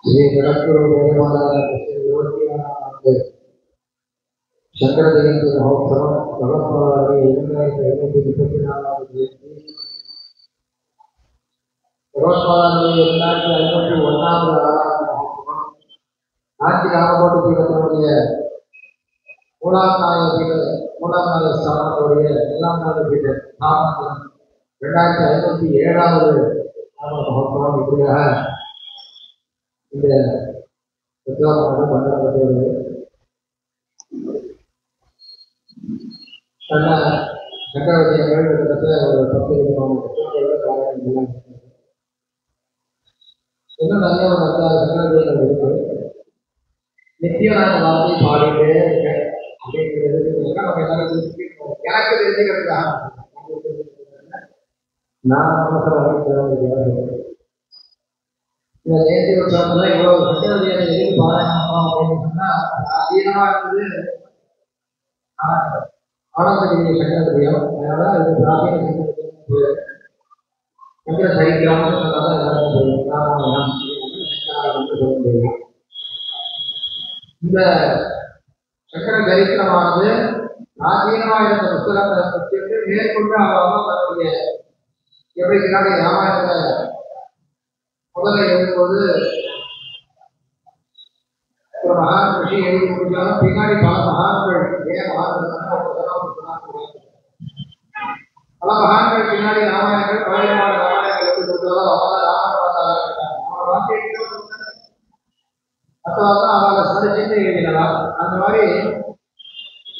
श्री जगद्गुरु देवालय शंकर जयंती महोत्सव भगवत्पादारी 2534வது ஜெயந்தி भगवत्पादारी 2501வது ஆராதனை மகோத்சவம் நாட்டி ராமகோட்டை பீடத்தினுடைய மூலாநாய ஸ்தானத்துடைய எல்லாம் நாடு பீட ஸ்தாபனம் 2507வது மகோத்சவம் இப்படியாக இந்த உற்சவமானது கொண்டாடப்பட்டு வருகிறது. சக்கரவர்த்தியங்கள் கிட்டத்தட்ட ஒரு 10 விதமான புத்தகங்களோட காரணங்கள் இன்னும் நிறைய ஒரு 10 சக்கரவர்த்தியங்கள் இருக்கு. நித்தியம் நான் வார்த்தை பாடிட்டே இருக்கேன் அப்படிங்கிறது நம்ம எல்லாரும் எனக்கு தெரிஞ்சுக்கிறதுக்காக நான் இந்த ஜெயந்தி உற்சவத்துல இவ்வளவு சக்கரவர்த்தியை எதுக்கு பாராயணம் அப்படின்னு சொன்னா அதிகமா இருந்தது ஆனந்தகிரி சக்கரவர்த்தியம். அதனால இது பிராச்சீன சக்கரவர்த்தியம் சங்கர சரித்திரம்னு சொன்னாதான் எல்லாருக்கும் ராமாயணம் சொல்ல முடியும். இந்த சக்கர சரித்திரமானது பிராச்சீனமாக இருந்த புத்தகத்தை பற்றி மேற்கொண்டு அவங்க தன்னுடைய எப்படி பின்னாடி ராமாயணத்தை முதல்ல எழுதும்போது ஒரு மகான் ரிஷி எழுதி முடிச்சாலும் பின்னாடி பல மகான்கள் பல மகான்கள் பின்னாடி ராமாயணங்கள் பழையமான ராமாயணங்கள் எழுதி கொடுத்தாலும் அவங்க ராமாயண அவங்க சதச்சிந்து எழுதினலாம். அந்த மாதிரி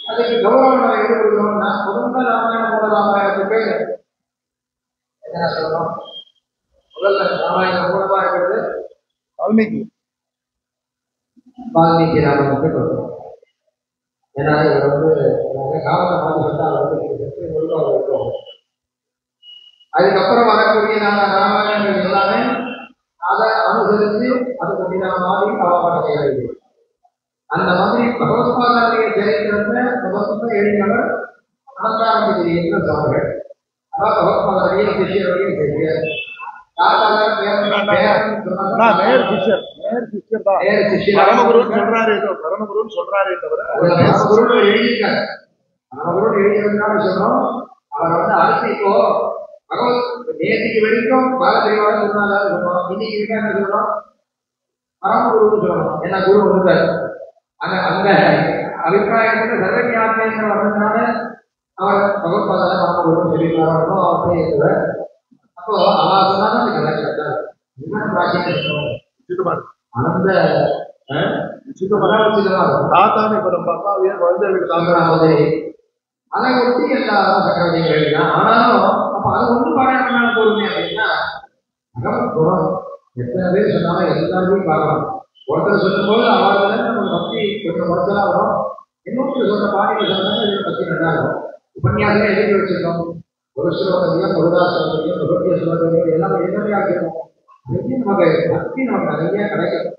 அதுக்கு கௌரவம் நம்ம எழுதி கொடுக்கணும்னா முதல்ல ராமாயணம் மூல ராமாயணத்துக்கு என்ன சொல்லணும்? முதல்ல ராமாயணம் மூலமா இருக்கிறது வால்மீகி ராமாயணத்தை கொடுக்கணும். ஏன்னா இவர் காலத்தை பார்த்து சொன்னா இருக்கும். அதுக்கப்புறம் வரக்கூடிய ராமாயணங்கள் எல்லாமே அதை அனுசரித்து அதுக்கு மீதான மாதிரி காலப்பாட செய்ய வேண்டியது. அந்த மாதிரி பகவத்பாதாரிய சரித்திரத்தை முதல்ல எழுதியவர் அனந்தானந்தகிரி என்ற சுவாமிகள். அதாவது பகவத்பாதாரிய சிஷியருடைய சிஷியர் நேற்றுக்கு வரைக்கும் பாரதியோட சொன்னாலும் சொல்லணும், இன்னைக்கு என்ன சொல்லணும் பரமகுருன்னு சொல்லணும். என்ன குரு வந்து அந்த அபிப்பிராயத்துல சர்வஞானேந்திர வந்ததுனால அவர் பகவத்பாதால பரமகுருன்னு சொல்லிட்டு அவர்கிட்ட இருக்கிறார். அப்போ அவ சொன்னாலும் அந்த கலாச்சாரம் என்ன பிராச்சீன ஆனந்த தாத்தானே அதை ஒட்டி எல்லா சக்கரவர்த்தியும் எழுதினான். ஆனாலும் அப்ப அது ஒன்று பாராயணம் பண்ண போதுமே அப்படின்னா குணம் எத்தனை பேர் சொன்னாலும் எல்லாத்தையும் பார்க்கலாம். ஒருத்தர் சொல்லும் போது அவர்களை நம்ம பக்தி கொஞ்சம் குறைச்சலா வரும். இன்னொருத்தர் சொல்ற பாடியில் சொன்னாலும் இதை பத்தி நல்லா இருக்கும். உபன்யாசமே எழுதி வச்சிருக்கோம். ஒரு ஸ்லோகத்தையும் முருகாசனத்தையும் முருகிய ஸ்லோகத்தையும் எல்லாம் என்னமே ஆக்கிடும். நமக்கு பக்தி நமக்கு நிறைய கிடைக்கும்.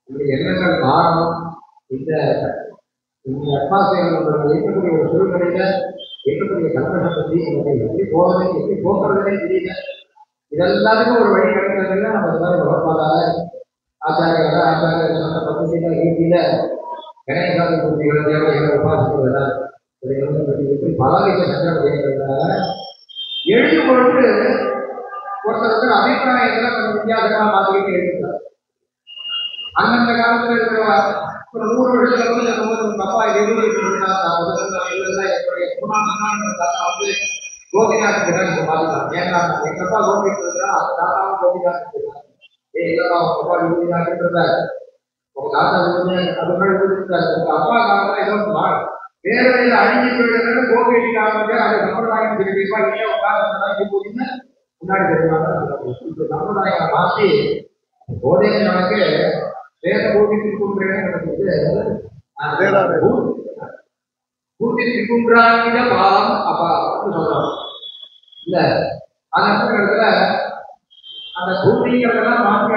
இந்த எண்ணங்கள் காரணம் இந்த அட்மாஸ்பியர் இருக்கக்கூடிய ஒரு சூழ்நிலையில இருக்கக்கூடிய கல்பனை பற்றி நமக்கு எப்படி போகிறது எப்படி போக்குறதுனே தெரியல. இதெல்லாத்துக்கும் ஒரு வழி கிடைக்கிறதுல நம்ம இந்த மாதிரி பகவத்பாதால ஆச்சாரிய சொன்ன பத்திரிகை ரீதியில கணேசாதி பூர்த்திகள் தேவையான உபாசிக்கிறதெல்லாம் எப்படி பலவித சங்கரவர்த்திகளால எழுதும் பொழுது ஒருத்தர் அபிப்பிராயத்துல கொஞ்சம் வித்தியாசமா மாற்றிக்கிட்டு எழுதுறாரு. அந்தந்த காலத்துல இருக்கிற ஒரு 100 வருஷத்துல அப்பா வந்து கோபிநாத் கிட்ட பாதிக்கலாம். ஏன்னா எங்க அப்பா கோபிட்டு இருந்தா அந்த தாத்தாவும் கோபிநாத் இல்லப்பா அப்பா கோபிநாத்ன்றத உங்க தாத்தா அது மாதிரி உங்க அப்பா காலத்துல ஏதோ வேற வேலை அழிஞ்சு போயிடுறது கோபிட்டு காலத்துக்கு அது சம்பிரதாயம் தெரிவிப்பா இல்லை உட்காந்து போட்டீங்கன்னா முன்னாடி தெரியுமாங்க. சம்பிரதாயம் மாற்றி போதே நமக்கு வேற பூர்த்தி திருக்குன்றாங்கிற பாலம் அப்பான்னு சொல்றாங்க. இல்ல அந்த இடத்துல அந்த பூர்த்திங்கிறதெல்லாம் மாற்றி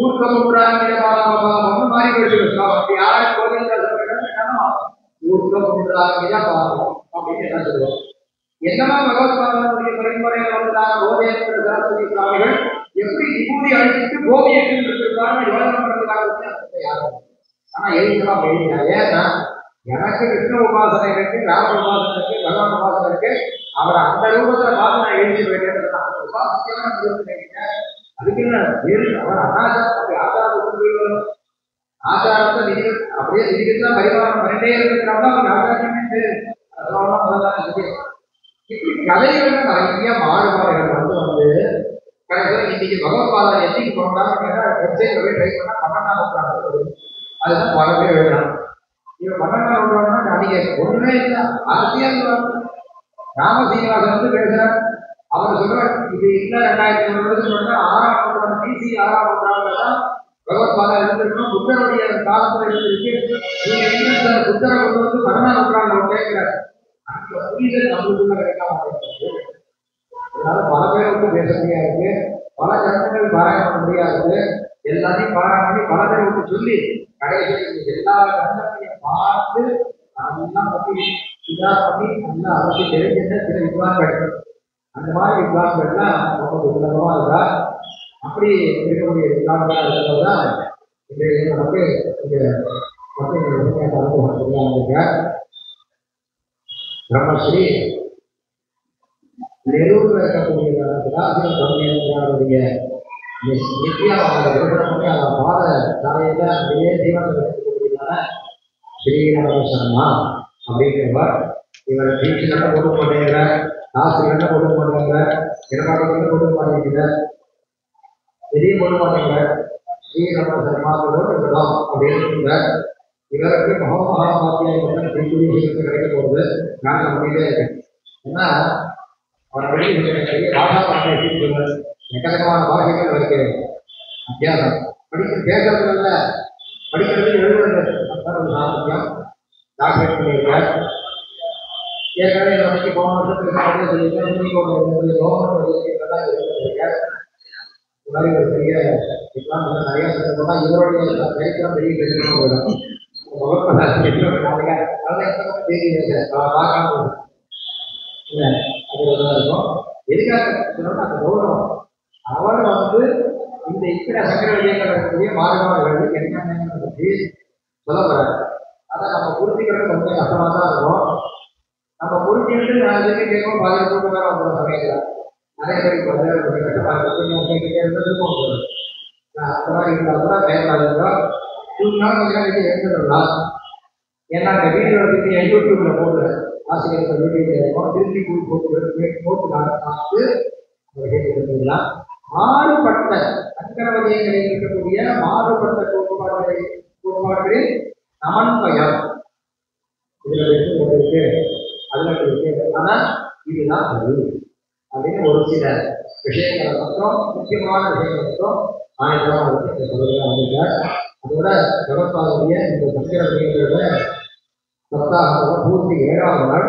ஊர்க்கமுன்றாங்கிற பாலம் அப்பான்னு மாறி போயிட்டு அப்படி யாரு கோவில் ஊர்க்கமுன்றாங்கிற பாலம் அப்படின்னு என்ன சொல்லுவோம். என்னமா பகவத்பாதனுடைய பரிமுறையில் வந்ததான போதேந்திர சரஸ்வதி சுவாமிகள் எப்படி விபூதி அழிச்சிட்டு கோபியை இருக்காங்க யோகம் பண்றதுக்காக யாரும். ஆனா எழுதிக்கலாம் எழுதினா ஏன்னா எனக்கு கிருஷ்ண உபாசனை இருக்கு, ராம உபாசனை இருக்கு, பகவான் உபாசனை இருக்கு. அவரை அந்த ரூபத்துல பார்த்து நான் எழுதி வேண்டியது அதுக்கு என்ன அவர் அனாச்சாரம் ஆச்சாரம் ஆச்சாரத்தை விதி அப்படியே விதிக்கலாம் பரிமாணம் பண்ணிட்டே இருக்கிறாங்க. அவங்க ஆச்சாரமே இப்படி கதைகள் நிறைய மாறுபாடுகள் வந்து கடைசியில் இன்னைக்கு பகவத்பாதம் என்னைக்கு போனாலும் வெப்சைட்ல போய் ட்ரை பண்ணா 12ஆம் நூற்றாண்டு அதுதான் வரவே வேணும். இவன் 12ஆம் நூற்றாண்டு அன்னைக்கு ஒண்ணுமே இல்லை. அரசியல் ராமசீனிவாசன் வந்து பேசுறார். அவர் சொல்றார் இது இல்ல 2000 சொல்ற 6ஆம் நூற்றாண்டு பிசி 6ஆம் நூற்றாண்டுல தான் பகவத்பாதம் இருந்திருக்கணும். புத்தருடைய காலத்துல இருந்திருக்கு. நீங்க என்ன புத்தரை கொண்டு வந்து 12ஆம் நூற்றாண்டு கேட்கிறார். அந்த புரிதல் நம்மளுக்குள்ள கிடைக்காம அதனால பல பேர் வந்து பேச முடியாது, பல கருத்துக்கள் பாராயணம் பண்ண முடியாது. எல்லாத்தையும் பாராயணம் பண்ணி பல பேர் வந்து சொல்லி கடைசியில் எல்லா கருத்தையும் பார்த்து அதெல்லாம் பற்றி இதா பண்ணி நல்லா அவருக்கு தெரிஞ்சிருந்த சில வித்வான்கள் அந்த மாதிரி வித்வான்கள்லாம் ரொம்ப உன்னதமா இருக்கா. அப்படி இருக்கக்கூடிய வித்வான்களா இருக்கிறதுதான் இன்றைய நமக்கு இந்த பிரம்மஸ்ரீ நெரூர்ல இருக்கக்கூடிய கம்மியாருடைய நித்யாவாக விருப்பப்பட்டு அந்த பாத சாலையில அதே ஜீவனத்தில் இருக்கக்கூடியதான ஸ்ரீராம சர்மா அப்படிங்கிறவர். இவர் டீச்சர்கிட்ட போட்டு மாட்டேங்கிற, ஆசிரியர்கிட்ட போட்டு மாட்டேங்கிற, இடமாட்டத்தில் போட்டு மாட்டேங்கிற, எதையும் போட்டு மாட்டேங்கிற ஸ்ரீராம சர்மாவோட விடலாம் அப்படின்னு இவருக்கு மகோமகாபாத்தியம் கிடைக்க போகுது. நான் நம்பிட்டே இருக்கேன். ஏன்னா அவர் பெரிய பாஷா பாஷை எக்கச்சக்கமான பாஷைகள் இருக்கு. அத்தியாசம் படிக்க பேசுறதுல படிக்கிறது எழுதுறது சாமர்த்தியம் டாக்டரேட் பண்ணியிருக்கார். ஏற்கனவே நமக்கு போன வருஷத்துக்கு சொல்லியிருக்கேன். இந்த மாதிரி ஒரு பெரிய நிறைய சொல்லணும்னா இவருடைய சரித்திரம் பெரிய பேசணும் போயிடும். எதுக்காக அந்த கௌரவம் அவர் வந்து இந்த இத்தனை சங்கர விஜயங்களுடைய மாறுபாடுகள் என்னென்ன பற்றி சொல்லப்படுறாரு. அதை நம்ம புரிஞ்சுக்கிறது கொஞ்சம் கஷ்டமா தான் இருக்கும். நம்ம புரிஞ்சுக்கிட்டு நான் எதுவுமே கேட்கும் பாதி கூட்டம் வேற அவங்க சமைக்கிறார். நிறைய பேருக்கு கொஞ்சம் கஷ்டமா இருக்கும். அந்த மாதிரி இருந்தால் கூட பயன்படாதுங்க. 2 நாள் கொஞ்சம் எடுத்துடலாம். ஏன்னா அந்த வீடியோ பற்றி யூடியூப்ல போட்டு ஆசிரியர்கள் வீடியோ திருப்பி போட்டு பார்த்து எடுத்துக்கலாம். மாறுபட்ட சங்கரவதியங்களில் இருக்கக்கூடிய மாறுபட்ட கோட்பாடுகளில் சமன்வயம் இதுல இருக்கு, அதுல இருக்கு. ஆனா இதுதான் சரி அப்படின்னு ஒரு சில விஷயங்களை மட்டும், முக்கியமான விஷயங்களை மட்டும் ஆயிரத்தி சொல்லுங்க. அதோட பகவத்பாதுடைய இந்த சங்கரவதிகளோட சப்தாகத்தோட பூர்த்தி 7ஆவது நாள்.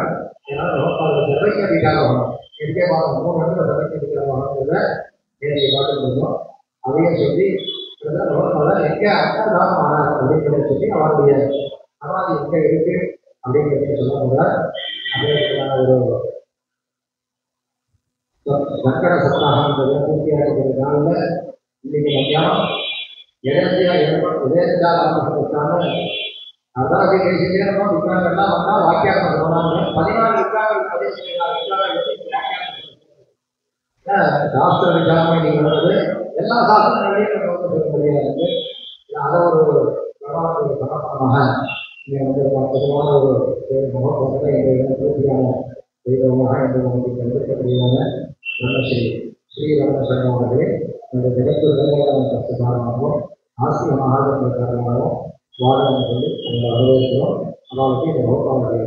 ஏன்னா பகவத்பாத சபைக்கு அதிகாரம் எங்கே பார்க்கணும் 3 இடத்துல சபைக்கு அதிகாரமாகிறத நேரடி பார்த்துருந்தோம். அதையும் சொல்லி பகவத்பாத எங்கே அன்னதானம் ஆனார் அப்படிங்கிறத சொல்லி அவருடைய சமாதி எங்கே இருக்கு அப்படிங்கிறத சொல்ல அதே ஒரு சங்கர சப்தாகன்றது பூர்த்தியாக இருக்கிற நாளில் இன்னைக்கு மத்தியானம் அதாவது பேசிட்டேருக்கோம். விக்ராங்கள்லாம் வந்தா வாக்கியாக்கம் சொன்னாங்க. 14 விக்ராங்கள் 14 சாஸ்திர விசாரணை நீங்கள் வருது. எல்லா சாஸ்திரங்களையும் நம்ம வந்து சொல்ல முடியாது. அதை ஒரு பிரமாணத்துக்கு சமர்ப்பணமாக நீங்கள் வந்து அற்புதமான ஒரு முகப்பொருளை பூர்த்தியான தெய்வமாக என்று நமக்கு கருதக்கூடியதான பிரம்மஸ்ரீ ஸ்ரீராமசர்மா அவர்களே இந்த ஜெகத்து காரணமாகவும் ஆசிரியமாக காரணமாகவும் வாழணும் சொல்லி அந்த வரவேற்கிறோம். அவளுக்கு இந்த வகுப்பாளர்கள்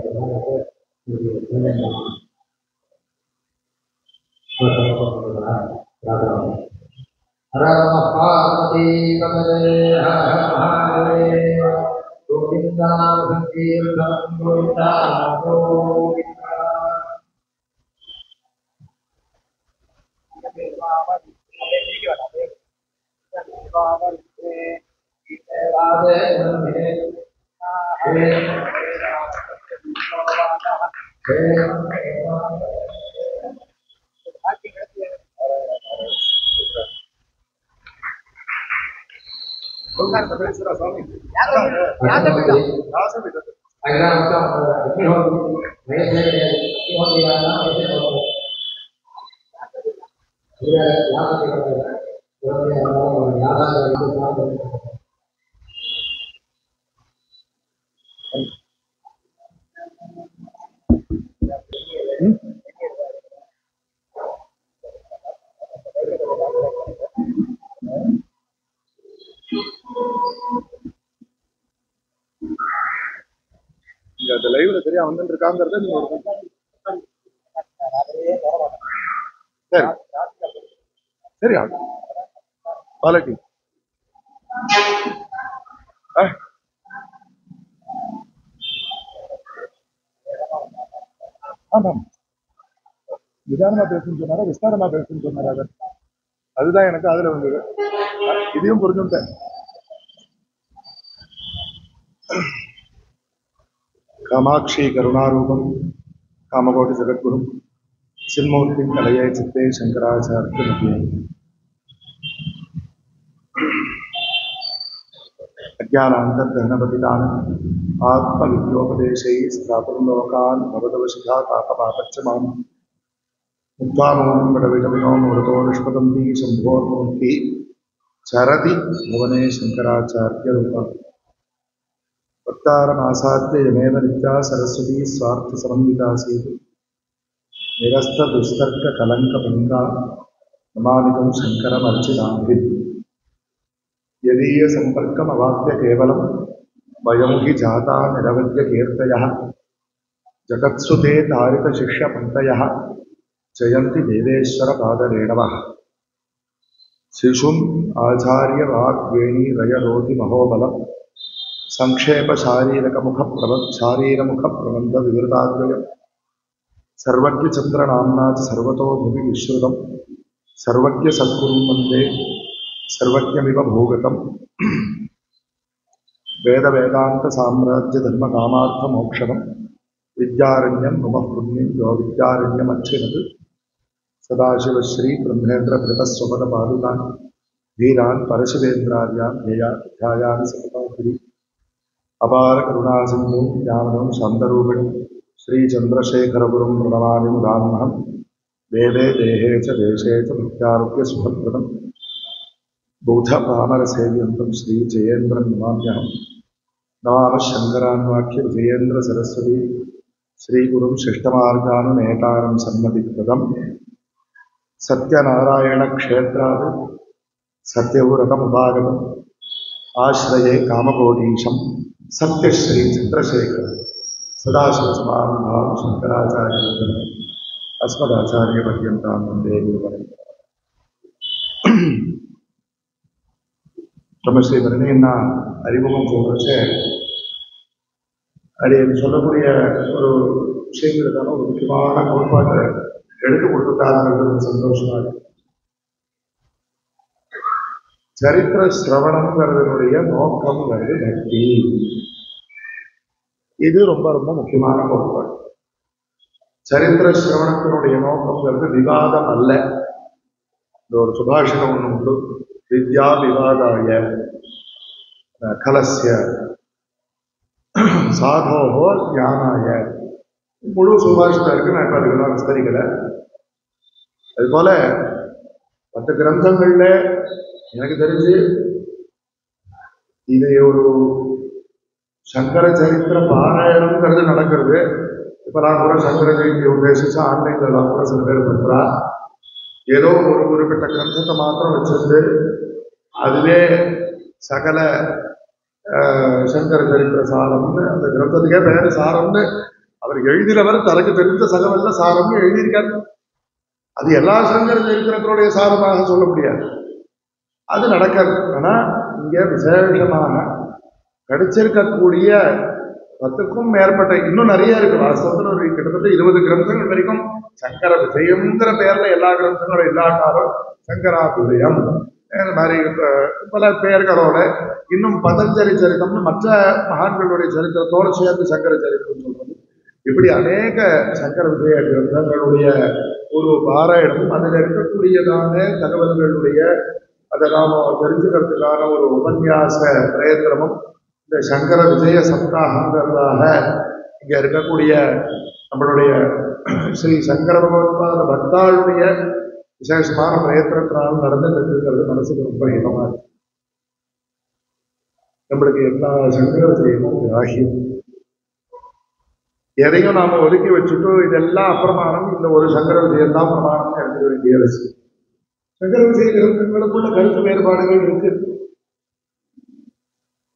ಸ್ವಾಮಿ அந்த லைவ்ல சரியா வந்துட்டு இருக்காங்கிறத நீங்க சரி சரி பாலட்டி ஆமாம் நிதானமா பேசுன்னு சொன்னாரா விஸ்தாரமா பேசுன்னு சொன்னாரா அவர் அதுதான் எனக்கு அதுல வந்தது இதையும் புரிஞ்சுட்டேன் காமாட்சி கருணாரூபம் காமகோட்டி ஜெகத்குரு சின்மூர்த்தி கலையே சித்தே சங்கராச்சாரிய மத்தியே अज्ञानान्तर्दहनपतितान् आत्मविद्योपदेशैः स्थापनं लोकान् भवदवशिखा तापपापच्यमान् मुक्तामों वडविटमिनो मूर्तो निष्पतन्ति शम्भोर्मूर्ति चरति भुवने शङ्कराचार्यरूपम् वक्तारमासाद्य यमेव नित्या सरस्वती स्वार्थसमन्वितासीत् निरस्तदुस्तर्ककलङ्कभङ्गा नमामितं शङ्करमर्चिताङ्घ्रिम् यदीय संपर्कम अवाप्य केवलं वयं हि जाता निरवध्य कीर्तयः जगत्सुते तारित शिष्य पंक्तयः जयन्ति देवेश्वर पादरेणवः शिशुम् आचार्य वाग्वेणी रयरोधि महोबलं संक्षेप शारीरमुख प्रबंध विवृताद्वयम् सर्वज्ञ चंद्र नाम्ना च सर्वतो भुवि विश्रुतं सर्वज्ञ सद्गुरुं वन्दे सर्वज्ञमिव भूगतम् वेद वेदांत साम्राज्य धर्म कामार्थ मोक्षणं विद्यारण्यं नमः पुण्यं यो विद्यारण्यमच्छिनत् सदाशिव श्री ब्रह्मेन्द्र भृतस्वपद पादुकान् धीरान् परशिवेन्द्रार्यान् ध्येयान् सततोऽपि अपार करुणा सिन्धुं ज्ञानदं शान्तरूपिणं श्री चन्द्रशेखरगुरुं प्रणमामि मुदान्महं वेदे देहे च देशे च भक्त्यारोग्य सुखप्रदम् बौद्ध पामर सेव्यंतं श्री जयेन्द्र नमाम्यहं नमामः शंकरान्वाख्य विजयेन्द्र सरस्वती श्री गुरुं शिष्टमार्गानुनेतारं सन्मतिप्रदम् सत्यनारायण क्षेत्रात् सत्यव्रतमुपागतम् आश्रये कामकोटीशं सत्यश्री चंद्रशेखर सदाशिवसमारम्भां शंकराचार्यपर्यन्ताम् अस्मदाचार्यपर्यन्तां वन्दे गुरुपरम्पराम् பிரம்மஸ்ரீ பரணியன்னா அறிமுகம் சொல்றச்ச அது சொல்லக்கூடிய ஒரு விஷயங்களுக்கான ஒரு முக்கியமான கோட்பாட்டை எடுத்து கொடுத்துட்டாங்கிறது சந்தோஷமா இருக்கு. சரித்திர சிரவணம்ங்கிறதுனுடைய நோக்கம்ங்கிறது பக்தி. இது ரொம்ப ரொம்ப முக்கியமான கோட்பாடு. சரித்திர சிரவணத்தினுடைய நோக்கம்ங்கிறது விவாதம் அல்ல. இந்த ஒரு சுபாஷிதம் ஒன்று உண்டு, வித்யா விவாதாய கலசிய சாதோகோ ஞானாய. முழு சுபாஷிதம் இருக்கு, நான் இப்ப அதுக்கெல்லாம் விஸ்தரிக்கல. அதுபோல 10 கிரந்தங்கள்ல எனக்கு தெரிஞ்சு இது ஒரு சங்கர சரித்திர பாராயணம்ங்கிறது நடக்கிறது. இப்ப நான் கூட சங்கர ஜெயந்தி உத்தேசிச்சு ஆன்லைன்ல எல்லாம் கூட சில பேர் பண்றா. ஏதோ ஒரு குறிப்பிட்ட கிரந்தத்தை மாத்திரம் வச்சிருந்து அதுவே சகல சங்கர சரித்திர சாரம்னு, அந்த கிரந்தத்துக்கே பேரு சாரம்னு அவர் எழுதினவர் தனக்கு தெரிந்த சகவல்ல சாரம்னு எழுதியிருக்காரு. அது எல்லா சங்கர சரித்திரங்களுடைய சாரமாக சொல்ல முடியாது, அது நடக்காது. ஆனா இங்க விசேஷமாக கிடைச்சிருக்கக்கூடிய 10க்கும் மேற்பட்ட, இன்னும் நிறைய இருக்கு. வாஸ்தவத்தில் ஒரு கிட்டத்தட்ட 20 கிரந்தங்கள் வரைக்கும் சங்கர விஜயம்ங்கிற பேர்ல எல்லா கிரந்தங்களும் இல்லாட்டாலும் சங்கரா விஜயம் இந்த மாதிரி பல பெயர்களோட, இன்னும் பதஞ்சலி சரித்திரம்னு மற்ற மகான்களுடைய சரித்திரத்தோடு சேர்ந்து சங்கர சரித்திரம் சொல்றது, இப்படி அநேக சங்கர விஜய கிரந்தங்களுடைய ஒரு பாராயணமும் அதில் இருக்கக்கூடியதான தகவல்களுடைய அதை நாம தெரிஞ்சுக்கிறதுக்கான ஒரு உபன்யாச பிரயத்தனமும் இந்த சங்கர விஜய சப்தாகங்கிறதாக இங்க இருக்கக்கூடிய நம்மளுடைய ஸ்ரீ சங்கர பகவத்பாத பக்தாளுடைய விசேஷமான பிரயத்தனத்தினால் நடந்துட்டு இருக்கிறது மனசுக்கு ரொம்ப இதமா இருக்கு. நம்மளுக்கு எல்லா சங்கர விஜயமும் ராகியம். எதையும் நாம ஒதுக்கி வச்சுட்டு இதெல்லாம் அப்பிரமாணம், இந்த ஒரு சங்கர விஜயம் தான் பிரமாணம் எடுத்துக்க வேண்டிய அவசியம். சங்கர விஜய கிரந்தங்களுக்குள்ள கருத்து வேறுபாடுகள் இருக்கு.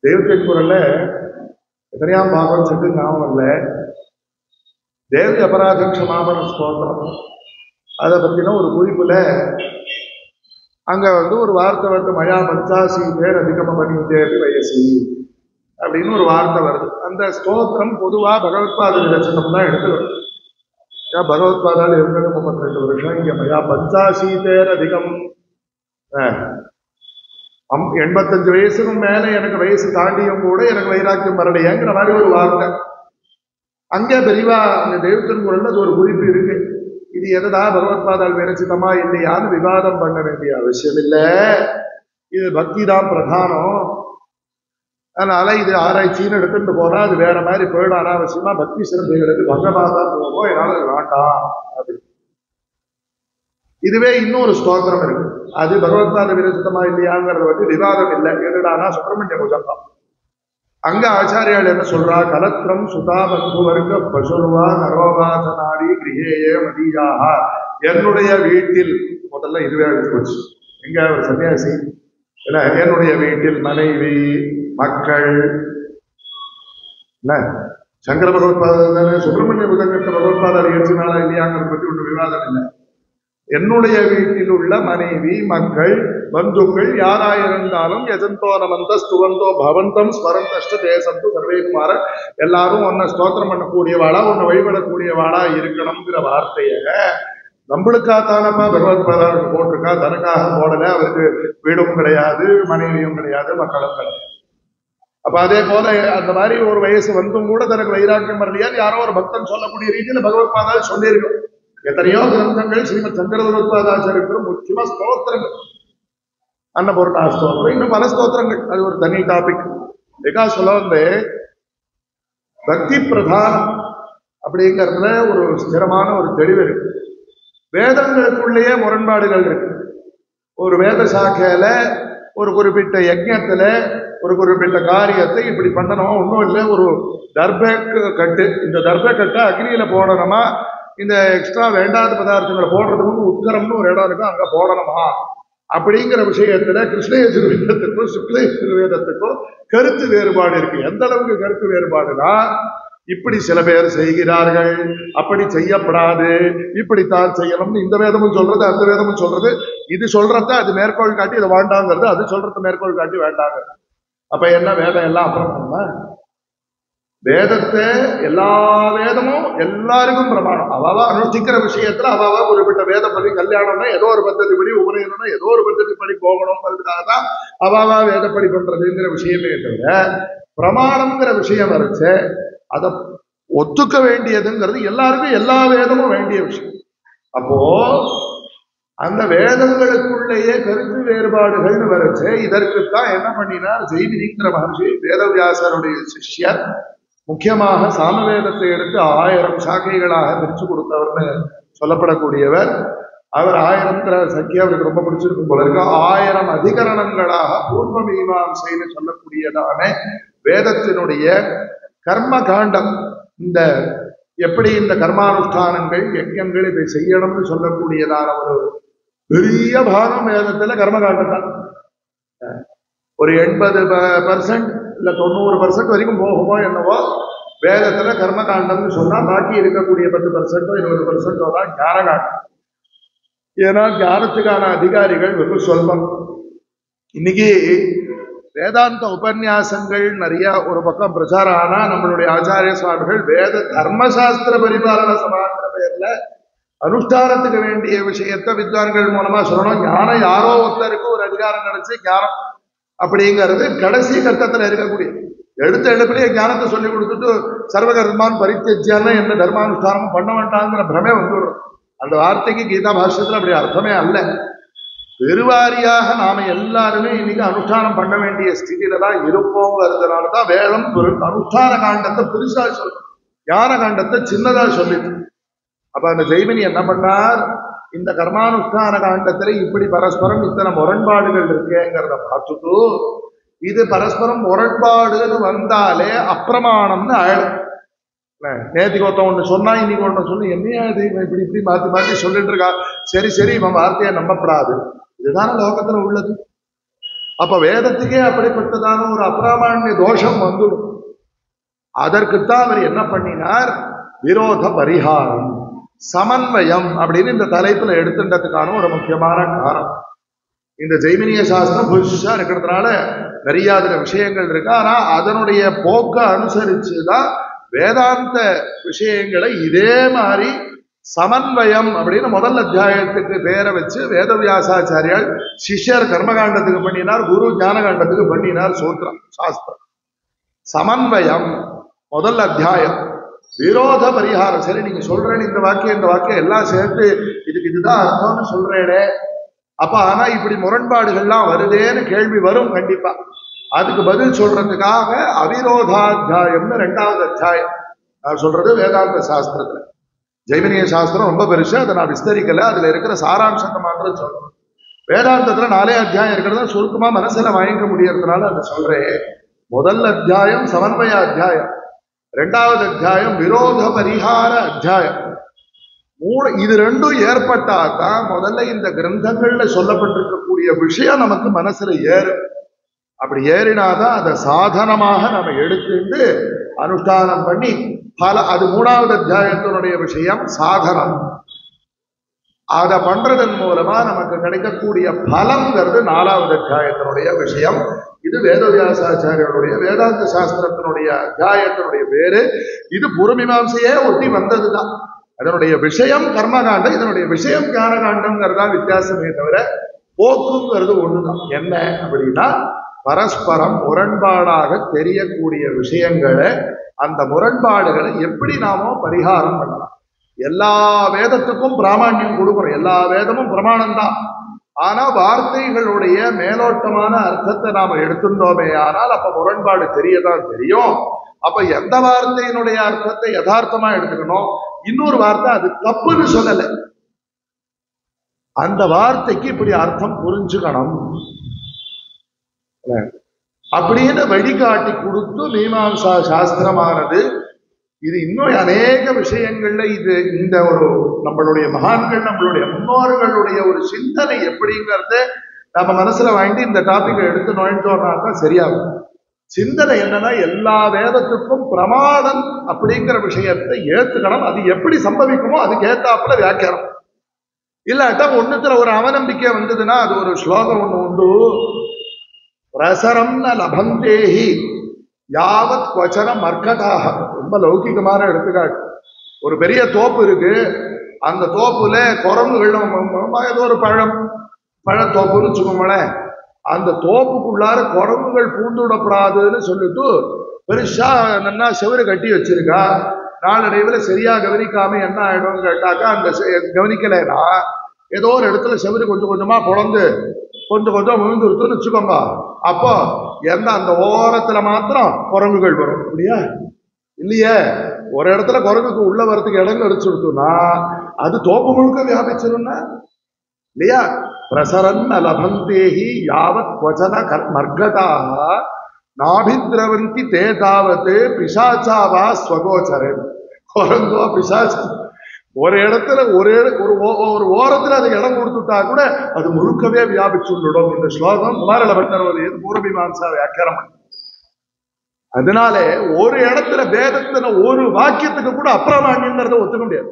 தெய்வத்தின் குரல்ல எத்தனையாம் பாகம் சென்று ஞாபகம் இல்ல, தேவி அபராத க்ஷமாபண ஸ்தோத்திரம் அதை பத்தின ஒரு குறிப்புல அங்க ஒரு வார்த்தை வருது, மயா பஞ்சாசி பேர் அதிகம பண்ணி தேவி வயசி அப்படின்னு ஒரு வார்த்தை வருது. அந்த ஸ்தோத்திரம் பொதுவா பகவத்பாத விரச்சனம் தான் எடுத்துக்கணும். பகவத்பாதால் இருந்தது 32 வருஷம். இங்க மயா பஞ்சாசி பேர் அதிகம், 85 வயசுக்கும் மேல எனக்கு வயசு தாண்டியும் கூட எனக்கு வைராக்கியம் வரலையேங்கிற மாதிரி ஒரு வார்த்தை. அங்கே பெரியவா அந்த தெய்வத்தின் குரல்ல அது ஒரு குறிப்பு இருக்கு. இது எதா பகவத்பாதால் விரச்சிதமா இல்லையான்னு விவாதம் பண்ண வேண்டிய அவசியம் இல்லை. இது பக்தி தான் பிரதானம். அதனால இது ஆராய்ச்சின்னு எடுத்துட்டு போனா அது வேற மாதிரி போயிடும். அனாவசியமா பக்தி சிறந்தைகளுக்கு பங்கமாதான் போகும், என்னால வேண்டாம் அப்படின்னு. இதுவே இன்னொரு ஸ்தோத்திரம் இருக்கு, அது பகவத்பாத விரச்சிதமா இல்லையாங்கிறத பற்றி விவாதம் இல்லை. என்னடானா சுப்பிரமணிய பூஜகம். அங்க ஆச்சாரியால் என்ன சொல்றா, கலத்திரம் சுதா பந்துவர்க்க பசுருவா நரோபாதனாடி கிரகேய மதியாக. என்னுடைய வீட்டில், முதல்ல இதுவே எடுத்து வச்சு எங்க ஒரு சன்னியாசி, என்னுடைய வீட்டில் மனைவி மக்கள், என்ன சங்கர பகவத்பாத சுப்பிரமணிய புதங்கத்தை பகவத்பாதால் ஏற்றினாலா இல்லையாங்கிறத பற்றி ஒன்று விவாதம் இல்லை. என்னுடைய வீட்டில் உள்ள மனைவி மக்கள் பந்துக்கள் யாராயிருந்தாலும் எஜந்தோ நமந்த ஸ்துவந்தோ பவந்தம் ஸ்வரந்தஷ்ட தேசந்து சர்வேகுமார, எல்லாரும் உன்னை ஸ்தோத்திரம் பண்ணக்கூடியவாளா உன்னை வழிபடக்கூடியவாளா இருக்கணுங்கிற வார்த்தைய நம்மளுக்காகத்தானப்பா பகவத்பாதாவுக்கு போட்டிருக்கா, தனக்காக போடல. அவருக்கு வீடும் கிடையாது, மனைவியும் கிடையாது, மக்களும் கிடையாது. அப்ப அதே போல அந்த மாதிரி ஒரு வயசு வந்தும் கூட தனக்கு வைராக்கியம் வரலையா யாரோ ஒரு பக்தன் சொல்லக்கூடிய ரீதியில பகவத்பாதால் சொல்லியிருக்கோம். எத்தனையோ கிரந்தங்கள் ஸ்ரீமத் சங்கர பகவத்பாதாச்சாரியர் முக்கியமா ஸ்தோத்திரங்கள், அன்னபூர்ணா ஸ்தோத்திரம், இன்னும் பல ஸ்தோத்திரங்கள், அது ஒரு தனி டாபிக். ஏகா சொல்ல வந்து பக்தி பிரதானம் அப்படிங்கிறதுல ஒரு ஸ்திரமான ஒரு தெளிவு இருக்கு. வேதங்களுக்குள்ளேயே முரண்பாடுகள் இருக்கு. ஒரு வேத சாக்கையில ஒரு குறிப்பிட்ட யஜ்ஞத்துல ஒரு குறிப்பிட்ட காரியத்தை இப்படி பண்ணணும், ஒன்றும் இல்லை, ஒரு தர்ப கட்டு, இந்த தர்ப கட்டை அக்னியில போடணுமா, இந்த எக்ஸ்ட்ரா வேண்டாத பதார்த்தங்களை போடுறதுக்கு உத்கரம்னு ஒரு இடம் இருக்கும், அங்க போடணுமா அப்படிங்கிற விஷயத்துல கிருஷ்ண யஜுர்வேதத்துக்கும் சுக்ல யஜுர்வேதத்துக்கும் கருத்து வேறுபாடு இருக்கு. எந்த அளவுக்கு கருத்து வேறுபாடுனா, இப்படி சில பேர் செய்கிறார்கள், அப்படி செய்யப்படாது, இப்படித்தான் செய்யணும்னு இந்த வேதமும் சொல்றது அந்த வேதமும் சொல்றது. இது சொல்றத அது மேற்கோள் காட்டி இதை வேண்டாங்கிறது, அது சொல்றத மேற்கோள் காட்டி வேண்டாங்கிறது. அப்ப என்ன வேதம் எல்லாம் அப்புறம் வேதத்தை எல்லா வேதமும் எல்லாருக்கும் பிரமாணம். அவாவா அனுஷ்டிக்கிற விஷயத்துல அவாவா குறிப்பிட்ட வேதப்படி, கல்யாணம்னா ஏதோ ஒரு பద్ధதி படி, உபநயனம்னா ஏதோ ஒரு பద్ధதி படி போகணும்ங்கிறதுக்காக தான் அவாவா வேதப்படி பண்றதுங்கிற விஷயமே தவிர பிரமாணம்ங்கிற விஷயம் வரைச்சு அதை ஒத்துக்க வேண்டியதுங்கிறது எல்லாருக்கும் எல்லா வேதமும் வேண்டிய விஷயம். அப்போ அந்த வேதங்களுக்குள்ளேயே கருத்து வேறுபாடுகள்னு வரைச்சு இதற்குத்தான் என்ன பண்ணினார் ஜெய்மினிங்கிற மகர்ஷி, வேதவியாசருடைய சிஷ்யர், முக்கியமாக சாமவேதத்தை எடுத்து 1000 சாக்கைகளாக பிரிச்சு கொடுத்தவர்னு சொல்லப்படக்கூடியவர். அவர் 1000 சக்கிய அவருக்கு ரொம்ப பிடிச்சிருக்கும் போல இருக்கு. 1000 அதிகரணங்களாக பூர்வ மீமாம்சைன்னு சொல்லக்கூடியதான வேதத்தினுடைய கர்ம காண்டம், இந்த எப்படி இந்த கர்மானுஷ்டானங்கள் யஜ்ஞங்கள் இதை செய்யணும்னு சொல்லக்கூடியதான ஒரு பெரிய பாகம் வேதத்துல கர்மகாண்டம் தான். ஒரு 80% இல்ல 90% வரைக்கும் போகுமோ என்னவோ வேதத்துல கர்மகாண்டம்னு சொன்னா, பாக்கி இருக்கக்கூடிய 10% 20% தான் ஞானகாண்டம். ஏன்னா ஞானத்துக்கான அதிகாரிகள் வெகு சொல்பம். இன்னைக்கு வேதாந்த உபன்யாசங்கள் நிறைய ஒரு பக்கம் பிரச்சாரம் ஆனா, நம்மளுடைய ஆச்சாரிய சுவாமிகள் வேத தர்மசாஸ்திர பரிபாலன சமாங்கிற பெயர்ல அனுஷ்டானத்துக்கு வேண்டிய விஷயத்தை வித்வான்கள் மூலமா சொல்லணும். ஞானம் யாரோ ஒருத்தருக்கு ஒரு அதிகாரம் கிடைச்சி ஞானம் அப்படிங்கிறது கடைசி கட்டத்துல இருக்கக்கூடிய, எடுத்த எடுப்பிலேயே ஞானத்தை சொல்லி கொடுத்துட்டு சர்வகர்மான் பரித்தியஜ்யான்னு எந்த தர்மானுஷ்டானமும் பண்ண வேண்டாங்கிற பிரமே வந்துடும். அந்த வார்த்தைக்கு கீதா பாஷ்யத்துல அப்படி அர்த்தமே அல்ல. பெருவாரியாக நாம எல்லாருமே இன்னைக்கு அனுஷ்டானம் பண்ண வேண்டிய ஸ்திதியில தான் இருப்போங்கிறதுனாலதான் வேதம் அனுஷ்டான காண்டத்தை பெருசா சொல்லும், ஞான காண்டத்தை சின்னதா சொல்லிட்டு. அப்ப அந்த ஜெய்மினி என்ன பண்ணார், இந்த கர்மானுஷ்டான காண்டத்துல இப்படி பரஸ்பரம் இத்தனை முரண்பாடுகள் இருக்கேங்கிறத பார்த்துட்டு, இது பரஸ்பரம் முரண்பாடுன்னு வந்தாலே அப்பிரமாணம்னு ஆயிடும். நேற்றுக்கு ஒருத்தன் ஒண்ணு சொன்னா இன்னைக்கு ஒண்ணு சொல்லி என்னையா இது இப்படி இப்படி மாத்தி மாத்தி சொல்லிட்டு இருக்கா, சரி சரி இவன் வார்த்தையை நம்பப்படாது, இதுதான லோகத்துல உள்ளது. அப்ப வேதத்துக்கே அப்படிப்பட்டதான ஒரு அப்பிராமான்ய தோஷம் வந்துடும். அதற்குத்தான் அவர் என்ன பண்ணினார், விரோத பரிகாரம் சமன்வயம் அப்படின்னு இந்த தலைப்புல எடுத்துட்டதுக்கான ஒரு முக்கியமான காரணம். இந்த ஜெய்மினிய சாஸ்திரம் புதுசா இருக்கிறதுனால நிறைய அதுல விஷயங்கள் இருக்கு. ஆனா அதனுடைய போக்க அனுசரிச்சுதான் வேதாந்த விஷயங்களை இதே மாதிரி சமன்வயம் அப்படின்னு முதல் அத்தியாயத்துக்கு பேரை வச்சு வேதவியாசாச்சாரியால் சிஷ்யர் கர்மகாண்டத்துக்கு பண்ணினார், குரு ஞானகாண்டத்துக்கு பண்ணினார் சூத்திரம் சாஸ்திரம். சமன்வயம் முதல் அத்தியாயம், விரோத பரிகாரம். சரி நீங்க சொல்றேன் இந்த வாக்கியம் எல்லாம் சேர்த்து இதுக்கு இதுதான் அர்த்தம்னு சொல்றேனே, அப்ப ஆனா இப்படி முரண்பாடுகள்லாம் வருதேன்னு கேள்வி வரும் கண்டிப்பா. அதுக்கு பதில் சொல்றதுக்காக அவிரோதாத்தியாயம்னு 2வது அத்தியாயம் நான் சொல்றது வேதாந்த சாஸ்திரத்துல. ஜெய்மினிய சாஸ்திரம் ரொம்ப பெருசு, அதை நான் விஸ்தரிக்கல, அதுல இருக்கிற சாராம்சத்தை மாத்திரம் சொல்றேன். வேதாந்தத்துல 4 அத்தியாயம் இருக்கிறதா சுருக்கமா மனசுல வாங்கிக்க முடியறதுனால அதை சொல்றேன். முதல் அத்தியாயம் சமன்வய அத்தியாயம், 2வது அத்தியாயம் விரோத பரிகார அத்தியாயம். இது ரெண்டும் ஏற்பட்டாதான் முதல்ல இந்த கிரந்தங்கள்ல சொல்லப்பட்டிருக்கக்கூடிய விஷயம் நமக்கு மனசுல ஏறும். அப்படி ஏறினாதான் அதை சாதனமாக நம்ம எடுத்துட்டு அனுஷ்டானம் பண்ணி அது 3வது அத்தியாயத்தினுடைய விஷயம் சாதனம். அதை பண்றதன் மூலமா நமக்கு கிடைக்கக்கூடிய பலம்ங்கிறது 4வது அத்தியாயத்தினுடைய விஷயம். இது வேதவியாசாச்சாரியருடைய வேதாந்த சாஸ்திரத்தினுடைய அத்தியாயத்தினுடைய பேரு. இது பூர்வமீமாம்சையே ஒட்டி வந்ததுதான். அதனுடைய விஷயம் கர்மகாண்டம், இதனுடைய விஷயம் ஞானகாண்டம்ங்கிறதா வித்தியாசமே தவிர போக்குங்கிறது ஒண்ணுதான். என்ன அப்படின்னா பரஸ்பரம் முரண்பாடாக தெரியக்கூடிய விஷயங்களை, அந்த முரண்பாடுகளை எப்படி நாமோ பரிகாரம் பண்ணலாம். எல்லா வேதத்துக்கும் பிராமணியம் கொடுக்குறோம், எல்லா வேதமும் பிரமாணம் தான். ஆனா வார்த்தைகளுடைய மேலோட்டமான அர்த்தத்தை நாம எடுத்துட்டோமே ஆனால் அப்ப முரண்பாடு தெரியதான் தெரியும். அப்ப எந்த வார்த்தையினுடைய அர்த்தத்தை யதார்த்தமா எடுத்துக்கணும், இன்னொரு வார்த்தை அது தப்புன்னு சொல்லலை, அந்த வார்த்தைக்கு இப்படி அர்த்தம் புரிஞ்சுக்கணும் அப்படின்னு வழிகாட்டி கொடுத்து மீமாம்சா சாஸ்திரமானது. இது இன்னும் அநேக விஷயங்கள்ல இது இந்த ஒரு நம்மளுடைய மகான்கள் நம்மளுடைய முன்னோர்களுடைய ஒரு சிந்தனை எப்படிங்கிறத நம்ம மனசுல வாங்கிட்டு இந்த டாபிக்கை எடுத்து நுழைஞ்சோம்னா தான் சரியாகும். சிந்தனை என்னன்னா எல்லா வேதத்துக்கும் பிரமாணம் அப்படிங்கிற விஷயத்தை ஏத்துக்கணும். அது எப்படி சம்பவிக்குமோ அதுக்கு ஏத்தாப்புல வியாக்கியானம். இல்லாட்டா ஒண்ணுத்துல ஒரு அவநம்பிக்கை வந்ததுன்னா அது ஒரு ஸ்லோகம் ஒண்ணு உண்டு, பிரசரம் ந லபந்தேஹி யாவத் கொச்சன மர்க்கதாக. ரொம்ப லௌகிகமான எடுத்துக்காட்டு. ஒரு பெரிய தோப்பு இருக்கு, அந்த தோப்புல குரங்குகள் ஏதோ ஒரு பழத்தோப்புன்னு வச்சுக்கோங்களேன், அந்த தோப்புக்குள்ளார குரங்குகள் பூந்துவிடப்படாதுன்னு சொல்லிட்டு பெருசா நல்லா செவரு கட்டி வச்சிருக்கா. நாளடைவில் சரியா கவனிக்காம என்ன ஆயிடும்னு கேட்டாக்கா, அந்த கவனிக்கலைன்னா ஏதோ ஒரு இடத்துல செவரு கொஞ்சம் கொஞ்சமா பொழந்து கொஞ்சம் கொஞ்சம் விழுந்துருத்துன்னு வச்சுக்கோங்க. அப்போ எந்த அந்த ஓரத்துல மாத்திரம் குரங்குகள் வரும் இல்லையா? இல்லையே, ஒரு இடத்துல குரங்குக்கு உள்ள வரத்துக்கு இடம் கிடைச்சிருத்துனா அது தோப்பு முழுக்க வியாபிச்சிரும்னா இல்லையா? பிரசரன் லபந்தேஹி யாவத் வச்சன மர்கதாக நாபித்ரவந்தி தேதாவத்து பிசாச்சாவா ஸ்வகோச்சரன். குரங்கோ பிசாச்சு ஒரு இடத்துல ஒரு ஓரத்துல அது இடம் கொடுத்துட்டா கூட அது முழுக்கவே வியாபிச்சுள்ளிடும். இந்த ஸ்லோகம் குமாரல பட்டர் பூர்வமீமாம்சா வியாக்கியானம். அதனால ஒரு இடத்துல வேதத்துல ஒரு வாக்கியத்துக்கு கூட அப்பிரமாண்யங்கிறத ஒத்துக்க முடியாது.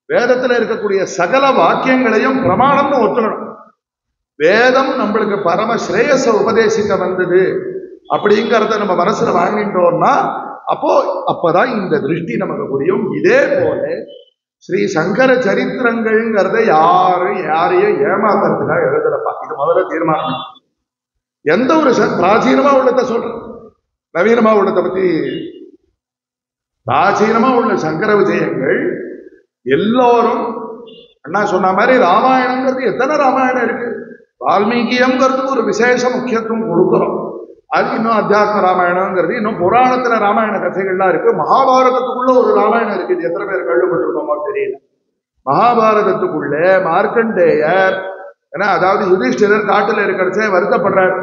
வேதத்துல இருக்கக்கூடிய சகல வாக்கியங்களையும் பிரமாணம்னு ஒத்துக்கணும். வேதம் நம்மளுக்கு பரம ஸ்ரேயஸ உபதேசிக்க வந்தது அப்படிங்கிறத நம்ம மனசுல வாங்கிட்டோம்னா அப்பதான் இந்த திருஷ்டி நமக்கு புரியும். இதே போல ஸ்ரீ சங்கர சரித்திரங்கள்ங்கிறத யாரையும் ஏமாத்துறதுக்காக எழுதலப்பா. இது முதல்ல தீர்மானம். எந்த ஒரு பிராச்சீனமா உள்ளத சொல்றேன், நவீனமா உள்ளதை பத்தி. பிராச்சீனமா உள்ள சங்கர விஜயங்கள் எல்லோரும் அண்ணா சொன்ன மாதிரி ராமாயணங்கிறது எத்தனை ராமாயணம் இருக்கு? வால்மீகியம்ங்கிறதுக்கு ஒரு விசேஷ முக்கியத்துவம் கொடுக்குறோம். அது இன்னும் அத்தியாத்ம ராமாயணங்கிறது இன்னும் புராணத்துல ராமாயண கதைகள்லாம் இருக்கு. மகாபாரதத்துக்குள்ள ஒரு ராமாயணம் இருக்கு. இது எத்தனை பேர் கேள்விப்பட்டிருக்கோமோ தெரியல. மகாபாரதத்துக்குள்ள மார்க்கண்டேயர் அதாவது யுதிஷ்டிரர் காட்டுல இருக்கிறச்சே வருத்தப்படுறார்.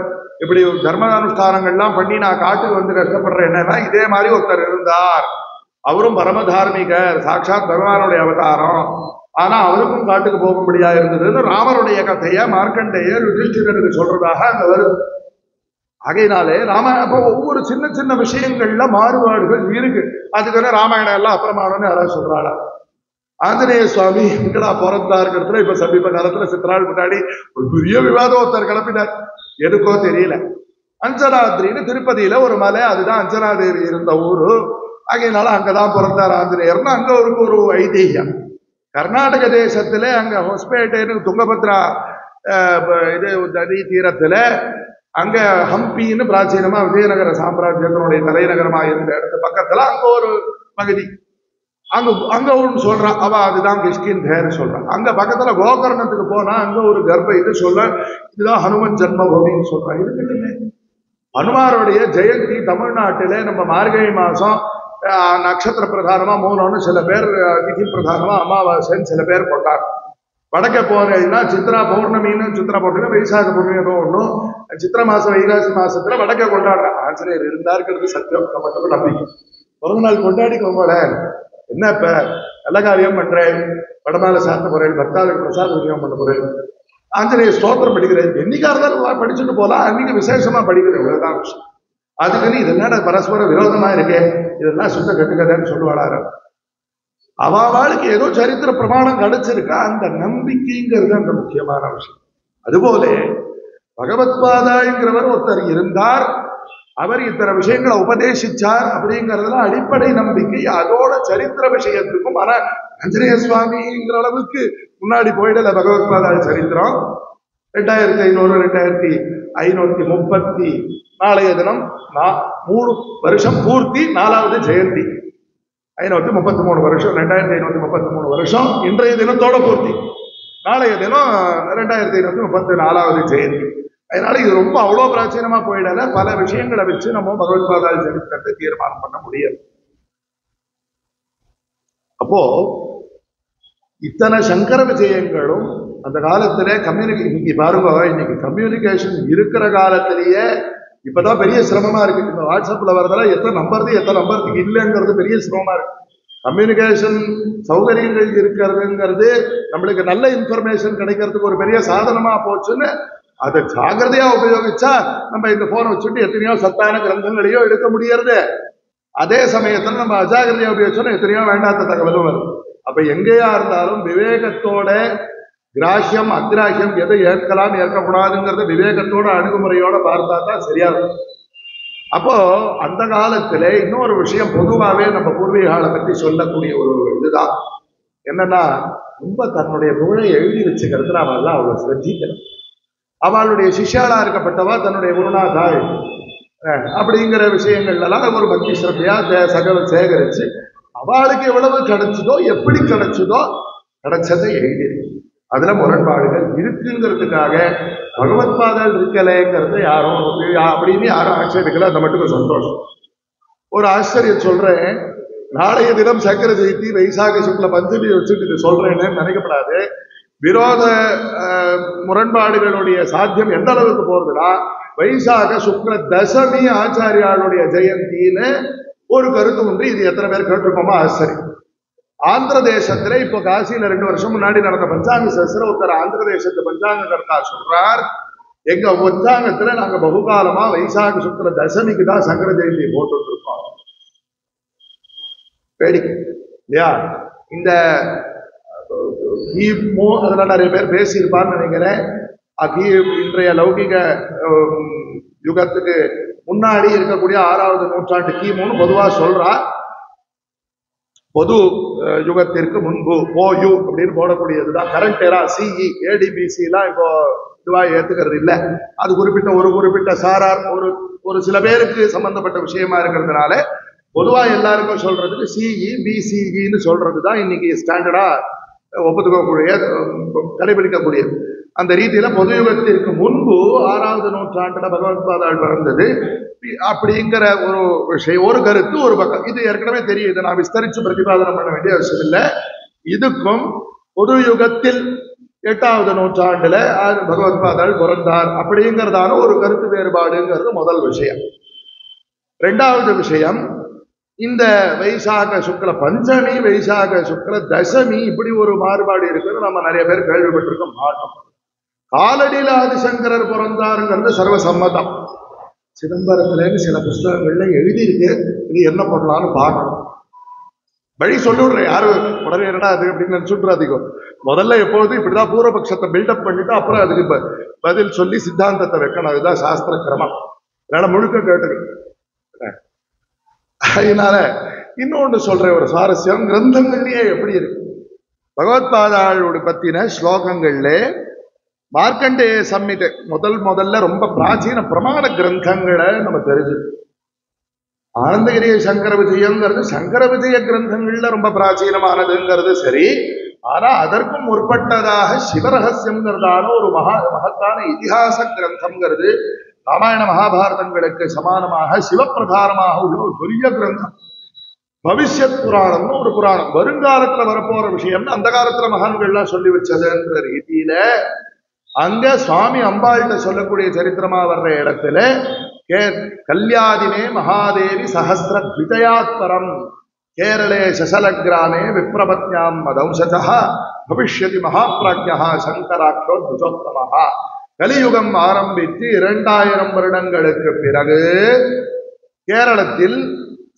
இப்படி தர்மானுஷ்டானங்கள்லாம் பண்ணி நான் காட்டுக்கு வந்து கஷ்டப்படுறேன். என்னன்னா இதே மாதிரி ஒருத்தர் இருந்தார், அவரும் பரமதார்மிகர், சாட்சாத் பகவானுடைய அவதாரம், ஆனா அவருக்கும் காட்டுக்கு போகும்படியா இருந்ததுன்னு ராமருடைய கதையை மார்க்கண்டேயர் யுதிஷ்டிரருக்கு சொல்றதாக அங்க வருது. ஆகையினாலே அப்போ ஒவ்வொரு சின்ன சின்ன விஷயங்கள்ல மாறுபாடுகள் இருக்கு. அதுக்குன்னு ராமாயணம் எல்லாம் அப்புறமானு யாராவது சொல்றாளா? ஆஞ்சநேய சுவாமி இங்கடா பிறந்தாருங்கிறதுல இப்ப சமீப காலத்துல சித்தராள் முன்னாடி ஒரு பெரிய விவாதம் ஒருத்தர் கிளப்பினார். எதுக்கோ தெரியல. அஞ்சனாதிரின்னு திருப்பதியில ஒரு மலை, அதுதான் அஞ்சனாதேவி இருந்த ஊரு. ஆகையினால அங்கதான் பிறந்தார் ஆஞ்சநேயர்னு அங்க ஒரு ஐதீகம். கர்நாடக தேசத்துல அங்க ஹொஸ்பேட்டைன்னு துங்கபத்ரா இது நதி தீரத்துல அங்க ஹம்பின்னு பிராச்சீனமா விஜயநகர சாம்ராஜ்யத்தினுடைய தலைநகரமா இருந்த இடத்து பக்கத்துல அங்க ஒரு பகுதி, அங்க ஒன்று சொல்றான் அவ, அதுதான் கிஷ்கிந்தேன்னு சொல்றான். அங்க பக்கத்துல கோகர்ணத்துக்கு போனா அங்க ஒரு கர்ப்ப இது சொல்ற, இதுதான் ஹனுமன் ஜென்மபூமின்னு சொல்றான். இருக்கட்டுமே, ஹனுமாருடைய ஜெயந்தி தமிழ்நாட்டில நம்ம மார்கழி மாசம் நட்சத்திர பிரதானமா 3 சில பேர், திதி பிரதானமா அமாவாசைன்னு சில பேர் கொண்டாடுறோம். வடக்க போறதுன்னா சித்ரா பௌர்ணமின்னு, சித்ரா பௌர்ணமி வைசாக பௌர்ணமி ஏதோ ஒன்றும், சித்திர மாசம் வைகாசி மாசத்துல வடக்க கொண்டாடுறேன். ஆசிரியர் இருந்தாருக்கிறது சத்தியம், மட்டும் நம்பிக்கை. பிறந்த நாள் கொண்டாடிக்கோங்கள, என்ன இப்ப நல்ல காரியம் பண்றேன், வடமால சாத்த போறேன், பக்தாளுக்கு பிரசாத விநியோகம் பண்ண போறேன், ஆஞ்சநேய ஸ்தோத்திரம் படிக்கிறேன், என்னைக்கா இருந்தாலும் படிச்சுட்டு போலாம், அன்னைக்கு விசேஷமா படிக்கிறேன், இவ்வளவுதான் விஷயம். அதுக்குன்னு இதெல்லாம் பரஸ்பர விரோதமா இருக்கேன், இதெல்லாம் சுத்த கட்டுக்கதைன்னு சொல்லுவாளாரு. அவளுக்கு ஏதோ சரித்திர பிரமாணம் கிடைச்சிருக்கா, அந்த நம்பிக்கைங்கிறது அந்த முக்கியமான விஷயம். அதுபோல பகவத்பாதாங்கிறவர் ஒருத்தர் இருந்தார், அவர் இத்தனை விஷயங்களை உபதேசிச்சார் அப்படிங்கிறதுல அடிப்படை நம்பிக்கை. அதோட சரித்திர விஷயத்துக்கும், ஆனா ஆஞ்சநேய சுவாமிங்கிற அளவுக்கு முன்னாடி போயிடல பகவத்பாதா சரித்திரம். 2500 2530 நாளைய தினம் 3 வருஷம் பூர்த்தி, 4வது ஜெயந்தி. 533 வருஷம், 2533 வருஷம் இன்றைய தினத்தோட பூர்த்தி. நாளைய தினம் 2534வது ஜெயந்தி. அதனால இது ரொம்ப அவ்வளோ பிராச்சீனமா போயிடல. பல விஷயங்களை வச்சு நம்ம பகவத்பாதா சரித்திரத்தை தீர்மானம் பண்ண முடியாது. அப்போ இத்தனை சங்கர விஜயங்களும் அந்த காலத்துல இன்னைக்கு பாருங்க, இன்னைக்கு கம்யூனிகேஷன் இருக்கிற காலத்திலேயே இப்பதான் பெரிய சிரமமா இருக்கு. இந்த வாட்ஸ்அப்ல வரதெல்லாம் எத்தனை நம்பருக்கு இல்லைங்கிறது பெரிய சிரமமா இருக்கு. கம்யூனிகேஷன் சௌகரியங்கள் இருக்கிறதுங்கிறது நம்மளுக்கு நல்ல இன்ஃபர்மேஷன் கிடைக்கிறதுக்கு ஒரு பெரிய சாதனமா போச்சுன்னு அதை ஜாகிரதையா உபயோகிச்சா நம்ம இந்த போனை வச்சுட்டு எத்தனையோ சத்தான கிரந்தங்களையோ எடுக்க முடியறது. அதே சமயத்துல நம்ம அஜாகிரதையா உபயோகிச்சோன்னா எத்தனையோ வேண்டாத தகவலும் வரும். அப்ப எங்கேயா இருந்தாலும் விவேகத்தோட, கிராஹ்யம் அக்ராஹ்யம் எதை ஏற்கலாம் ஏற்கக்கூடாதுங்கிறத விவேகத்தோட அணுகுமுறையோட பார்த்தா தான் சரியா இருக்கும். அப்போ அந்த காலத்துல இன்னொரு விஷயம் பொதுவாகவே நம்ம பூர்வீகாலை பற்றி சொல்லக்கூடிய ஒரு இதுதான் என்னன்னா, ரொம்ப தன்னுடைய புகழை எழுதி வச்சுக்கிறதுல அவள் அவ்வளவு சிரத்திக்கணும். அவளுடைய சிஷ்யாளா இருக்கப்பட்டவா தன்னுடைய குருநாதாள் அப்படிங்கிற விஷயங்கள்லாம் ஒரு பக்தி சிரத்தையா சேகரிச்சு அவளுக்கு எவ்வளவு கிடைச்சதோ, எப்படி கிடைச்சதோ கிடைச்சதை எழுதியிருக்கு. அதுல முரண்பாடுகள் இருக்குங்கிறதுக்காக பகவத்பாதல் இருக்கலைங்கிறது யாரும் அப்படின்னு யாரும் ஆட்சேபிக்கல. அந்த மட்டும் சந்தோஷம். ஒரு ஆச்சரியம் சொல்றேன், நாளைய தினம் சக்கர ஜெயந்தி, வைசாக சுக்ல பஞ்சமி வச்சுட்டு இது சொல்றேன்னு நினைக்கப்படாது. விரோத முரண்பாடுகளுடைய சாத்தியம் எந்த அளவுக்கு போறதுன்னா, வைசாக சுக்ல தசமி ஆச்சாரியாளுடைய ஜெயந்தின்னு ஒரு கருத்து உண்டு. இது எத்தனை பேர் கேட்டிருக்கோமோ ஆச்சரியம். ஆந்திர தேசத்துல இப்போ காசியில 2 வருஷம் முன்னாடி நடந்த பஞ்சாங்க சஹஸ்ர ஒருத்தர் ஆந்திர தேசத்து பஞ்சாங்க கர்த்தா சொல்றார், எங்க பஞ்சாங்கத்துல நாங்க பகுகாலமா வைசாக சுக்ல தசமிக்கு தான் சங்கர ஜெயந்தி போட்டு இருக்கோம். வேடிக்கை இல்லையா? இந்த அதெல்லாம் நிறைய பேர் பேசியிருப்பான்னு நினைக்கிறேன். இன்றைய லௌகிக யுகத்துக்கு முன்னாடி இருக்கக்கூடிய 6வது நூற்றாண்டு கிமுன்னு பொதுவா சொல்றா. பொது யுகத்திற்கு முன்பு OU அப்படின்னு போடக்கூடியதுதான் கரண்ட் எரா. CE ADBC எல்லாம் இப்போ இதுவா ஏத்துக்கிறது இல்லை. அது குறிப்பிட்ட சாரார் ஒரு சில பேருக்கு சம்பந்தப்பட்ட விஷயமா இருக்கிறதுனால பொதுவா எல்லாருக்கும் சொல்றதுக்கு CE BCEன்னு சொல்றதுதான் இன்னைக்கு ஸ்டாண்டர்டா ஒப்புத்துக்கக்கூடிய கடைபிடிக்கக்கூடியது. அந்த ரீதியில பொது யுகத்திற்கு முன்பு 6வது நூற்றாண்டுல பகவத்பாதாள் பிறந்தது அப்படிங்கிற ஒரு விஷயம், ஒரு கருத்து ஒரு பக்கம். இது ஏற்கனவே தெரியும், இதை நான் விஸ்தரிச்சு பிரதிபாதனம் பண்ண வேண்டிய அவசியம் இல்லை. இதுக்கும் பொது யுகத்தில் 8வது நூற்றாண்டுல பகவத்பாதாள் பிறந்தார் அப்படிங்கிறதான ஒரு கருத்து வேறுபாடுங்கிறது முதல் விஷயம். 2வது விஷயம், இந்த வைசாக சுக்ல பஞ்சமி, வைசாக சுக்ல தசமி, இப்படி ஒரு மாறுபாடு இருக்குன்னு நம்ம நிறைய பேர் கேள்விப்பட்டிருக்க மாட்டோம். காலடியில் ஆதிசங்கரர் பிறந்தாருங்கிறது சர்வசம்மதம். சிதம்பரத்துலேருந்து சில புஸ்தகங்கள்ல எழுதியிருக்கு. இது என்ன பண்ணலான்னு பார்க்கணும். வழி சொல்லிவிடுறேன், யாரும் உடனே என்னடா அது அப்படின்னு நினைச்சுட்றாதீங்க. முதல்ல எப்பொழுதும் இப்படிதான் பூர்வபக்ஷத்தை பில்டப் பண்ணிட்டு அப்புறம் அதுக்கு பதில் சொல்லி சித்தாந்தத்தை வைக்கணும். அதுதான் சாஸ்திர கிரமம். அதனால முழுக்க கேட்டுக்கணும். அதனால இன்னொன்று சொல்றேன், ஒரு சுவாரஸ்யம் கிரந்தங்கள்லயே எப்படி இருக்கு. பகவத்பாதாளோட பத்தின ஸ்லோகங்கள்ல மார்க்கண்டேய சம்மிதை முதல்ல ரொம்ப பிராச்சீன பிரமாண கிரந்தங்களை நம்ம தெரிஞ்சு. ஆனந்தகிரிய சங்கர விஜயங்கிறது சங்கர விஜய கிரந்தங்கள்ல ரொம்ப பிராச்சீனமானதுங்கிறது சரி. ஆனா அதற்கும் முற்பட்டதாக சிவரகசியம்ங்கிறதான ஒரு மகத்தான இதிகாச கிரந்தம்ங்கிறது ராமாயண மகாபாரதங்களுக்கு சமானமாக சிவப்பிரதானமாக உள்ள ஒரு பெரிய கிரந்தம். பவிஷ்யத் புராணம்னு ஒரு புராணம், வருங்காலத்துல வரப்போற விஷயம்னு அந்த காலத்துல மகான்கள்லாம் சொல்லி வச்சதுன்ற ரீதியில அங்க சுவாமி அம்பாள்கிட்ட சொல்லக்கூடிய சரித்திரமா வர்ற இடத்துல கல்யாதினே மகாதேவி சஹஸ்ர த்விதயாத்பரம் கேரளே சசலகிராமே விப்ரபத்யாம் மதம்சஜா பவிஷ்யதி மகாப்ராஜ்யா சங்கராட்சோ துஜோத்தமஹா. கலியுகம் ஆரம்பித்து 2000 வருடங்களுக்கு பிறகு கேரளத்தில்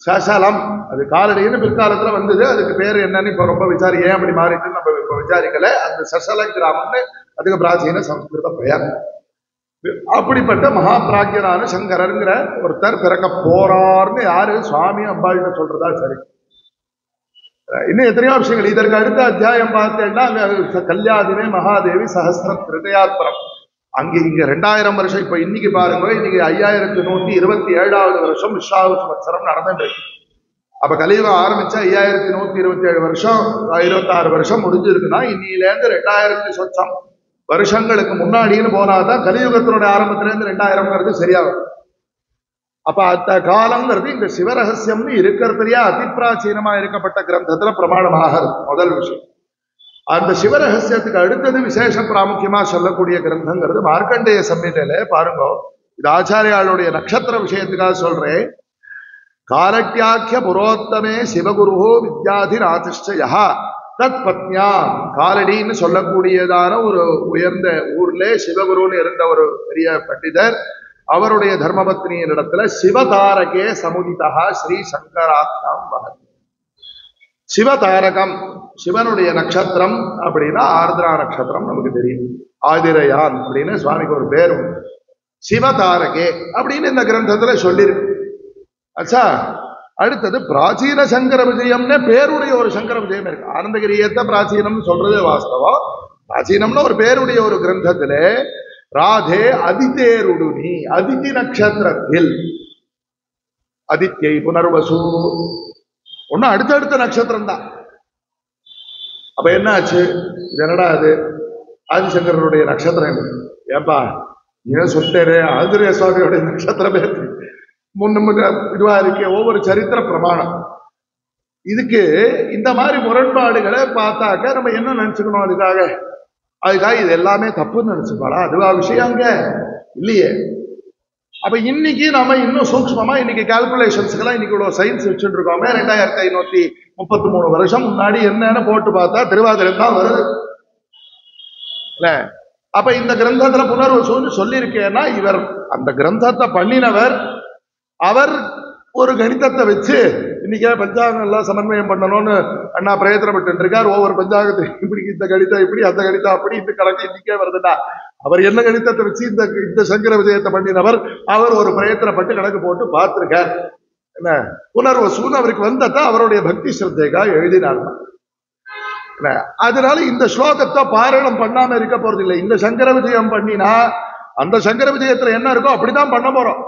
சசலம், அது காலடின்னு பிற்காலத்துல வந்தது, அதுக்கு பேர் என்னன்னு இப்ப ரொம்ப ஏன் அப்படி மாறிட்டு நம்ம இப்ப விசாரிக்கல. அந்த சசல கிராமம்னு அதுக்கு பிராச்சீன சம்ஸ்கிருத பெயர். அப்படிப்பட்ட மகாபிராஜ்யனான சங்கரங்கிற ஒருத்தர் பிறக்க போறார்னு யாரு சுவாமி அம்பாள்கிட்ட சொல்றதா சரி. இன்னும் எத்தனையோ விஷயங்கள். இதற்கு அடுத்த அத்தியாயம் பார்த்தேன்னா அங்க கல்யாதினே மகாதேவி சஹஸ்ர த்ரிதயாத்பரம். அங்க இங்க 2000 வருஷம், இப்ப இன்னைக்கு பாருங்க, இன்னைக்கு 5127வது வருஷம் விஸ்வாவசு சம்வத்சரம் நடந்துட்டு இருக்கு. அப்ப கலியுகம் ஆரம்பிச்சா 5127 வருஷம், 26 வருஷம் முடிஞ்சிருக்குன்னா இன்னில இருந்து 2000 சொச்சம் வருஷங்களுக்கு முன்னாடின்னு போனாதான் கலியுகத்தினுடைய ஆரம்பத்துல இருந்து 2000ங்கிறது சரியாகும். அப்ப அந்த காலங்கிறது இந்த சிவரகசியம்னு இருக்கிறதுலயே அதிப்பிராச்சீனமா இருக்கப்பட்ட கிரந்தத்துல பிரமாணமாக முதல் விஷயம். அந்த சிவரகசியத்துக்கு அடுத்தது விசேஷ பிராமுக்கியமா சொல்லக்கூடிய கிரந்தங்கிறது மார்க்கண்டேய சம்மிதையில பாருங்க. இது ஆச்சாரியாளுடைய நட்சத்திர விஷயத்துக்காக சொல்றேன். காலட்யாக்கிய புரோத்தமே சிவகுரு வித்யாதிநாதிஷ்டயா தத் பத்னியா. காலடின்னு சொல்லக்கூடியதான ஒரு உயர்ந்த ஊர்ல சிவகுருன்னு இருந்த ஒரு பெரிய பண்டிதர், அவருடைய தர்மபத்னியின் இடத்துல சிவதாரகே சமுதிதா ஸ்ரீ சங்கராத்மாம் வகதி. சிவதாரகம் சிவனுடைய நட்சத்திரம் அப்படின்னா ஆர்திரா நட்சத்திரம் நமக்கு தெரியும். ஆதிரையான் அப்படின்னு சுவாமிக்கு ஒரு பேரும். சிவதாரகே அப்படின்னு இந்த கிரந்தத்துல சொல்லியிருக்கு. அச்சா, அடுத்தது பிராச்சீன சங்கர விஜயம்னு பேருடைய ஒரு சங்கர விஜயம் இருக்கு. ஆனந்தகிரியத்தை பிராச்சீனம் சொல்றது வாஸ்தவம். பிராச்சீனம்னு ஒரு பேருடைய ஒரு கிரந்தத்துல ராதே அதிதேருடுனி, அதிதி நட்சத்திரத்தில் அதித்யை புனர்வசு ஒன்னும் அடுத்தடுத்த நட்சத்திரம் தான். அப்ப என்ன ஆச்சு? இது என்னடா அது ஆதிசங்கரனுடைய நட்சத்திரம்? ஏப்பா ஏன் சொல்லிட்டேரு, ஆதிரிய சுவாமியோடைய நட்சத்திரமே முன்ன இதுவா இருக்கு. ஒவ்வொரு சரித்திர பிரமாணம் இதுக்கு இந்த மாதிரி முரண்பாடுகளை பார்த்தாக்க நம்ம என்ன நினைச்சுக்கணும்? அதுக்காக இது எல்லாமே தப்புன்னு நினைச்சுப்பாடா? அதுவா விஷயங்க இல்லையே. அப்ப இன்னைக்கு நம்ம இன்னும் சூக்ஷ்மமா இன்னைக்கு கால்குலேஷன்ஸ்க்கெல்லாம் இன்னைக்கு இவ்வளவு சயின்ஸ் வச்சுட்டு இருக்கோமே. 2533 வருஷம் முன்னாடி என்னன்னு போட்டு பார்த்தா திருவாதிரை தான் வருது இல்ல. அப்ப இந்த கிரந்தத்துல புனர்வசுன்னு சொல்லியிருக்கேன்னா இவர் அந்த கிரந்தத்தை பண்ணினவர், அவர் ஒரு கணிதத்தை வச்சு இன்னைக்கே பஞ்சாங்கம் எல்லாம் சமன்வயம் பண்ணணும்னு அண்ணா பிரயத்தனப்பட்டு இருக்கார். ஒவ்வொரு பஞ்சாங்கத்தை இப்படி இந்த கணிதம் இப்படி, அந்த கணிதம் அப்படி, இந்த கணக்கு இன்னைக்கே வருதுடா. அவர் என்ன கணிதத்தை வச்சு இந்த சங்கர விஜயத்தை பண்ணினவர், அவர் ஒரு பிரயத்தனப்பட்டு கணக்கு போட்டு பார்த்திருக்கார். என்ன புனர்வசுன்னு அவருக்கு வந்ததான் அவருடைய பக்தி ஸ்ரத்தைக்காக எழுதினார். அதனால இந்த ஸ்லோகத்தை பாராயணம் பண்ணாம இருக்க போறது இல்லை. இந்த சங்கர விஜயம் பண்ணினா அந்த சங்கர விஜயத்துல என்ன இருக்கோ அப்படிதான் பண்ண போறோம்.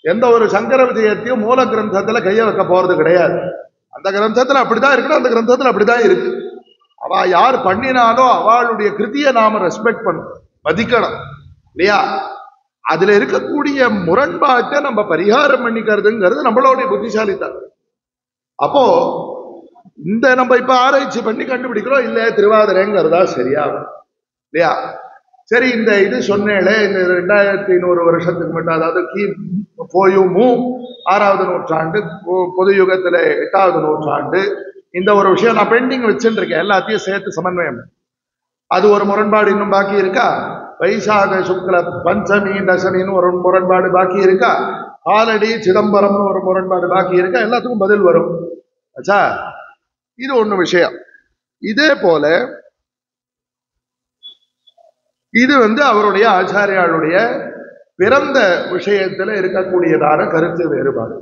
எந்த ஒரு சங்கர விஜயத்தையும் மூல கிரந்தத்துல கைய வைக்க போறது கிடையாது. அந்த கிரந்தத்துல அப்படிதான் இருக்கணும், அந்த கிரந்தத்துல அப்படிதான் இருக்கு. அவ யார் பண்ணினாலும் அவளுடைய கிருதியை நாம ரெஸ்பெக்ட் பண்ணணும். மதிக்கணும் இல்லையா? அதுல இருக்கக்கூடிய முரண்பாட்டை நம்ம பரிகாரம் பண்ணிக்கிறதுங்கிறது நம்மளுடைய புத்திசாலித்தான். அப்போ இந்த நம்ம இப்ப ஆராய்ச்சி பண்ணி கண்டுபிடிக்கிறோம் இல்ல திருவாதிரைங்கிறதா சரியா இல்லையா? சரி, இந்த இது சொன்னேளே, இந்த 2100 வருஷத்துக்கு மட்டும், அதாவது போயுமு 6வது நூற்றாண்டு, பொது யுகத்துல 8வது நூற்றாண்டு, இந்த ஒரு விஷயம் நான் பெண்டிங் வச்சுட்டு இருக்கேன், எல்லாத்தையும் சேர்த்து சமன்வயம். அது ஒரு முரண்பாடு இன்னும் பாக்கி இருக்கா? வைசாக சுக்ல பஞ்சமி தசமின்னு ஒரு முரண்பாடு பாக்கி இருக்கா? ஆலடி சிதம்பரம்னு ஒரு முரண்பாடு பாக்கி இருக்கா? எல்லாத்துக்கும் பதில் வரும். ஆச்சா, இது ஒண்ணு விஷயம். இதே போல இது அவருடைய ஆச்சாரியாளுடைய பிறந்த விஷயத்துல இருக்கக்கூடியதான கருத்து வேறுபாடு.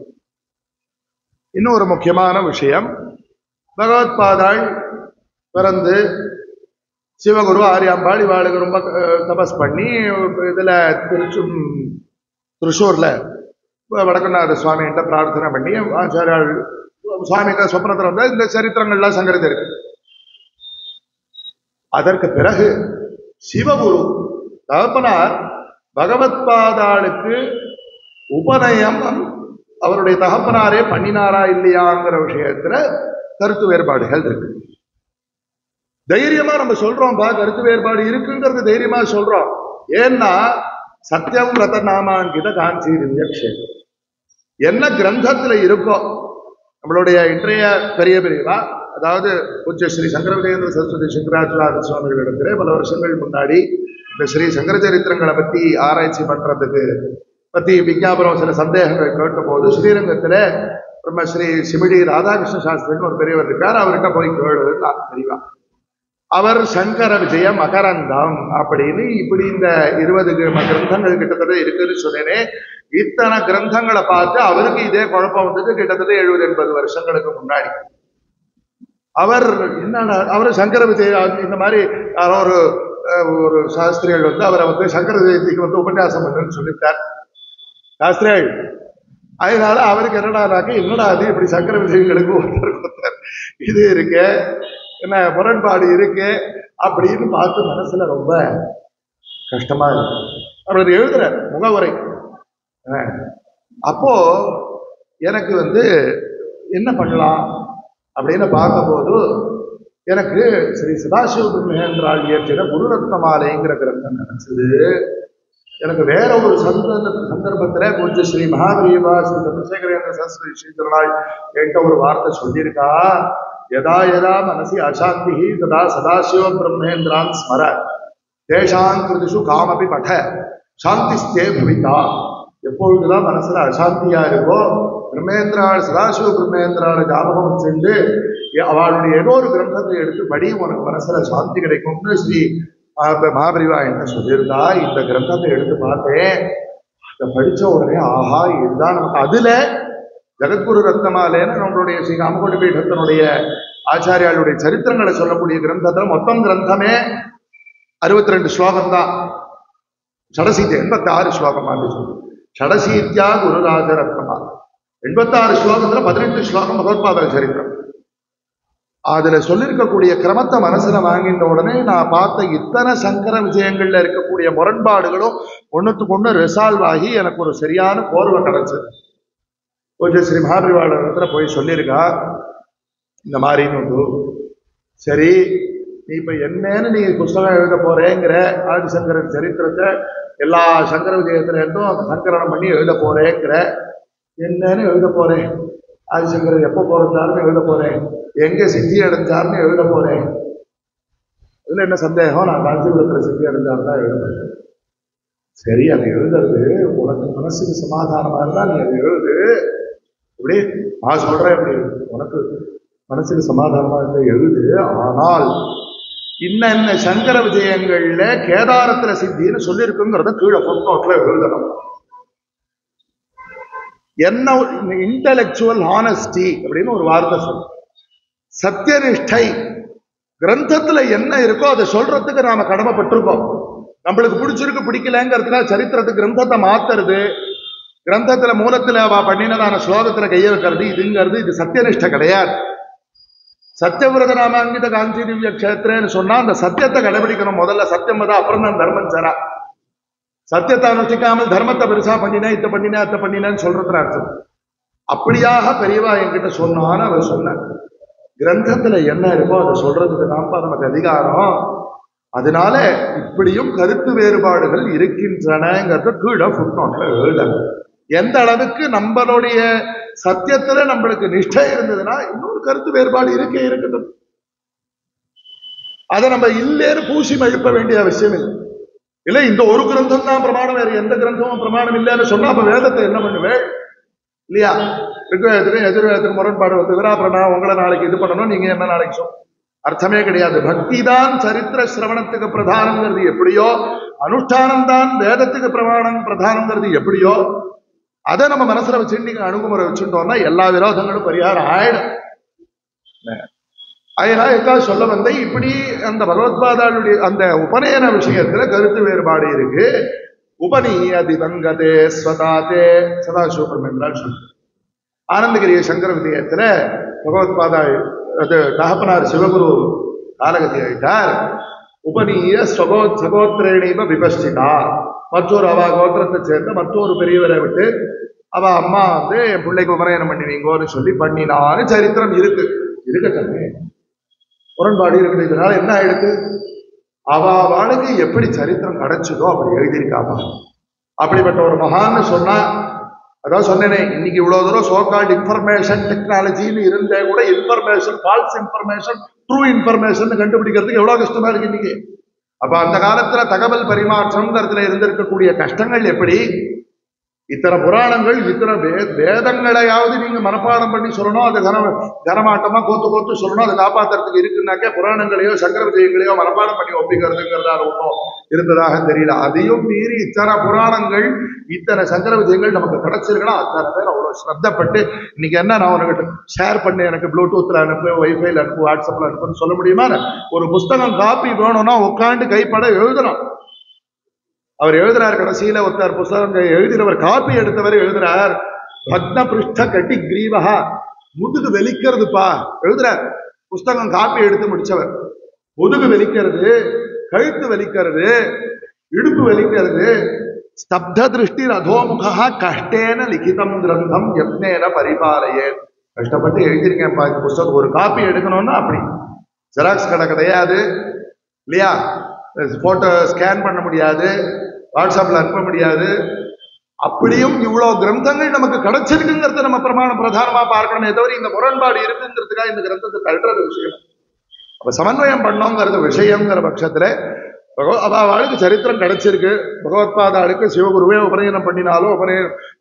இன்னொரு முக்கியமான விஷயம், பகவத்பாதாள் பிறந்து சிவகுரு ஆரியாம்பாள் இவாளுக்கு ரொம்ப தபஸ் பண்ணி இதுல திருச்சூர்ல வடக்கநாத சுவாமிகிட்ட பிரார்த்தனை பண்ணி ஆச்சாரியாள் சுவாமிக்கு சொப்னத்தில் வந்த இந்த சரித்திரங்கள்லாம் சங்கரித்து இருக்கு. அதற்கு பிறகு சிவகுரு தகப்பனார் பகவத்பாதாளுக்கு உபநயம் அவருடைய தகப்பனாரே பண்ணினாரா இல்லையாங்கிற விஷயத்துல கருத்து வேறுபாடுகள் இருக்கு. தைரியமா நம்ம சொல்றோம், கருத்து வேறுபாடு இருக்குங்கிறது தைரியமா சொல்றோம். ஏன்னா சத்தியம் ரத நாமாங்கித காஞ்சி திவ்ய கஷேத்திரம் என்ன கிரந்தத்துல இருக்கோ, நம்மளுடைய இன்றைய பெரிய பெரியவா, அதாவது பூஜ்ய ஸ்ரீ சங்கரவிஜயேந்திர சரஸ்வதி சங்கராச்சாரிய சுவாமிகளிடத்திலே பல வருஷங்கள் முன்னாடி இந்த ஸ்ரீ சங்கர சரித்திரங்களை பத்தி ஆராய்ச்சி பண்றதுக்கு பத்தி விஞ்ஞாபனம் சில சந்தேகங்கள் கேட்ட போது ஸ்ரீரங்கத்துல பிரம்மஸ்ரீ சிமிடி ராதாகிருஷ்ண சாஸ்திரின்னு ஒரு பெரியவர் இருக்கார், அவர்கிட்ட போய் கேளுன்னு நான் தெரியவா. அவர் சங்கர விஜய மகரந்தம் அப்படின்னு இப்படி இந்த 20 கிரந்தங்கள் கிட்டத்தட்ட இருக்குன்னு சொன்னேனே. இத்தனை கிரந்தங்களை பார்த்து அவருக்கு இதே குழப்பம் வந்தது கிட்டத்தட்ட 70-80 வருஷங்களுக்கு முன்னாடி. அவர் என்னன்னா, அவர் சங்கர விஜய இந்த மாதிரி ஒரு சாஸ்திரிகள் அவரை சங்கர ஜெயந்திக்கு உபன்யாசம் பண்ணுன்னு சொல்லிட்டார் சாஸ்திரிகள். அதனால அவருக்கு என்னடா அது இப்படி சங்கர விஜயங்களுக்கு ஒருத்தர் இது இருக்கு, என்ன முரண்பாடு இருக்கு அப்படின்னு பார்த்து மனசுல ரொம்ப கஷ்டமா இருக்கு. அவர் எழுதுற முகவுரை அப்போ எனக்கு என்ன பண்ணலாம் அப்படின்னு பார்க்கும்போது எனக்கு ஸ்ரீ சதாசிவ பிரம்மேந்திராள் இயற்றின குருரத்னமாலைங்கிற கிரந்தம் நினைச்சது. எனக்கு வேற ஒரு சந்தர்ப்பத்துல கொஞ்சம் ஸ்ரீ மகாபீவா ஸ்ரீ சந்திரசேகரேந்திர சரஸ்வதி ஸ்ரீதரனாள் என்கிட்ட ஒரு வார்த்தை சொல்லியிருக்கா, யதா யதா மனசி அசாந்தி ததா சதாசிவ பிரம்மேந்திரான் ஸ்மர தேஷான் கிருதிஷு காமபி பட சாந்திஸ்தே பவிதா. எப்பொழுதுதான் மனசுல அசாந்தியா இருக்கோ பிரம்மேந்திராள் சதாசிவ பிரம்மேந்திரால ஞாபகம் சென்று அவளுடைய ஏதோ ஒரு கிரந்தத்தை எடுத்து படி, உனக்கு மனசுல சாந்தி கிடைக்கும்னு ஸ்ரீ மகாபரிவா என்ன சொல்லியிருந்தா. இந்த கிரந்தத்தை எடுத்து பார்த்தேன், அதை படிச்ச உடனே ஆஹா இதுதான் நமக்கு. அதுல ஜெகத்குரு ரத்னமாலேன்னு நம்மளுடைய ஸ்ரீ காமகோட்டி பீடத்தினுடைய ஆச்சாரியாளுடைய சரித்திரங்களை சொல்லக்கூடிய கிரந்தத்துல மொத்தம் கிரந்தமே 62 ஸ்லோகம் தான். சடசீத்தியா 86 ஸ்லோகம் சொல்லு. சடசீத்தியா குருராஜ ரத்னமா 86 ஸ்லோகத்துல 18 ஸ்லோகம் பகவத்பாத சரித்திரம். அதுல சொல்லியிருக்கக்கூடிய கிரமத்தை மனசுல வாங்கின்ற உடனே நான் பார்த்த இத்தனை சங்கர விஜயங்கள்ல இருக்கக்கூடிய முரண்பாடுகளும் ஒண்ணுத்துக்கு ஒண்ணு ரிசால்வ் ஆகி எனக்கு ஒரு சரியான போர்வை கிடைச்சது. கொஞ்சம் ஸ்ரீ மகாபரிவாளத்துல போய் சொல்லியிருக்கா இந்த மாதிரின்னு. சரி, நீ இப்ப என்னன்னு நீ புஸ்தகம் எழுத போறேங்கிற, ஆதிசங்கரன் சரித்திரத்தை எல்லா சங்கர விஜயத்துல இருந்தும் சங்கரணம் பண்ணி எழுத போறேங்கிற, என்னன்னு எழுத போறேன், ஆதிசங்கரன் எப்போ பிறந்தாருன்னு எழுத போறேன், எங்க சித்தி அடைஞ்சாருன்னு எழுத போறேன். இதுல என்ன சந்தேகம், நான் காஞ்சிபுரத்துல சித்தி அடைஞ்சாருன்னு தான் எழுதுறேன். சரி, அதை எழுதுறது உனக்கு மனசுக்கு சமாதானமா இருந்தா நீ அதை எழுது. இப்படி நான் சொல்றேன், அப்படி உனக்கு மனசுக்கு சமாதானமா இருந்தா எழுது. ஆனால் இன்ன சங்கர விஜயங்கள்ல கேதாரத்துல சித்தின்னு சொல்லியிருக்குங்கிறத கீழே ஃபுட்நோட்ல எழுதணும். என்ன இன்டலெக்சுவல் ஹானஸ்டி அப்படின்னு ஒரு வார்த்தை சொல்லு. சத்தியனிஷ்டை கிரந்தத்துல என்ன இருக்கோ அதை சொல்றதுக்கு நாம கடமைப்பட்டிருக்கோம். நம்மளுக்கு பிடிச்சிருக்கு பிடிக்கலங்கிறதுல சரித்திரத்துக்கு கிரந்தத்தை மாத்துறது, கிரந்தத்துல மூலத்துல அவ பண்ணினதான ஸ்லோகத்துல கைய வைக்கிறது, இதுங்கிறது இது சத்தியனிஷ்டை கிடையாது. சத்தியவிரத நாமாங்கித காஞ்சி திவ்ய கஷேத்திரன்னு சொன்னா அந்த சத்தியத்தை கடைபிடிக்கணும். முதல்ல சத்தியம் தான், அப்புறம் தான் தர்மம் சரா. சத்தியத்தை அனுஷ்டிக்காமல் தர்மத்தை பெருசா பண்ணினேன், இத்த பண்ணினேன், அத்தை பண்ணினேன்னு சொல்றதுல அர்த்தம். அப்படியாக பெரியவா என்கிட்ட சொன்னான்னு அவர் சொன்னார். கிரந்தத்துல என்ன இருக்கோ அதை சொல்றதுக்கு தான்ப்பா நமக்கு அதிகாரம். அதனால இப்படியும் கருத்து வேறுபாடுகள் இருக்கின்றனங்கிறத கீழே ஃபுட்நோட்ல எழுத. எந்த அளவுக்கு நம்மளுடைய சத்தியத்துல நம்மளுக்கு நிஷ்டை இருந்ததுன்னா இன்னொரு கருத்து வேறுபாடு இருக்கட்டும், அதை நம்ம இல்லேன்னு பூசி மழுப்ப வேண்டிய அவசியம் இல்லை. இல்ல இந்த ஒரு கிரந்தம் தான் பிரமாணம், வேற எந்த கிரந்தமும் பிரமாணம் இல்லைன்னு சொன்னா அப்ப வேதத்தை என்ன பண்ணுவேன் இல்லையா? எதிர்வேதத்துக்கு முரண்பாடு வந்துதுன்னா அப்புறம் நான் உங்களை நாளைக்கு இது பண்ணணும், நீங்க என்ன நாளைக்கு சொல்ல அர்த்தமே கிடையாது. பக்தி தான் சரித்திர சிரவணத்துக்கு பிரதானங்கிறது எப்படியோ, அனுஷ்டானம் தான் வேதத்துக்கு பிரதானங்கிறது எப்படியோ, அதை நம்ம மனசுல வச்சு நீங்க அணுகுமுறை வச்சுட்டோம்னா எல்லா விரோதங்களும் பரிகாரம் ஆயிடும். அதனால சொல்ல வந்த இப்படி அந்த பகவத்பாதாளுடைய அந்த உபநயன விஷயத்துல கருத்து வேறுபாடு இருக்கு. உபநீய திவங்கதே ஸ்வதாதே சதாசிவபெருமாள் சொல்லு. ஆனந்தகிரிய சங்கர விஜயத்துல பகவத்பாதா அது தகப்பனார் சிவகுரு காலகதி ஆயிட்டார். உபநீய சகோத்திரேணைவ விபஸ்டிதா, மற்றொரு அவ கோத்திரத்தை சேர்ந்த மற்றொரு பெரியவரை விட்டு அவ அம்மா என் பிள்ளைக்கு உபநயனம் பண்ணினீங்கன்னு சொல்லி பண்ணினான்னு சரித்திரம் இருக்கட்டே. முரண்பாடு இருக்குது. இதனால என்ன ஆயிடுது? அவளுக்கு எப்படி சரித்திரம் கிடைச்சதோ அப்படி எழுதியிருக்காமா. அப்படிப்பட்ட ஒரு மகான்னு சொன்னா, அதான் சொன்னேனே, இன்னைக்கு இவ்வளவு தூரம் சோகால்ட் இன்ஃபர்மேஷன் டெக்னாலஜின்னு இருந்தே கூட information, falls information, true information கண்டுபிடிக்கிறதுக்கு எவ்வளவு கஷ்டமா இருக்கு இன்னைக்கு. அப்ப அந்த காலத்துல தகவல் பரிமாற்றம்ங்கிறதுல இருந்திருக்கக்கூடிய கஷ்டங்கள் எப்படி, இத்தனை புராணங்கள் இத்தனை வேதங்களையாவது நீங்க மனப்பாடம் பண்ணி சொல்லணும், அது கனமாட்டமா கோத்து சொல்லணும், அதை காப்பாத்துறதுக்கு இருக்குன்னாக்க புராணங்களையோ சங்கர விஜயங்களையோ மனப்பாடம் பண்ணி ஒப்பிக்கிறதுங்கிறதால ஒன்றும் இருந்ததாக தெரியல. அதையும் மீறி இத்தனை புராணங்கள் இத்தனை சங்கர விஜயங்கள் நமக்கு கிடைச்சிருக்கா. அத்தனை பேர் அவ்வளவு ஸ்ரத்தப்பட்டு இன்னைக்கு என்ன நான் உனக்கு ஷேர் பண்ணி எனக்கு ப்ளூடூத்ல அனுப்பு, வைஃபைல அனுப்பு, வாட்ஸ்அப்ல அனுப்புன்னு சொல்ல முடியுமா? ஒரு புஸ்தகம் காப்பி வேணும்னா உட்காந்து கைப்பட எழுதணும். அவர் எழுதுறார், கடைசியில ஒருத்தர் புஸ்தகம் எழுதினவர் காப்பி எடுத்தவர் எழுதுறார், பக்ன பிருஷ்ட கட்டி கிரீவகா, முதுகு வெளிக்கிறதுப்பா எழுதுறார். புஸ்தகம் காப்பி எடுத்து முடிச்சவர் முதுகு வெளிக்கிறது, கழுத்து வெளிக்கிறது, இடுப்பு வெளிக்கிறது. ஸ்தப்த திருஷ்டி ரதோமுகா கஷ்டேன லிகிதம் கிரந்தம் யத்னேன பரிபாலையே. கஷ்டப்பட்டு எழுதியிருக்கேன்ப்பா இந்த புஸ்தகம், ஒரு காப்பி எடுக்கணும்னா அப்படி ஜெராக்ஸ் கடை கிடையாது இல்லையா, போட்டோ ஸ்கேன் பண்ண முடியாது, வாட்ஸ்அப்ல அனுப்ப முடியாது. அப்படியும் இவ்வளவு கிரந்தங்கள் நமக்கு கிடைச்சிருக்குங்கிறத நம்ம பிரதானமா பார்க்கணுமே தவிர இந்த முரண்பாடு இருக்குங்கிறதுக்காக இந்த கிரந்தத்தை தள்ளுறது விஷயம். அப்ப சமன்வயம் பண்ணோங்கிறது விஷயங்கிற பட்சத்துல அவளுக்கு சரித்திரம் கிடைச்சிருக்கு. பகவத்பாதாளுக்கு சிவகுருவே உபநயனம் பண்ணினாலோ,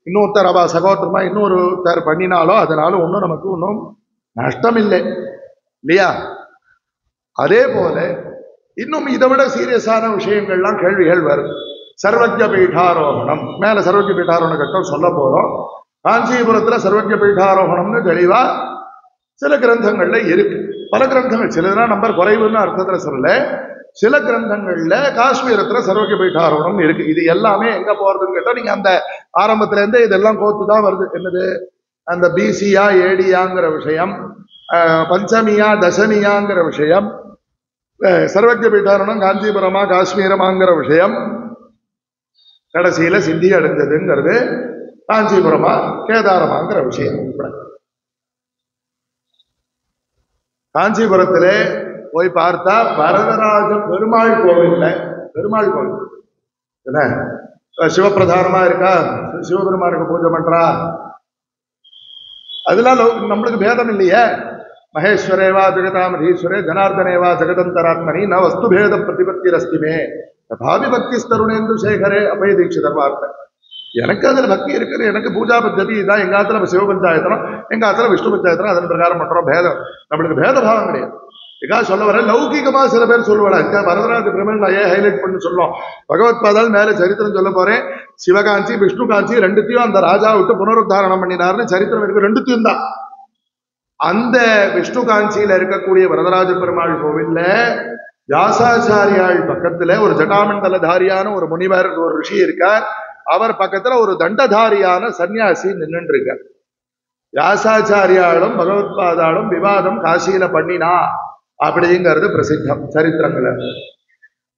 இன்னொருத்தர் அவ சகோதரமா இன்னொருத்தர் பண்ணினாலோ அதனால ஒன்றும் நமக்கு ஒன்றும் நஷ்டம் இல்லை இல்லையா? அதே போல இன்னும் இதை விட சீரியஸான விஷயங்கள்லாம் கேள்விகள் வரும். சர்வஜ்ய பீட்டாரோகணம், மேல சர்வஜ்ய பீட்டாரோகண கட்டம் சொல்ல போறோம். காஞ்சிபுரத்துல சர்வஜ்ய பீட்டாரோகணம்னு தெளிவா சில கிரந்தங்கள்ல இருக்கு. பல கிரந்தங்கள், சிலதுனா நம்பர் குறைவுன்னு அர்த்தத்துல சொல்லல, சில கிரந்தங்கள்ல காஷ்மீரத்துல சர்வஜ்ய பீட்டாரோகணம் இருக்கு. இது எல்லாமே எங்க போறதுன்னு கேட்டா நீங்க அந்த ஆரம்பத்துல இருந்தே இதெல்லாம் கோத்துதான் வருது. என்னது அந்த பிசியா ஏடியாங்கிற விஷயம், பஞ்சமியா தசமியாங்கிற விஷயம், சர்வஜ்ய பீட்டாரோகணம் காஞ்சிபுரமா காஷ்மீரமாங்கிற விஷயம், கடைசியில சித்தி அடைஞ்சதுங்கிறது காஞ்சிபுரமா கேதாரமாங்கிற விஷயம். காஞ்சிபுரத்திலே போய் பார்த்தா வரதராஜ பெருமாள் கோவில் என்ன சிவப்பிரதானமா இருக்கா, சிவபெருமானுக்கு பூஜை பண்றா, அதெல்லாம் நம்மளுக்கு பேதம் இல்லையே. மகேஸ்வரேவா ஜெகதாமதீஸ்வரே ஜனார்தனேவா ஜெகதந்தராத்மனி ந வஸ்து பேத பிரதிபத்திரஸ்திமே பாவி பக்தி தருணேந்து சேகரே அபய தீட்சிதர் வார்த்தை. எனக்கு அதுல பக்தி இருக்குது, எனக்கு பூஜா பத்தி இதான். எங்க ஆத்துல சிவ பஞ்சாயத்தனம், எங்க ஆத்துல விஷ்ணு பஞ்சாயத்தனம், அதன் பிரகாரம் பண்றோம். பேதம் நம்மளுக்கு பேதபாவம் கிடையாது. எங்கா சொல்ல வர லௌகிகமா சில பேர் சொல்லுவாடா, இங்க வரதராஜ பெருமாள் நான் ஏன் ஹைலைட் பண்ணி சொல்லும், பகவத்பாதால் மேல சரித்திரம் சொல்ல போறேன். சிவகாஞ்சி விஷ்ணு காஞ்சி ரெண்டுத்தையும் அந்த ராஜா விட்டு புனருத்தாரணம் பண்ணினார்னு சரித்திரம் இருக்கு. ரெண்டுத்தையும் தான். அந்த விஷ்ணு காஞ்சியில இருக்கக்கூடிய வரதராஜ பெருமாள் கோவில்ல வியாசாச்சாரியாள் பக்கத்துல ஒரு ஜட்டாமண்டலதாரியான ஒரு முனிவர், ஒரு ரிஷி இருக்கார். அவர் பக்கத்துல ஒரு தண்டதாரியான சன்னியாசி நின்று இருக்கார். வியாசாச்சாரியாலும் பகவத்பாதாலும் விவாதம் காசியில பண்ணினா அப்படிங்கிறது பிரசித்தம் சரித்திரங்கள.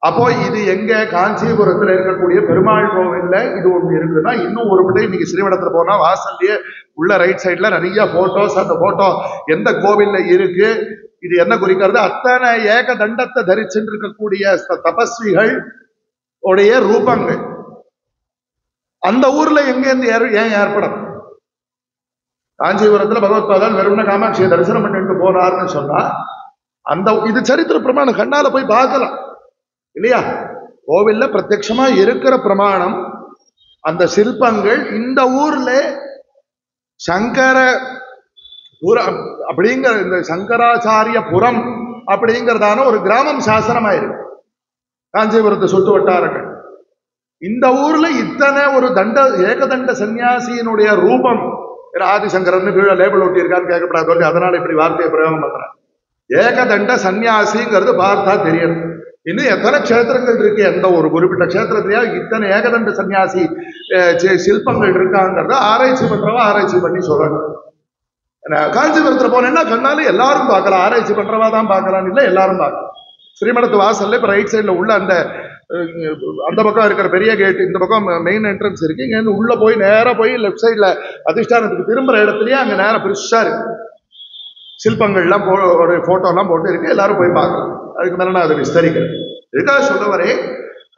அப்போ இது எங்க காஞ்சிபுரத்துல இருக்கக்கூடிய பெருமாள் கோவில்ல இது ஒண்ணு இருக்குன்னா, இன்னும் ஒரு படி இன்னைக்கு ஸ்ரீமடத்துல போனா வாசல்லையே உள்ள ரைட் சைட்ல நிறைய போட்டோஸ், அந்த போட்டோ எந்த கோவில்ல இருக்கு, இது என்ன குறிக்கிறது, அத்தனை ஏக தண்டத்தை தரிச்சுட்டு இருக்கக்கூடிய தபஸ்விகள் உடைய ரூபங்கள் அந்த ஊர்ல எங்க இருந்து ஏன் ஏற்படும்? காஞ்சிபுரத்துல பகவத்பாதன் வெறும்ன காமாட்சியை தரிசனம் பண்ணிட்டு போனார்னு சொன்னா அந்த இது சரித்திர பிரமாணம், கண்ணால போய் பார்க்கலாம் இல்லையா? கோவில்ல பிரத்யட்சமா இருக்கிற பிரமாணம் அந்த சிற்பங்கள் இந்த ஊர்ல சங்கர அப்படிங்கிற இந்த சங்கராச்சாரிய புரம் அப்படிங்கிறதான ஒரு கிராமம் சாசனமாயிருக்கு காஞ்சிபுரத்தை சுற்று வட்டாரங்கள். இந்த ஊர்ல இத்தனை ஒரு ஏகதண்ட சன்னியாசியினுடைய ரூபம், ஆதிசங்கரன் கீழே லேபிள் ஒட்டி இருக்கான்னு கேட்கப்படாது, அதனால இப்படி வார்த்தையை பிரயோகம் பண்றேன். ஏகதண்ட சன்னியாசிங்கிறது பார்த்தா தெரியும். இன்னும் எத்தனை கஷேத்திரங்கள் இருக்கு, எந்த ஒரு குறிப்பிட்ட கஷேத்திரத்திலேயே இத்தனை ஏகதண்ட சன்னியாசி சிற்பங்கள் இருக்காங்கிறத ஆராய்ச்சி பண்றவா ஆராய்ச்சி பண்ணி சொல்றாங்க. காஞ்சிபுரத்துல போனேன்னா கண்ணால எல்லாரும் பார்க்கலாம், ஆராய்ச்சி பண்றவா தான் பார்க்கலாம் இல்ல, எல்லாரும் பார்க்கலாம். ஸ்ரீமடத்து வாசல்ல இப்ப ரைட் சைட்ல உள்ள அந்த பக்கம் இருக்கிற பெரிய கேட், இந்த பக்கம் மெயின் என்ட்ரன்ஸ் இருக்கு. இங்க இருந்து உள்ள போய் நேரா போய் லெப்ட் சைட்ல அதிஷ்டானத்துக்கு திரும்புற இடத்துலயே அங்க நேரம் பெருசா இருக்கு, சிற்பங்கள்லாம் போட்டோ எல்லாம் போட்டு இருக்கு, எல்லாரும் போய் பார்க்கலாம். அதுக்கு மேல நான் அதை விஸ்தரிக்கிறேன். இதுக்காக சொல்லவரே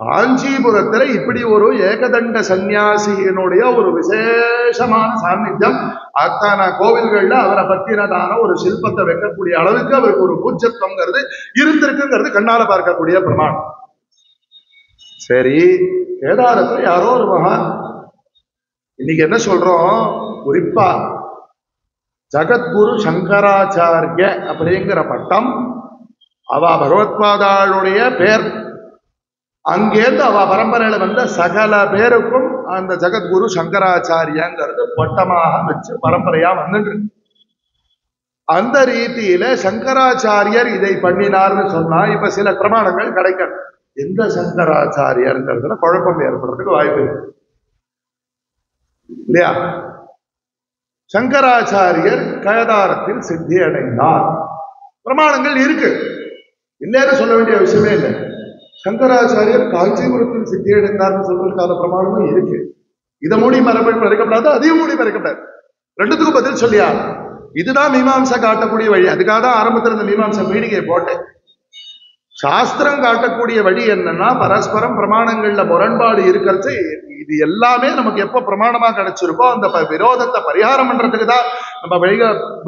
காஞ்சிபுரத்துல இப்படி ஒரு ஏகதண்ட சன்னியாசியினுடைய ஒரு விசேஷமான சாநித்தியம் அத்தனை கோவில்கள்ல அவரை பத்தினதான ஒரு சிற்பத்தை வைக்கக்கூடிய அளவுக்கு அவருக்கு ஒரு பூஜ்யத்துவங்கிறது இருந்திருக்குங்கிறது கண்ணால பார்க்கக்கூடிய பிரமாணம். சரி, கேதாரத்துல யாரோ ஒரு மகான், இன்னைக்கு என்ன சொல்றோம், குறிப்பா ஜகத்குரு சங்கராச்சாரிய அப்படிங்கிற பட்டம் அவ பகவத்பாதாளுடைய பேர், அங்கேருந்து அவ பரம்பரையில வந்த சகல பேருக்கும் அந்த ஜகத்குரு சங்கராச்சாரியங்கிறது பட்டமாக வச்சு பரம்பரையா வந்துட்டு. அந்த ரீதியில சங்கராச்சாரியர் இதை பண்ணினார்னு சொன்னா இப்ப சில பிரமாணங்கள் கிடைக்கும். எந்த சங்கராச்சாரியர்ங்கிறதுல குழப்பம் ஏற்படுறதுக்கு வாய்ப்பு இருக்கு இல்லையா? சங்கராச்சாரியர் கேதாரத்தில் சித்தி அடைந்தார், பிரமாணங்கள் இருக்கு, இல்லைன்னு சொல்ல வேண்டிய விஷயமே இல்லை. சங்கராச்சாரியர் காஞ்சிபுரத்தில் சித்தி அடைந்தார்னு சொல்றதுக்கான பிரமாணமும் இருக்கு. இதை மூடி மறைக்கப்படாது, அதையும் மூடி மறைக்கப்படாது, ரெண்டுத்துக்கும் பதில் சொல்லியா. இதுதான் மீமாம்சை காட்டக்கூடிய வழி. அதுக்காக தான் ஆரம்பத்தில் இந்த மீமாம்சை பீடிகையை போட்டேன். சாஸ்திரம் காட்டக்கூடிய வழி என்னன்னா, பரஸ்பரம் பிரமாணங்கள்ல முரண்பாடு இருக்கிறது. இது எல்லாமே நமக்கு எப்போ பிரமாணமா கிடைச்சிருக்கோ அந்த விரோதத்தை பரிகாரம் பண்றதுக்கு தான் நம்ம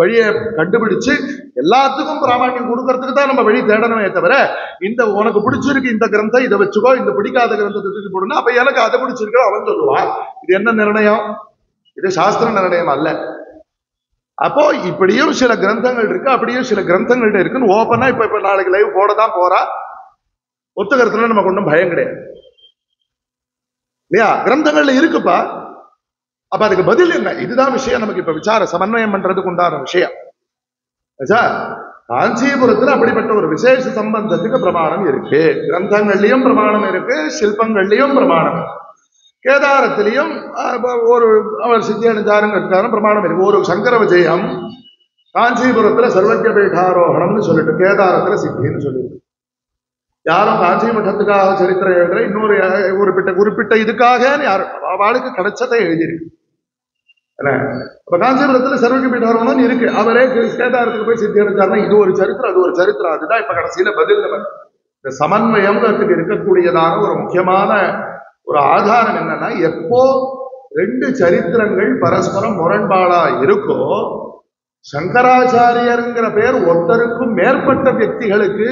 வழியை கண்டுபிடிச்சு எல்லாத்துக்கும் பிராமணியம் கொடுக்கறதுக்கு தான் நம்ம வழி தேடணுமே தவிர, இந்த உனக்கு பிடிச்சிருக்கு இந்த கிரந்தம் இதை வச்சுக்கோ, இந்த பிடிக்காத கிரந்தத்தை தூக்கி போடணும், அப்ப எனக்கு அதை பிடிச்சிருக்கோ அவன் சொல்லுவான். இது என்ன நிர்ணயம்? இது சாஸ்திர நிர்ணயம் அல்ல. அப்போ இப்படியும் சில கிரந்தங்கள் இருக்கு, அப்படியும் சில கிரந்தங்கள்ட்ட இருக்குன்னு ஓப்பனா இப்ப நாளைக்கு லைவ் போடதான் போறா. ஒத்துக்கிறதுல நமக்கு ஒன்றும் பயம் கிடையாது இல்லையா? கிரந்தங்கள்ல இருக்குப்பா. அப்ப அதுக்கு பதில் என்ன? இதுதான் விஷயம். நமக்கு இப்ப விசார சமன்வயம் பண்றதுக்கு உண்டான விஷயம். காஞ்சிபுரத்துல அப்படிப்பட்ட ஒரு விசேஷ சம்பந்தத்துக்கு பிரமாணம் இருக்கு. கிரந்தங்கள்லயும் பிரமாணம் இருக்கு, சிற்பங்கள்லயும் பிரமாணம் இருக்கு. கேதாரத்திலையும் ஒரு அவர் சித்தி அடைஞ்சாருங்கிறதுக்கான பிரமாணம் இருக்கு. ஒரு சங்கர விஜயம் காஞ்சிபுரத்துல சர்வஜ பீடாரோகணம்னு சொல்லிட்டு கேதாரத்துல சித்தின்னு சொல்லிட்டு, யாரும் காஞ்சி மட்டத்துக்காக சரித்திரம் எழுதுற இன்னொரு குறிப்பிட்ட இதுக்காக யாரும் அவளுக்கு கிடைச்சதை எழுதியிருக்கு. அப்ப காஞ்சிபுரத்துல சர்வஜ பீடாரோகணம் இருக்கு, அவரே கேதாரத்துக்கு போய் சித்தி அடைஞ்சாருன்னா இது ஒரு சரித்திரம், அது ஒரு சரித்திரம். அதுதான் இப்ப கடைசியில பதில். இந்த சமன்வயம்ங்கிறதுக்கு இருக்கக்கூடியதான ஒரு முக்கியமான ஒரு ஆதாரம் என்னன்னா, எப்போ ரெண்டு சரித்திரங்கள் பரஸ்பரம் முரண்பாடா இருக்கோ, சங்கராச்சாரியருங்கிற பேர் ஒருத்தருக்கும் மேற்பட்ட వ్యక్తిகளுக்கு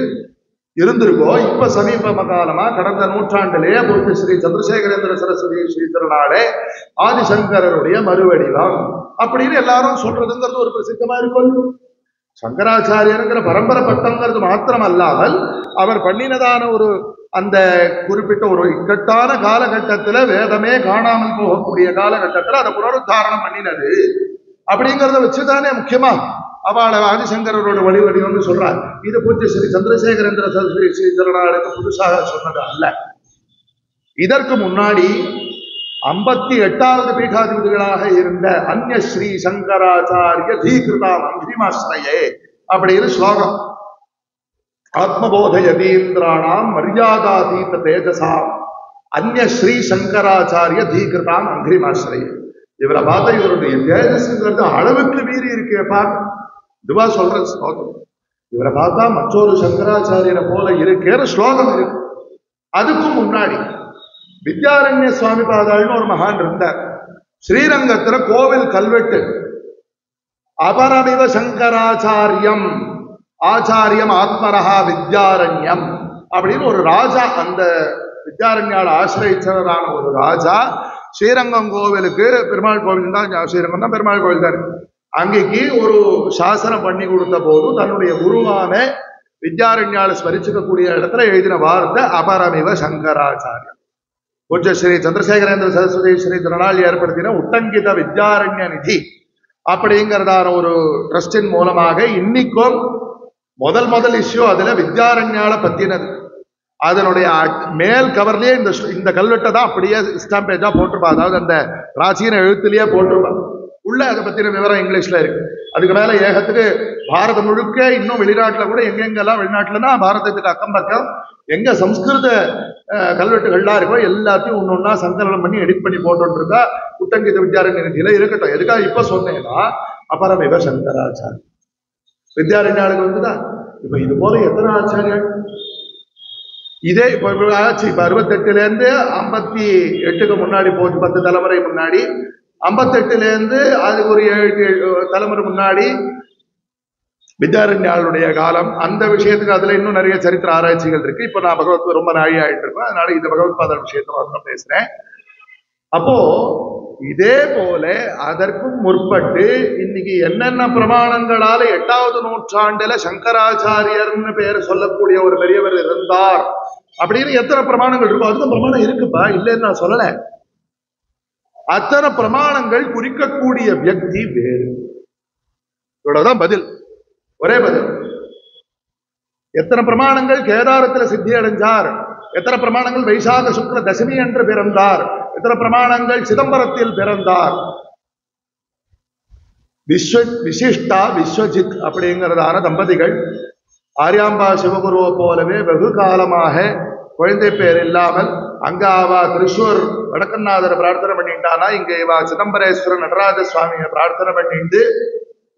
இருந்திருக்கோ, இப்ப சமீப காலமா கடந்த நூற்றாண்டிலே பூஜ்ய ஸ்ரீ சந்திரசேகரேந்திர சரஸ்வதி ஸ்ரீ திருநாளே ஆதிசங்கரருடைய மறுவடிவம் அப்படின்னு எல்லாரும் சொல்றதுங்கிறது ஒரு பிரசித்தமா இருக்கும். சங்கராச்சாரியருங்கிற பரம்பரை பட்டம்ங்கிறது மாத்திரம் அல்லாமல் அவர் பண்ணினதான ஒரு அந்த குறிப்பிட்ட ஒரு இக்கட்டான காலகட்டத்துல வேதமே காணாமல் போகக்கூடிய காலகட்டத்துல அதை புனருத்தாரணம் பண்ணினது அப்படிங்கிறத வச்சுதானே முக்கியமா அவளை ஆதிசங்கரோட வழிவடிவம்னு சொல்றார். இது பூஜ்ய ஸ்ரீ சந்திரசேகரேந்திர சரஸ்வதி ஸ்ரீ திருநாளுக்கு புதுசாக சொன்னது அல்ல. இதற்கு முன்னாடி 58வது பீடாதிபதிகளாக இருந்த அந்நிய ஸ்ரீ சங்கராச்சாரிய தீகிருதாம் அந்திமாஸ்ரயே அப்படின்னு ஸ்லோகம். ஆத்மபோத யதீந்திராணாம் மரியாதாதீத தேஜசாம் அந்நிய ஸ்ரீ சங்கராச்சாரிய தீகிருதாம் அங்கிரிமாஸ்ரயே. இவரை பார்த்தா இவருடைய தேஜஸ்ங்கிறது அளவுக்கு மீறி இருக்கேப்பா. இதுவா சொல்ற ஸ்லோகம். இவரை பார்த்தா மற்றொரு சங்கராச்சாரியரை போல இருக்கேற ஸ்லோகம் இருக்கு. அதுக்கும் முன்னாடி வித்யாரண்ய சுவாமி பாதாள்னு ஒரு மகான் இருந்தார். ஸ்ரீரங்கத்துல கோவில் கல்வெட்டு அபரமிவ சங்கராச்சாரியம் ஆச்சாரியம் ஆத்மரஹா வித்யாரண்யம் அப்படின்னு ஒரு ராஜா, அந்த வித்யாரண்யால ஆசிரியரான ஒரு ராஜா ஸ்ரீரங்கம் கோவிலுக்கு, பெருமாள் கோவில் தான், ஸ்ரீரங்கம் தான் பெருமாள் கோவில் தான், அங்கேக்கு ஒரு சாசனம் பண்ணி கொடுத்த போது தன்னுடைய குருவான வித்யாரண்யால ஸ்மரிச்சுக்கக்கூடிய இடத்துல எழுதின வார்த்தை அபரமிவ சங்கராச்சாரியம். கொஞ்சம் ஸ்ரீ சந்திரசேகரேந்திர சரஸ்வதி ஸ்ரீ திருநாள் ஏற்படுத்தின உட்டங்கித வித்யாரண்ய நிதி அப்படிங்கிறதான ஒரு ட்ரஸ்டின் மூலமாக இன்னைக்கும் முதல் இஷ்யூ அதுல வித்யாரண்யால பத்தினது. அதனுடைய மேல் கவர்லயே இந்த கல்வெட்டை தான் அப்படியே ஸ்டாம்பேஜா போட்டிருப்பா. அதாவது அந்த பிராச்சீன எழுத்துலயே போட்டிருப்பா. உள்ள அதை பத்தின விவரம் இங்கிலீஷ்ல இருக்கு. அதுக்கு மேல ஏகத்துக்கு பாரதம் முழுக்க, இன்னும் வெளிநாட்டுல கூட எங்கெங்கெல்லாம், வெளிநாட்டுலன்னா பாரதத்துக்கு அக்கம் பக்கம் எங்க சம்ஸ்கிருத கல்வெட்டுகள்லாம் இருக்கோ எல்லாத்தையும் ஒன்னொன்னா சங்கலனம் பண்ணி எடிட் பண்ணி போட்டு இருக்கா. உட்டங்கித வித்யாரண்ய நிதியில இருக்கட்டும். எதுக்காக இப்ப சொன்னேன்னா அபரமிவ சங்கராச்சாரியம் வித்யாரண்யாளுக்கு வந்துதான். இப்ப இது போல எத்தனை ஆச்சாரியர்கள் இதே இப்ப ஆச்சு. இப்ப 68ல இருந்து 58க்கு முன்னாடி போச்சு, 10 தலைமுறை முன்னாடி. 58ல இருந்து அதுக்கு ஒரு 7 தலைமுறை முன்னாடி வித்யாரண்யாளுடைய காலம். அந்த விஷயத்துக்கு அதுல இன்னும் நிறைய சரித்திர ஆராய்ச்சிகள் இருக்கு. இப்ப நான் பகவத் ரொம்ப நாழி ஆயிட்டு இருக்கேன், அதனால இந்த பகவத் பாதல் விஷயத்தை மட்டும் பேசுறேன். அப்போ இதே போல அதற்கும் முற்பட்டு இன்னைக்கு என்னென்ன பிரமாணங்களால 8வது நூற்றாண்டுல சங்கராச்சாரியர்னு பேர் சொல்லக்கூடிய ஒரு பெரியவர் இருந்தார் அப்படின்னு எத்தனை பிரமாணங்கள் இருக்கும். அதுக்கும் பிரமாணம் இருக்குப்பா, இல்லைன்னு நான் சொல்லல. அத்தனை பிரமாணங்கள் குறிக்கக்கூடிய வியக்தி வேறு. இவ்வளவுதான் பதில், ஒரே பதில். எத்தனை பிரமாணங்கள் கேதாரத்துல சித்தி அடைஞ்சார், எத்தனை பிரமாணங்கள் வைசாக சுக்ல தசமி என்று பிறந்தார், எத்தனை பிரமாணங்கள் சிதம்பரத்தில் பிறந்தார். விசிஷ்டா விஸ்வஜித் அப்படிங்கிறதான தம்பதிகள் ஆரியாம்பா சிவகுருவை போலவே வெகு காலமாக குழந்தை பேர் இல்லாமல் அங்க அவ திருச்சூர் வடக்கநாதரை பிரார்த்தனை பண்ணிட்டானா, இங்க இவா சிதம்பரேஸ்வரர் நடராஜ சுவாமியை பிரார்த்தனை பண்ணிட்டு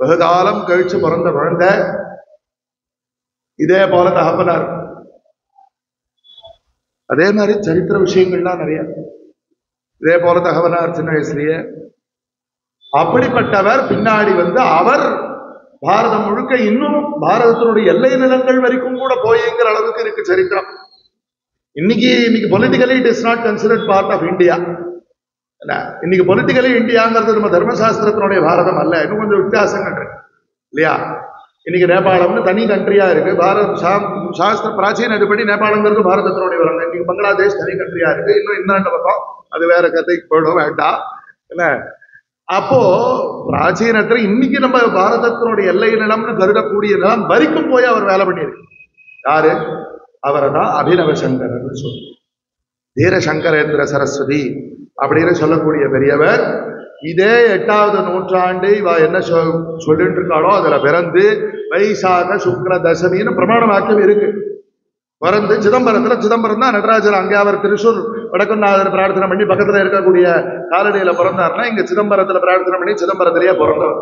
வெகு காலம் கழிச்சு பிறந்த குழந்தை. இதே போல தகப்பனார். அதே மாதிரி சரித்திர விஷயங்கள்லாம் நிறைய. இதே போல தகவனார் சின்ன வயசுலயே. அப்படிப்பட்டவர் பின்னாடி அவர் பாரதம் முழுக்க இன்னும் பாரதத்தினுடைய எல்லை நிலங்கள் வரைக்கும் கூட போய்ங்கிற அளவுக்கு இருக்கு சரித்திரம். இன்னைக்கு politically it is not considered part of India. இன்னைக்கு பொலிட்டிக்கலி இந்தியாங்கிறது நம்ம தர்மசாஸ்திரத்தினுடைய பாரதம் அல்ல. இன்னும் கொஞ்சம் வித்தியாசங்கள் இருக்கு இல்லையா. இன்னைக்கு நேபாளம்னு தனி கண்ட்ரியா இருக்கு. சாஸ்திர பிராச்சீன இதுபடி நேபாளங்கிறது பாரதத்தினுடைய வராங்க. இன்னைக்கு பங்களாதேஷ் தனி கண்ட்ரியா இருக்கு. இன்னும் இந்தாண்ட பக்கம் அது வேற கதைக்கு போயிடும், வேண்டாம் என்ன. அப்போ பிராச்சீனத்துல இன்னைக்கு நம்ம பாரதத்தினுடைய எல்லை நிலம்னு கருதக்கூடிய நிலம் வரைக்கும் போய் அவர் வேலை பண்ணியிருக்கு. யாரு? அவரை தான் அபிநவ சங்கரன்னு சொல்லு, தீரசங்கரேந்திர சரஸ்வதி அப்படின்னு சொல்லக்கூடிய பெரியவர். இதே 8வது நூற்றாண்டு இவ என்ன சொல்லிட்டு இருக்காளோ அதுல பிறந்து வைசாக சுக்ர தசமின்னு பிரமாண வாக்கியம் இருக்கு. பிறந்து சிதம்பரம் தான் நடராஜர். அங்கே அவர் திருச்சூர் வடக்கநாதர் பிரார்த்தனை பண்ணி பக்கத்துல இருக்கக்கூடிய காலடியில பிறந்தார்னா இங்க சிதம்பரத்துல பிரார்த்தனை பண்ணி சிதம்பரத்திலேயே பிறந்தவர்.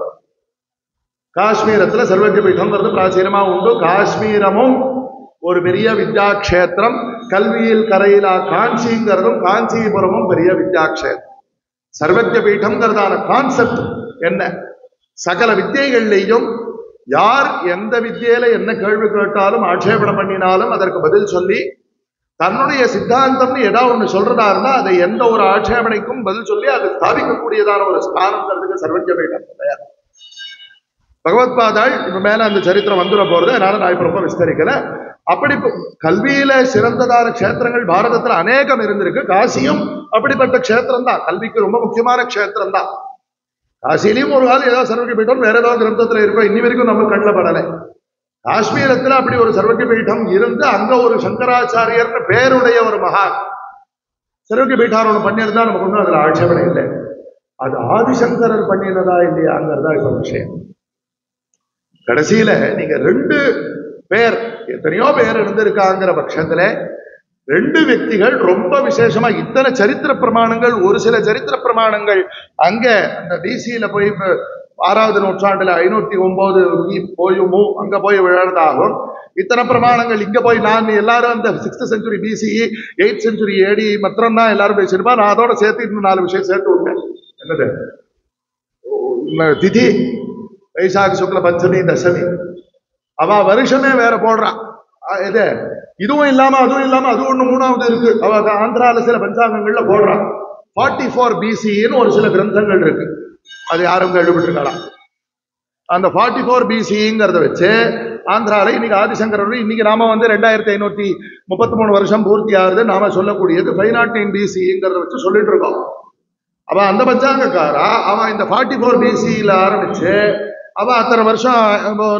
காஷ்மீரத்துல சர்வஜ்ய பீடம்ங்கிறது பிராச்சீனமா உண்டு. காஷ்மீரமும் ஒரு பெரிய வித்யாக்ஷேத்திரம். கல்வியில் கரையிலா காஞ்சிங்கிறதும் காஞ்சிபுரமும் பெரிய வித்யாக்ஷேத்திரம். சர்வஜ்ய பீடம்ங்கிறதான கான்செப்ட் என்ன? சகல வித்தியைகள்லையும் யார் எந்த வித்தியில என்ன கேள்வி கேட்டாலும் ஆட்சேபணம் பண்ணினாலும் அதற்கு பதில் சொல்லி தன்னுடைய சித்தாந்தம்னு ஏதாவது ஒண்ணு சொல்றதா இருந்தா அதை எந்த ஒரு ஆட்சேபனைக்கும் பதில் சொல்லி அதை ஸ்தாபிக்கக்கூடியதான ஒரு ஸ்தானங்கிறதுக்கு சர்வஜ்ய பீடம் தயார். பகவத் பாதாள் இப்ப மேல அந்த சரித்திரம் வந்துட போறது, அதனால நான் இப்ப ரொம்ப விஸ்தரிக்கல. அப்படி கல்வியில சிறந்ததான கஷேத்திரங்கள் பாரதத்துல அநேகம் இருந்திருக்கு. காசியும் அப்படிப்பட்ட க்ஷேத்திரம் தான், கல்விக்கு ரொம்ப முக்கியமான க்ஷேத்திரம் தான். காசிலையும் ஒரு காலம் ஏதாவது சர்வஜ்ய பீடம் வேற ஏதாவது கிரந்தத்துல இருக்கோ, இன்னி வரைக்கும் நம்ம கண்ணில் படலை. காஷ்மீரத்துல அப்படி ஒரு சர்வஜ்ய பீடம் இருந்து அங்க ஒரு சங்கராச்சாரியர்னு பேருடைய ஒரு மகான் சர்வஜ பீட்டாரோணம் பண்ணியிருந்தா நமக்கு ஒன்றும் அதுல ஆட்சேபனை இல்லை. அது ஆதிசங்கரர் பண்ணினதா இல்லையாங்கிறதா இப்ப விஷயம். கடைசியில நீங்க 2 பேர், எத்தனையோ பேர் இருந்திருக்காங்கிற பட்சத்துல 2 వ్యక్తిகள் ரொம்ப விசேஷமா இத்தனை சரித்திர பிரமாணங்கள், ஒரு சில சரித்திர பிரமாணங்கள் அங்க அந்த பிசியில போய் 6வது நூற்றாண்டுல 509 போயுமோ அங்க போய் விழறதாகும். இத்தனை பிரமாணங்கள் இங்க போய் நான் எல்லாரும் அந்த 6th century BCE 8th century ஏடி மாத்திரம் தான் எல்லாரும் பேசியிருப்பா. நான் அதோட சேர்த்து இன்னும் 4 விஷயம் சேர்த்து விட்டேன். என்னது திதி வைசாக சுக்ல பஞ்சமி தசமி, அவ வருஷமே வேற போடுறான். இது இதுவும் இல்லாம அதுவும் இல்லாம அது ஒண்ணு 3வது இருக்கு. அவ ஆந்திரால சில பஞ்சாங்கங்கள்ல போடுறான். 44 பிசின்னு ஒரு சில கிரந்தங்கள் இருக்கு. அது யாரும் கேள்விப்பட்டிருக்கலாம். அந்த 44 பிசிங்கிறத வச்சு ஆந்திரால இன்னைக்கு ஆதிசங்கரர் இன்னைக்கு நாம 2533 வருஷம் பூர்த்தி ஆகுது நாம சொல்லக்கூடியது 509 பிசிங்கிறத வச்சு சொல்லிட்டு இருக்கோம். அவ அந்த பஞ்சாங்கக்காரா அவன் இந்த 44 பிசியில ஆரம்பிச்சு அவ அத்தனை வருஷம்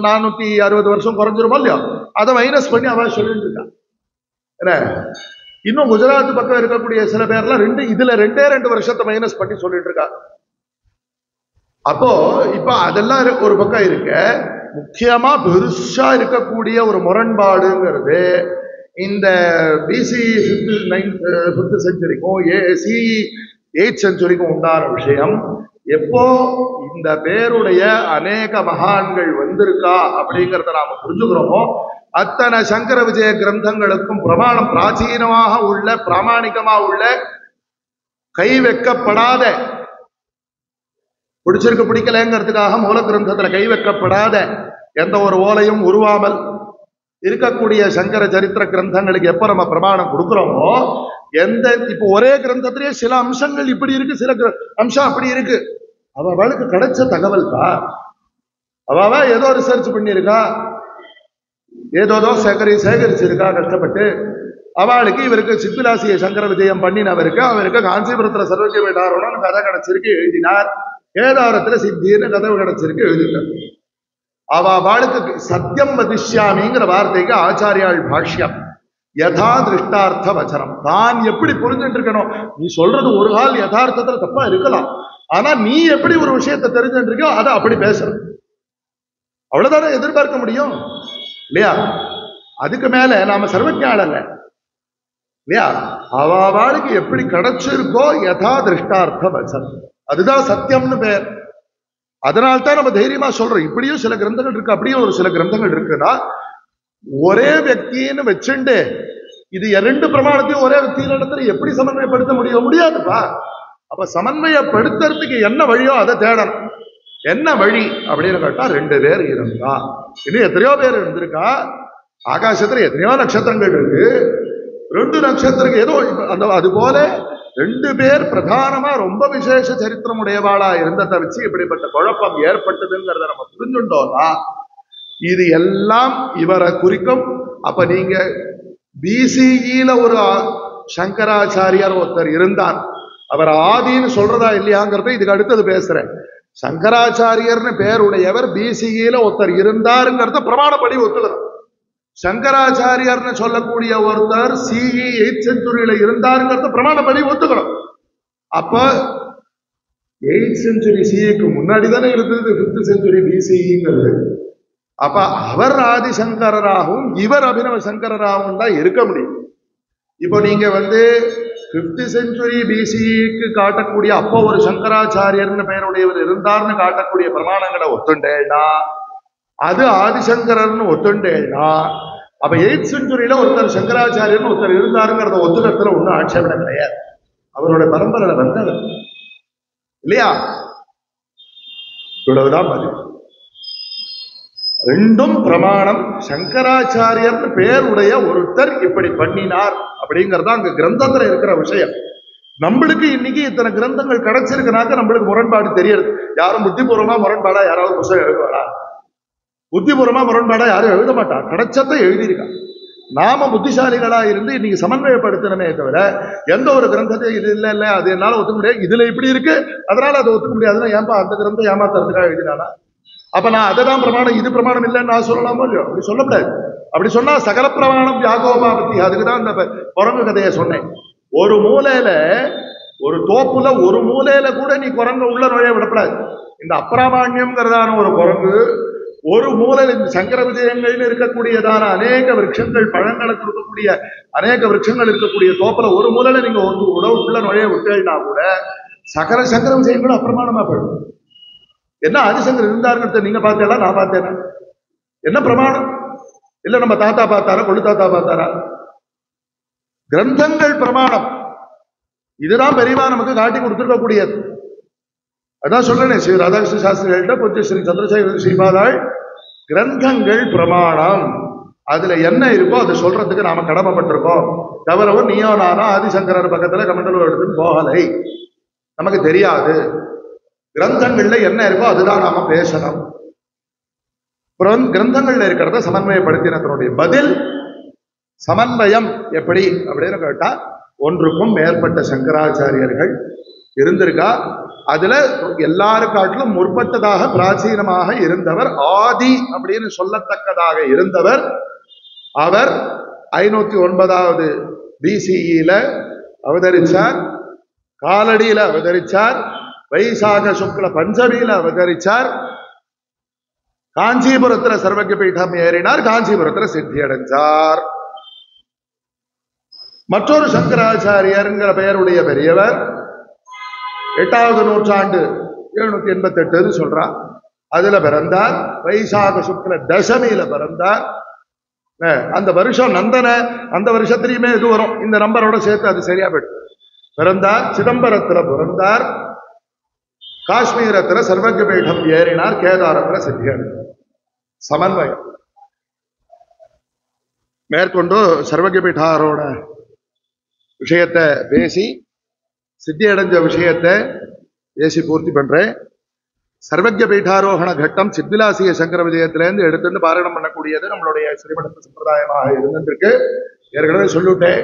460 வருஷம் குறைஞ்சிருமோ இல்லையோ அதை மைனஸ் பண்ணி அவன் சொல்லிட்டு இருக்கான். என்ன இன்னும் குஜராத் பக்கம் இருக்கக்கூடிய சில பேர்லாம் இதுல 2 வருஷத்தை மைனஸ் பண்ணி சொல்லிட்டு இருக்கா. அப்போ இப்ப அதெல்லாம் ஒரு பக்கம் இருக்க, முக்கியமா பெருசா இருக்கக்கூடிய ஒரு முரண்பாடுங்கிறது இந்த பிசி 5th செஞ்சுரிக்கும் சிஇ 8th செஞ்சுரிக்கும் உண்டான விஷயம். எப்போ இந்த பேருடைய அநேக மகான்கள் வந்திருக்கா அப்படிங்கிறத நாம புரிஞ்சுக்கிறோமோ அத்தனை சங்கர விஜய கிரந்தங்களுக்கும் பிரமாணம் பிராச்சீனமாக உள்ள பிராமணிகமா உள்ள கை வைக்கப்படாத, பிடிச்சிருக்கு பிடிக்கலங்கிறதுக்காக மூல கிரந்தத்துல கை வைக்கப்படாத எந்த ஒரு ஓலையும் உருவாமல் இருக்கக்கூடிய சங்கர சரித்திர கிரந்தங்களுக்கு எப்ப நம்ம பிரமாணம் கொடுக்கிறோமோ இப்போ ஒரே கிரந்தத்திலேயே சில அம்சங்கள் இப்படி இருக்கு, சில அம்சம் அப்படி இருக்கு. அவளுக்கு கிடைச்ச தகவல் தான். அவ ஏதோ ரிசர்ச் பண்ணியிருக்கா, ஏதோதோ சேகரிச்சிருக்கா கஷ்டப்பட்டு. அவளுக்கு இவருக்கு சித்விலாசிய சங்கர விஜயம் பண்ணினவருக்கு அவருக்கு காஞ்சிபுரத்துல சர்வஜ வேடாரோன்னு கதை கிடைச்சிருக்கு எழுதினார். ஏதாரத்துல சித்தின்னு கதை கிடைச்சிருக்கு எழுதிட்டார். அவளுக்கு சத்தியம் வதிஷ்யாமிங்கிற வார்த்தைக்கு ஆச்சாரியாள் பாஷ்யம் யதா திருஷ்டார்த்த வச்சனம். தான் எப்படி புரிஞ்சுட்டு இருக்கணும், நீ சொல்றது ஒரு கால் யதார்த்தத்துல தப்பா இருக்கலாம், ஆனா நீ எப்படி ஒரு விஷயத்தை தெரிஞ்சுட்டு இருக்கியோ அதை அப்படி பேசுற, அவ்வளவுதானே எதிர்பார்க்க முடியும் இல்லையா? அதுக்கு மேல நாம சர்வஜாள் அல்ல இல்லையா? அவளுக்கு எப்படி கிடைச்சிருக்கோ யதா திருஷ்டார்த்த வச்சனம், அதுதான் சத்தியம்னு பேர். அதனால்தான் நம்ம தைரியமா சொல்றோம். இப்படியும் சில கிரந்தங்கள் இருக்கு, அப்படியும் ஒரு சில கிரந்தங்கள் இருக்குன்னா ஒரே வியக்தின்னு வச்சுண்டு இது 2 பிரமாணத்தையும் ஒரே வியக்தியில இடத்துல எப்படி சமன்வயப்படுத்த முடியாதுப்பா. அப்ப சமன்வயப்படுத்துறதுக்கு என்ன வழியோ அதை தேடணும். என்ன வழி அப்படின்னு கேட்டா 2 பேர் இருந்தா, இன்னும் எத்தனையோ பேர் இருந்திருக்கா. ஆகாசத்துல எத்தனையோ நட்சத்திரங்கள் இருக்கு, 2 நட்சத்திரம் ஏதோ அந்த அது போல 2 பேர் பிரதானமா ரொம்ப விசேஷ சரித்திரம் உடையவாளா இருந்ததை வச்சு இப்படிப்பட்ட குழப்பம் ஏற்பட்டதுங்கிறத நம்ம புரிஞ்சுட்டோம்னா இது எல்லாம் இவரை குறிக்கும். அப்ப நீங்க பிசிஇல ஒரு சங்கராச்சாரியார் ஒருத்தர் இருந்தார், அவர் ஆதின்னு சொல்றதா இல்லையாங்கிறத இதுக்கு அடுத்தது பேசுறேன். சங்கராச்சாரியர்னு பேருடையவர் பிசிஇல ஒருத்தர் இருந்தாருங்கிறத பிரமாணப்படி ஒத்துக்கிறோம். சங்கராச்சாரியர்னு சொல்லக்கூடிய ஒருத்தர் சிஇ 8th செஞ்சுரியில இருந்தாருங்கிறத பிரமாணப்படி ஒத்துக்கணும். அப்ப 8th செஞ்சுரி சிஇக்கு முன்னாடி தானே இருந்தது 5th செஞ்சுரி பிசிஇங்கிறது. அப்ப அவர் ஆதிசங்கராகவும் இவர் அபினவ சங்கராகவும் தான் இருக்க முடியும். இப்போ நீங்க 5th செஞ்சுரி பிசிஇக்கு காட்டக்கூடிய அப்போ ஒரு சங்கராச்சாரியர்னு பெயருடையவர் இருந்தார்னு காட்டக்கூடிய பிரமாணங்களை ஒத்துண்டேன்னா அது ஆதிசங்கரர்னு ஒத்துண்டேன்னா அப்ப 8th செஞ்சுரியில ஒருத்தர் சங்கராச்சாரியர்னு ஒருத்தர் இருந்தாருங்கிறத ஒத்துக்கிறதுல ஒன்றும் ஆட்சேபனை கிடையாது. அவரோட பரம்பரையில வந்தவர் இல்லையா? இவ்வளவுதான் பதில். 2ம் பிரமாணம். சங்கராச்சாரியர்னு பேருடைய ஒருத்தர் இப்படி பண்ணினார் அப்படிங்கிறதா அங்க கிரந்தத்துல இருக்கிற விஷயம். நம்மளுக்கு இன்னைக்கு இத்தனை கிரந்தங்கள் கிடைச்சிருக்குனாக்க நம்மளுக்கு முரண்பாடு தெரியாது. யாரும் புத்திபூர்வமா முரண்பாடா யாராவது புத்தகம் எழுதுவாரா? புத்திபூர்வமா முரண்பாடா யாரும் எழுத மாட்டா, கிடைச்சத்தை எழுதியிருக்கா. நாம புத்திசாலிகளா இருந்து இன்னைக்கு சமன்வயப்படுத்தணுமே தவிர எந்த ஒரு கிரந்தத்தை இது இல்ல இல்ல அது என்னால ஒத்துக்க முடியாது, இதுல இப்படி இருக்கு அதனால அதை ஒத்துக்க முடியாதுன்னா ஏன்பா அந்த கிரந்தம் ஏமாத்துறதுக்காக எழுதினானா? அப்ப நான் அதை தான் பிரமாணம் இது பிரமாணம் இல்லைன்னு நான் சொல்லலாமோ இல்லையோ? அப்படி சொல்லக்கூடாது. அப்படி சொன்னா சகல பிரமாணம் வியாகோபாபத்தி. அதுக்குதான் அந்த குரங்கு கதையை சொன்னேன். ஒரு மூலையில ஒரு தோப்புல ஒரு மூலையில கூட நீ குரங்க உள்ள நுழைய விடப்படாது. இந்த அப்பிராமாண்யம்ங்கிறதான ஒரு குரங்கு ஒரு மூலையில் இந்த சங்கர விஜயங்கள்னு இருக்கக்கூடியதான அநேக விருட்சங்கள், பழங்களை கொடுக்கக்கூடிய அநேக விருட்சங்கள் இருக்கக்கூடிய தோப்புல ஒரு மூலையில நீங்க ஒரு உள்ள நுழைய விட்டீங்கன்னா கூட சகல சங்கர விஜயங்களும் அப்பிரமாணமா போயிடும். என்ன ஆதிசங்கர் இருந்தாருங்கிறத நீங்க பார்த்தேன்னா நான் பார்த்தேன்னா என்ன பிரமாணம்? இல்ல நம்ம தாத்தா பார்த்தாரா, கொள்ளு தாத்தா பார்த்தாரா? கிரந்தங்கள் பிரமாணம். இதுதான் பெரியவா நமக்கு காட்டி கொடுத்துருக்கக்கூடியது. அதான் சொல்றேனே, ஸ்ரீ ராதாகிருஷ்ண சாஸ்திரிகள்கிட்ட கொஞ்சம் ஸ்ரீ சந்திரசேகர ஸ்ரீபாதாள் கிரந்தங்கள் பிரமாணம். அதுல என்ன இருக்கோ அதை சொல்றதுக்கு நாம கடமைப்பட்டிருக்கோம். தவிரவும் நீயோ நானோ ஆதிசங்கரர் பக்கத்துல கமண்டலம் எடுத்துன்னு போகலை, நமக்கு தெரியாது. கிரந்தங்கள்ல என்ன இருக்கோ அதுதான் நாம பேசணும். கிரந்தங்கள்ல இருக்கிறத சமன்வயப்படுத்தினதனுடைய பதில் சமன்வயம் எப்படி அப்படின்னு கேட்டா, ஒன்றுக்கும் மேற்பட்ட சங்கராச்சாரியர்கள் இருந்திருக்கா. அதுல எல்லாருக்காட்டிலும் முற்பட்டதாக பிராச்சீனமாக இருந்தவர், ஆதி அப்படின்னு சொல்லத்தக்கதாக இருந்தவர் அவர் 509வது BCEல அவதரிச்சார். காலடியில அவதரிச்சார். வைசாக சுக்ல பஞ்சமியில அவதரிச்சார். காஞ்சிபுரத்துல சர்வஜ்ஞ பீடம் ஏறினார். காஞ்சிபுரத்துல சித்தி அடைஞ்சார். மற்றொரு சங்கராச்சாரியர்ங்கிற பெயருடைய பெரியவர் 8வது நூற்றாண்டு 788 சொல்றார். அதுல பிறந்தார். வைசாக சுக்ல தசமியில பிறந்தார். அந்த வருஷம் நந்தன, அந்த வருஷத்திலையுமே இது வரும், இந்த நம்பரோட சேர்த்து அது சரியா போயிட்டு பிறந்தார். சிதம்பரத்துல பிறந்தார். காஷ்மீரத்துல சர்வஜ்ஞ பீடம் ஏறினார். கேதாரத்துல சித்தியார். சமன்வயம். மேற்கொண்டு சர்வஜ்ஞ பீடாரோட விஷயத்தை பேசி சித்தி அடைஞ்ச விஷயத்தை பேசி பூர்த்தி பண்றேன். சர்வஜ்ஞ பீடாரோகண கட்டம் சித்விலாசிய சங்கர விஜயத்திலேருந்து எடுத்துட்டு பாராயணம் பண்ணக்கூடியது நம்மளுடைய ஸ்ரீமடத்து சம்பிரதாயமாக இருந்திருக்கு. ஏற்கனவே சொல்லிவிட்டேன்.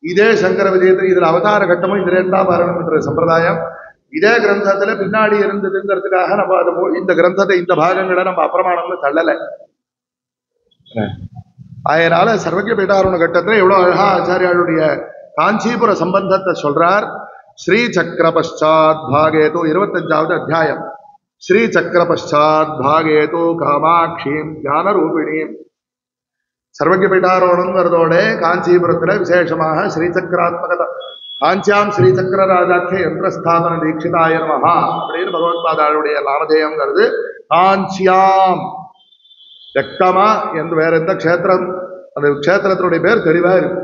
இதே சங்கர விஜயத்தில் இதுல அவதார கட்டமும் இதுல இருந்தா பாராயணம் பண்ற சம்பிரதாயம் இதே கிரந்தத்துல பின்னாடி இருந்ததுங்கிறதுக்காக நம்ம அதை இந்த கிரந்தத்தை இந்த பாகங்களை நம்ம அப்பிரமாணம்னு தள்ளலை. அதனால சர்வஜ்ஞ பீடாரோகண கட்டத்துல எவ்வளவு அழகா ஆச்சாரியாளுடைய காஞ்சிபுர சம்பந்தத்தை சொல்றார். ஸ்ரீ சக்கர பஷாத் பாகேதோ 25வது அத்தியாயம். ஸ்ரீ சக்கர பஷாத் பாகேதோ காமாட்சியும் ஞான ரூபிணியும். சர்வஜ்ஞ பீடாரோகணங்கிறதோட காஞ்சிபுரத்துல விசேஷமாக ஸ்ரீசக்கராத்மகத காஞ்சியாம் ஸ்ரீசக்கர ராஜாக்கிய யந்திரஸ்தாபன தீட்சிதாய நமஹா அப்படின்னு பகவத்பாதாளுடைய நாமதேயம்ங்கிறது. காஞ்சியாம் ரக்தமா என்று வேற எந்த க்ஷேத்திரம், அந்த க்ஷேத்திரத்தினுடைய பேர் தெளிவா இருக்கு.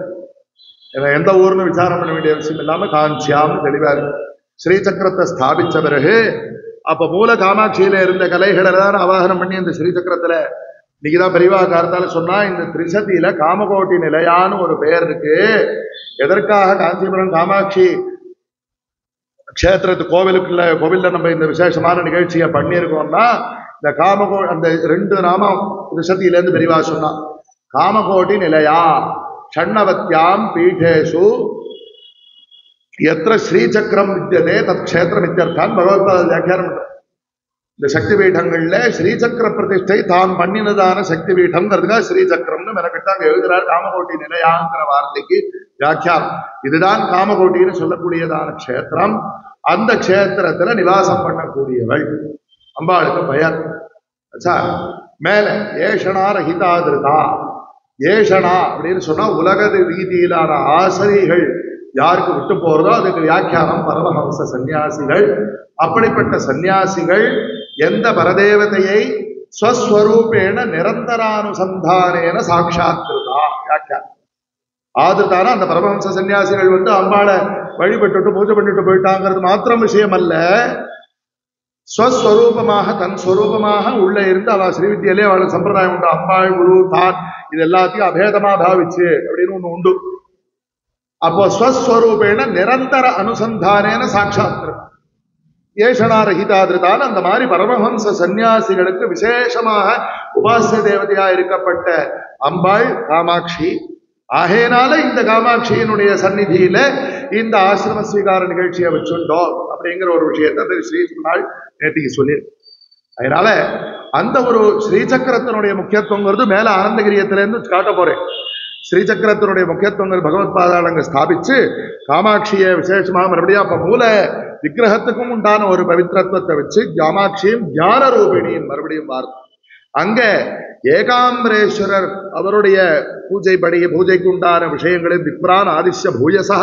எந்த ஊர்னு விசாரம் பண்ண வேண்டிய விஷயம் இல்லாம காஞ்சியாம்னு தெளிவா இருக்கு. ஸ்ரீசக்கரத்தை ஸ்தாபிச்ச பிறகு அப்ப மூல காமாட்சியில இருந்த கலைகளை தான் ஆவாகனம் பண்ணி அந்த ஸ்ரீசக்கரத்துல இன்னைக்குதான் பெரியவா காரத்தால சொன்னா, இந்த திரிசதியில காமகோட்டி நிலையான்னு ஒரு பெயர் இருக்கு. எதற்காக காஞ்சிபுரம் காமாட்சி க்ஷேத்திரத்து கோவில்ல நம்ம இந்த விசேஷமான நிகழ்ச்சியை பண்ணியிருக்கோம்னா, இந்த அந்த 2 நாமம் திரிசதியில இருந்து பெரியவா சொன்னா. காமகோட்டி நிலையா ஷண்ணவத்யாம் பீடேஷு எத்திர ஸ்ரீசக்கரம் வித்தியதே தத் க்ஷேத்திரம் இத்தியர்த்தான் பகவத்பாத வியாக்கியானம் பண்ற. இந்த சக்தி பீடங்கள்ல ஸ்ரீசக்கர பிரதிஷ்டை தான் பண்ணினதான சக்தி பீடம்ங்கிறதுக்காக ஸ்ரீசக்கரம்னு மெனக்கிட்டாங்க எழுதுறாரு. காமகோட்டி நிலையாங்கிற வார்த்தைக்கு வியாக்கியானம். இதுதான் காமகோட்டின்னு சொல்லக்கூடியதான க்ஷேத்திரம். அந்த க்ஷேத்திரத்துல நிவாசம் பண்ணக்கூடியவள் அம்பாளுக்கு பெயர். மேல ஏஷனா ரஹிதாதிருதா. ஏஷனா அப்படின்னு சொன்னா உலக ரீதியிலான ஆசிரியர்கள் யாருக்கு விட்டு போறதோ அதுக்கு வியாக்கியானம் பரமஹம்ச சன்னியாசிகள். அப்படிப்பட்ட சன்னியாசிகள் எந்த பரதேவதையை ஸ்வஸ்வரூபேண நிரந்தரானுசந்தானேன சாட்சாத்கிருதா. வியாக்கியானம் ஆதிருதான அந்த பரமஹம்ச சன்னியாசிகள் அம்பாளை வழிபட்டுட்டு பூஜை பண்ணிட்டு போயிட்டாங்கிறது மாத்திரம் விஷயம் அல்ல. ஸ்வஸ்வரூபமாக தன் ஸ்வரூபமாக உள்ள இருந்து அவ ஸ்ரீவித்யிலே அவளுக்கு சம்பிரதாயம் உண்டு. அம்பாள் குரு தான் இது எல்லாத்தையும் அபேதமா பாவிச்சு அப்படின்னு ஒண்ணு உண்டு. அப்போ ஸ்வஸ்வரூபேண நிரந்தர அனுசந்தானேன சாட்சாத்கிருதம். ஏஷனாரஹிதாதிருதான் அந்த மாதிரி பரமஹம்ச சன்னியாசிகளுக்கு விசேஷமாக உபாசிய தேவதையா இருக்கப்பட்ட அம்பாள் காமாட்சி. ஆகையினால இந்த காமாட்சியினுடைய சந்நிதியில இந்த ஆசிரம ஸ்வீகார நிகழ்ச்சியை வச்சுட்டோம் அப்படிங்கிற ஒரு விஷயத்தை ஸ்ரீ சொன்னாள் நேற்றுக்கு சொல்லியிருக்கு. அதனால அந்த ஒரு ஸ்ரீசக்கரத்தினுடைய முக்கியத்துவங்கிறது மேல ஆனந்தகிரியத்திலேருந்து காட்ட போறேன். ஸ்ரீசக்கரத்தினுடைய முக்கியத்துவங்கள் பகவத் பாதாளங்க ஸ்தாபிச்சு காமாட்சியை விசேஷமா மறுபடியும் அப்ப மூல விக்கிரகத்துக்கும் உண்டான ஒரு பவித்திரத்துவத்தை வச்சு காமாட்சியும் ஞான ரூபிணியின் மறுபடியும் வார்த்தை அங்க ஏகாம்பரேஸ்வரர் அவருடைய பூஜைக்கு உண்டான விஷயங்களை விப்ரான் ஆதிஷ்ய பூயசா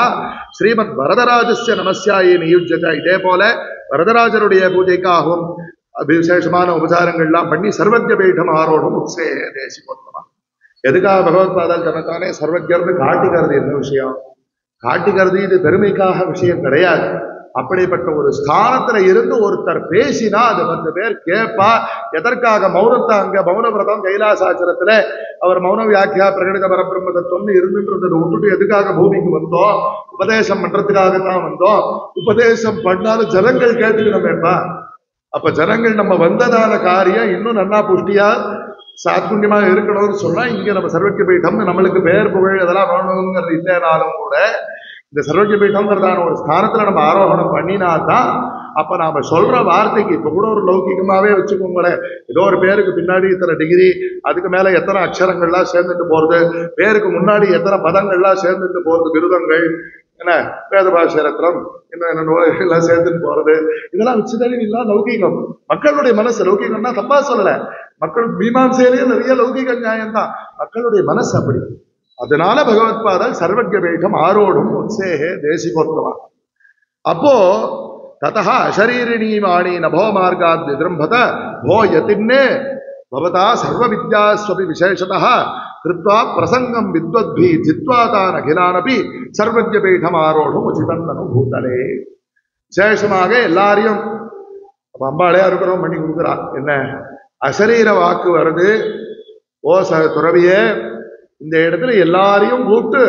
ஸ்ரீமத் வரதராஜஸ்ய நமஸ்யாயை நியுஜ்யத இதே போல வரதராஜருடைய பூஜைக்காகவும் விசேஷமான உபசாரங்கள்லாம் பண்ணி சர்வஜ பீடம் ஆரோடும் உத்சே தேசிகோத்தமா எதுக்காக பகவத் பாதால் தனக்கானே சர்வஜர்னு காட்டிக்கிறது என்ன விஷயம் காட்டிக்கிறது இது பெருமைக்காக விஷயம் கிடையாது அப்படிப்பட்ட ஒரு ஸ்தானத்துல இருந்து ஒருத்தர் பேசினா அது 10 பேர் கேட்பா எதற்காக மௌனத்தை அங்க மௌனவிரதம் கைலாசாச்சரத்துல அவர் மௌன வியாக்கியா பிரகடித பரபிரம்ம தத்துவம்னு இருந்துன்றதை விட்டுட்டு எதுக்காக பூமிக்கு வந்தோம் உபதேசம் பண்றதுக்காகத்தான் வந்தோம் உபதேசம் பண்ணாலும் ஜனங்கள் கேட்டுக்கணுமேப்பா அப்ப ஜனங்கள் நம்ம வந்ததான காரியம் இன்னும் நன்னா புஷ்டியா சாத்குண்யமாக இருக்கணும்னு சொன்னா இங்க நம்ம சர்வஜ பீடம் நம்மளுக்கு பேர் புகழ் இதெல்லாம் வேணுங்கிறது இல்லைனாலும் கூட இந்த சர்வஜ பீடம்ங்கிறதான ஒரு ஸ்தானத்துல நம்ம ஆரோகணம் பண்ணினாதான் அப்ப நாம சொல்ற வார்த்தைக்கு இப்ப கூட ஒரு லௌகிகமாவே வச்சுக்கோங்களேன் ஏதோ ஒரு பேருக்கு பின்னாடி இத்தனை டிகிரி அதுக்கு மேல எத்தனை அக்ஷரங்கள்லாம் சேர்ந்துட்டு போறது பேருக்கு முன்னாடி எத்தனை பதங்கள்லாம் சேர்ந்துட்டு போறது விருதங்கள் என்ன வேத பாஷை ரத்னம் என்ன நோய்கள்லாம் சேர்த்துட்டு போறது இதெல்லாம் வச்சுதான் இல்ல லௌகிகம் மக்களுடைய மனசு லௌகிகம்னா தப்பா சொல்லல மக்கள் மீமாசையிலேயே நிறைய லௌகிக நியாயம்தான் மக்களுடைய மனசு அப்படி அதனால பகவத் பாதால் சர்வஜ பீடம் ஆரோடும் உத்சேகே தேசிகோத்தமா அப்போ ததா அசரீரிணி வாணி நபோ மார்காத் விதிரம்பத போ யதின்னே பவதா சர்வ வித்யாஸ்வபி விசேஷதா கிருத்வா பிரசங்கம் வித்வத்பி ஜித்வா தான் அகிலானபி சர்வஜ பீடம் ஆரோடும் உச்சிதன் பூதலே விசேஷமாக எல்லாரையும் அம்பாளையா இருக்கிறோம் பண்ணி கொடுக்குறா என்ன அசரீர வாக்கு வருது ஓ துறவியே இந்த இடத்துல எல்லாரையும் கூப்பிட்டு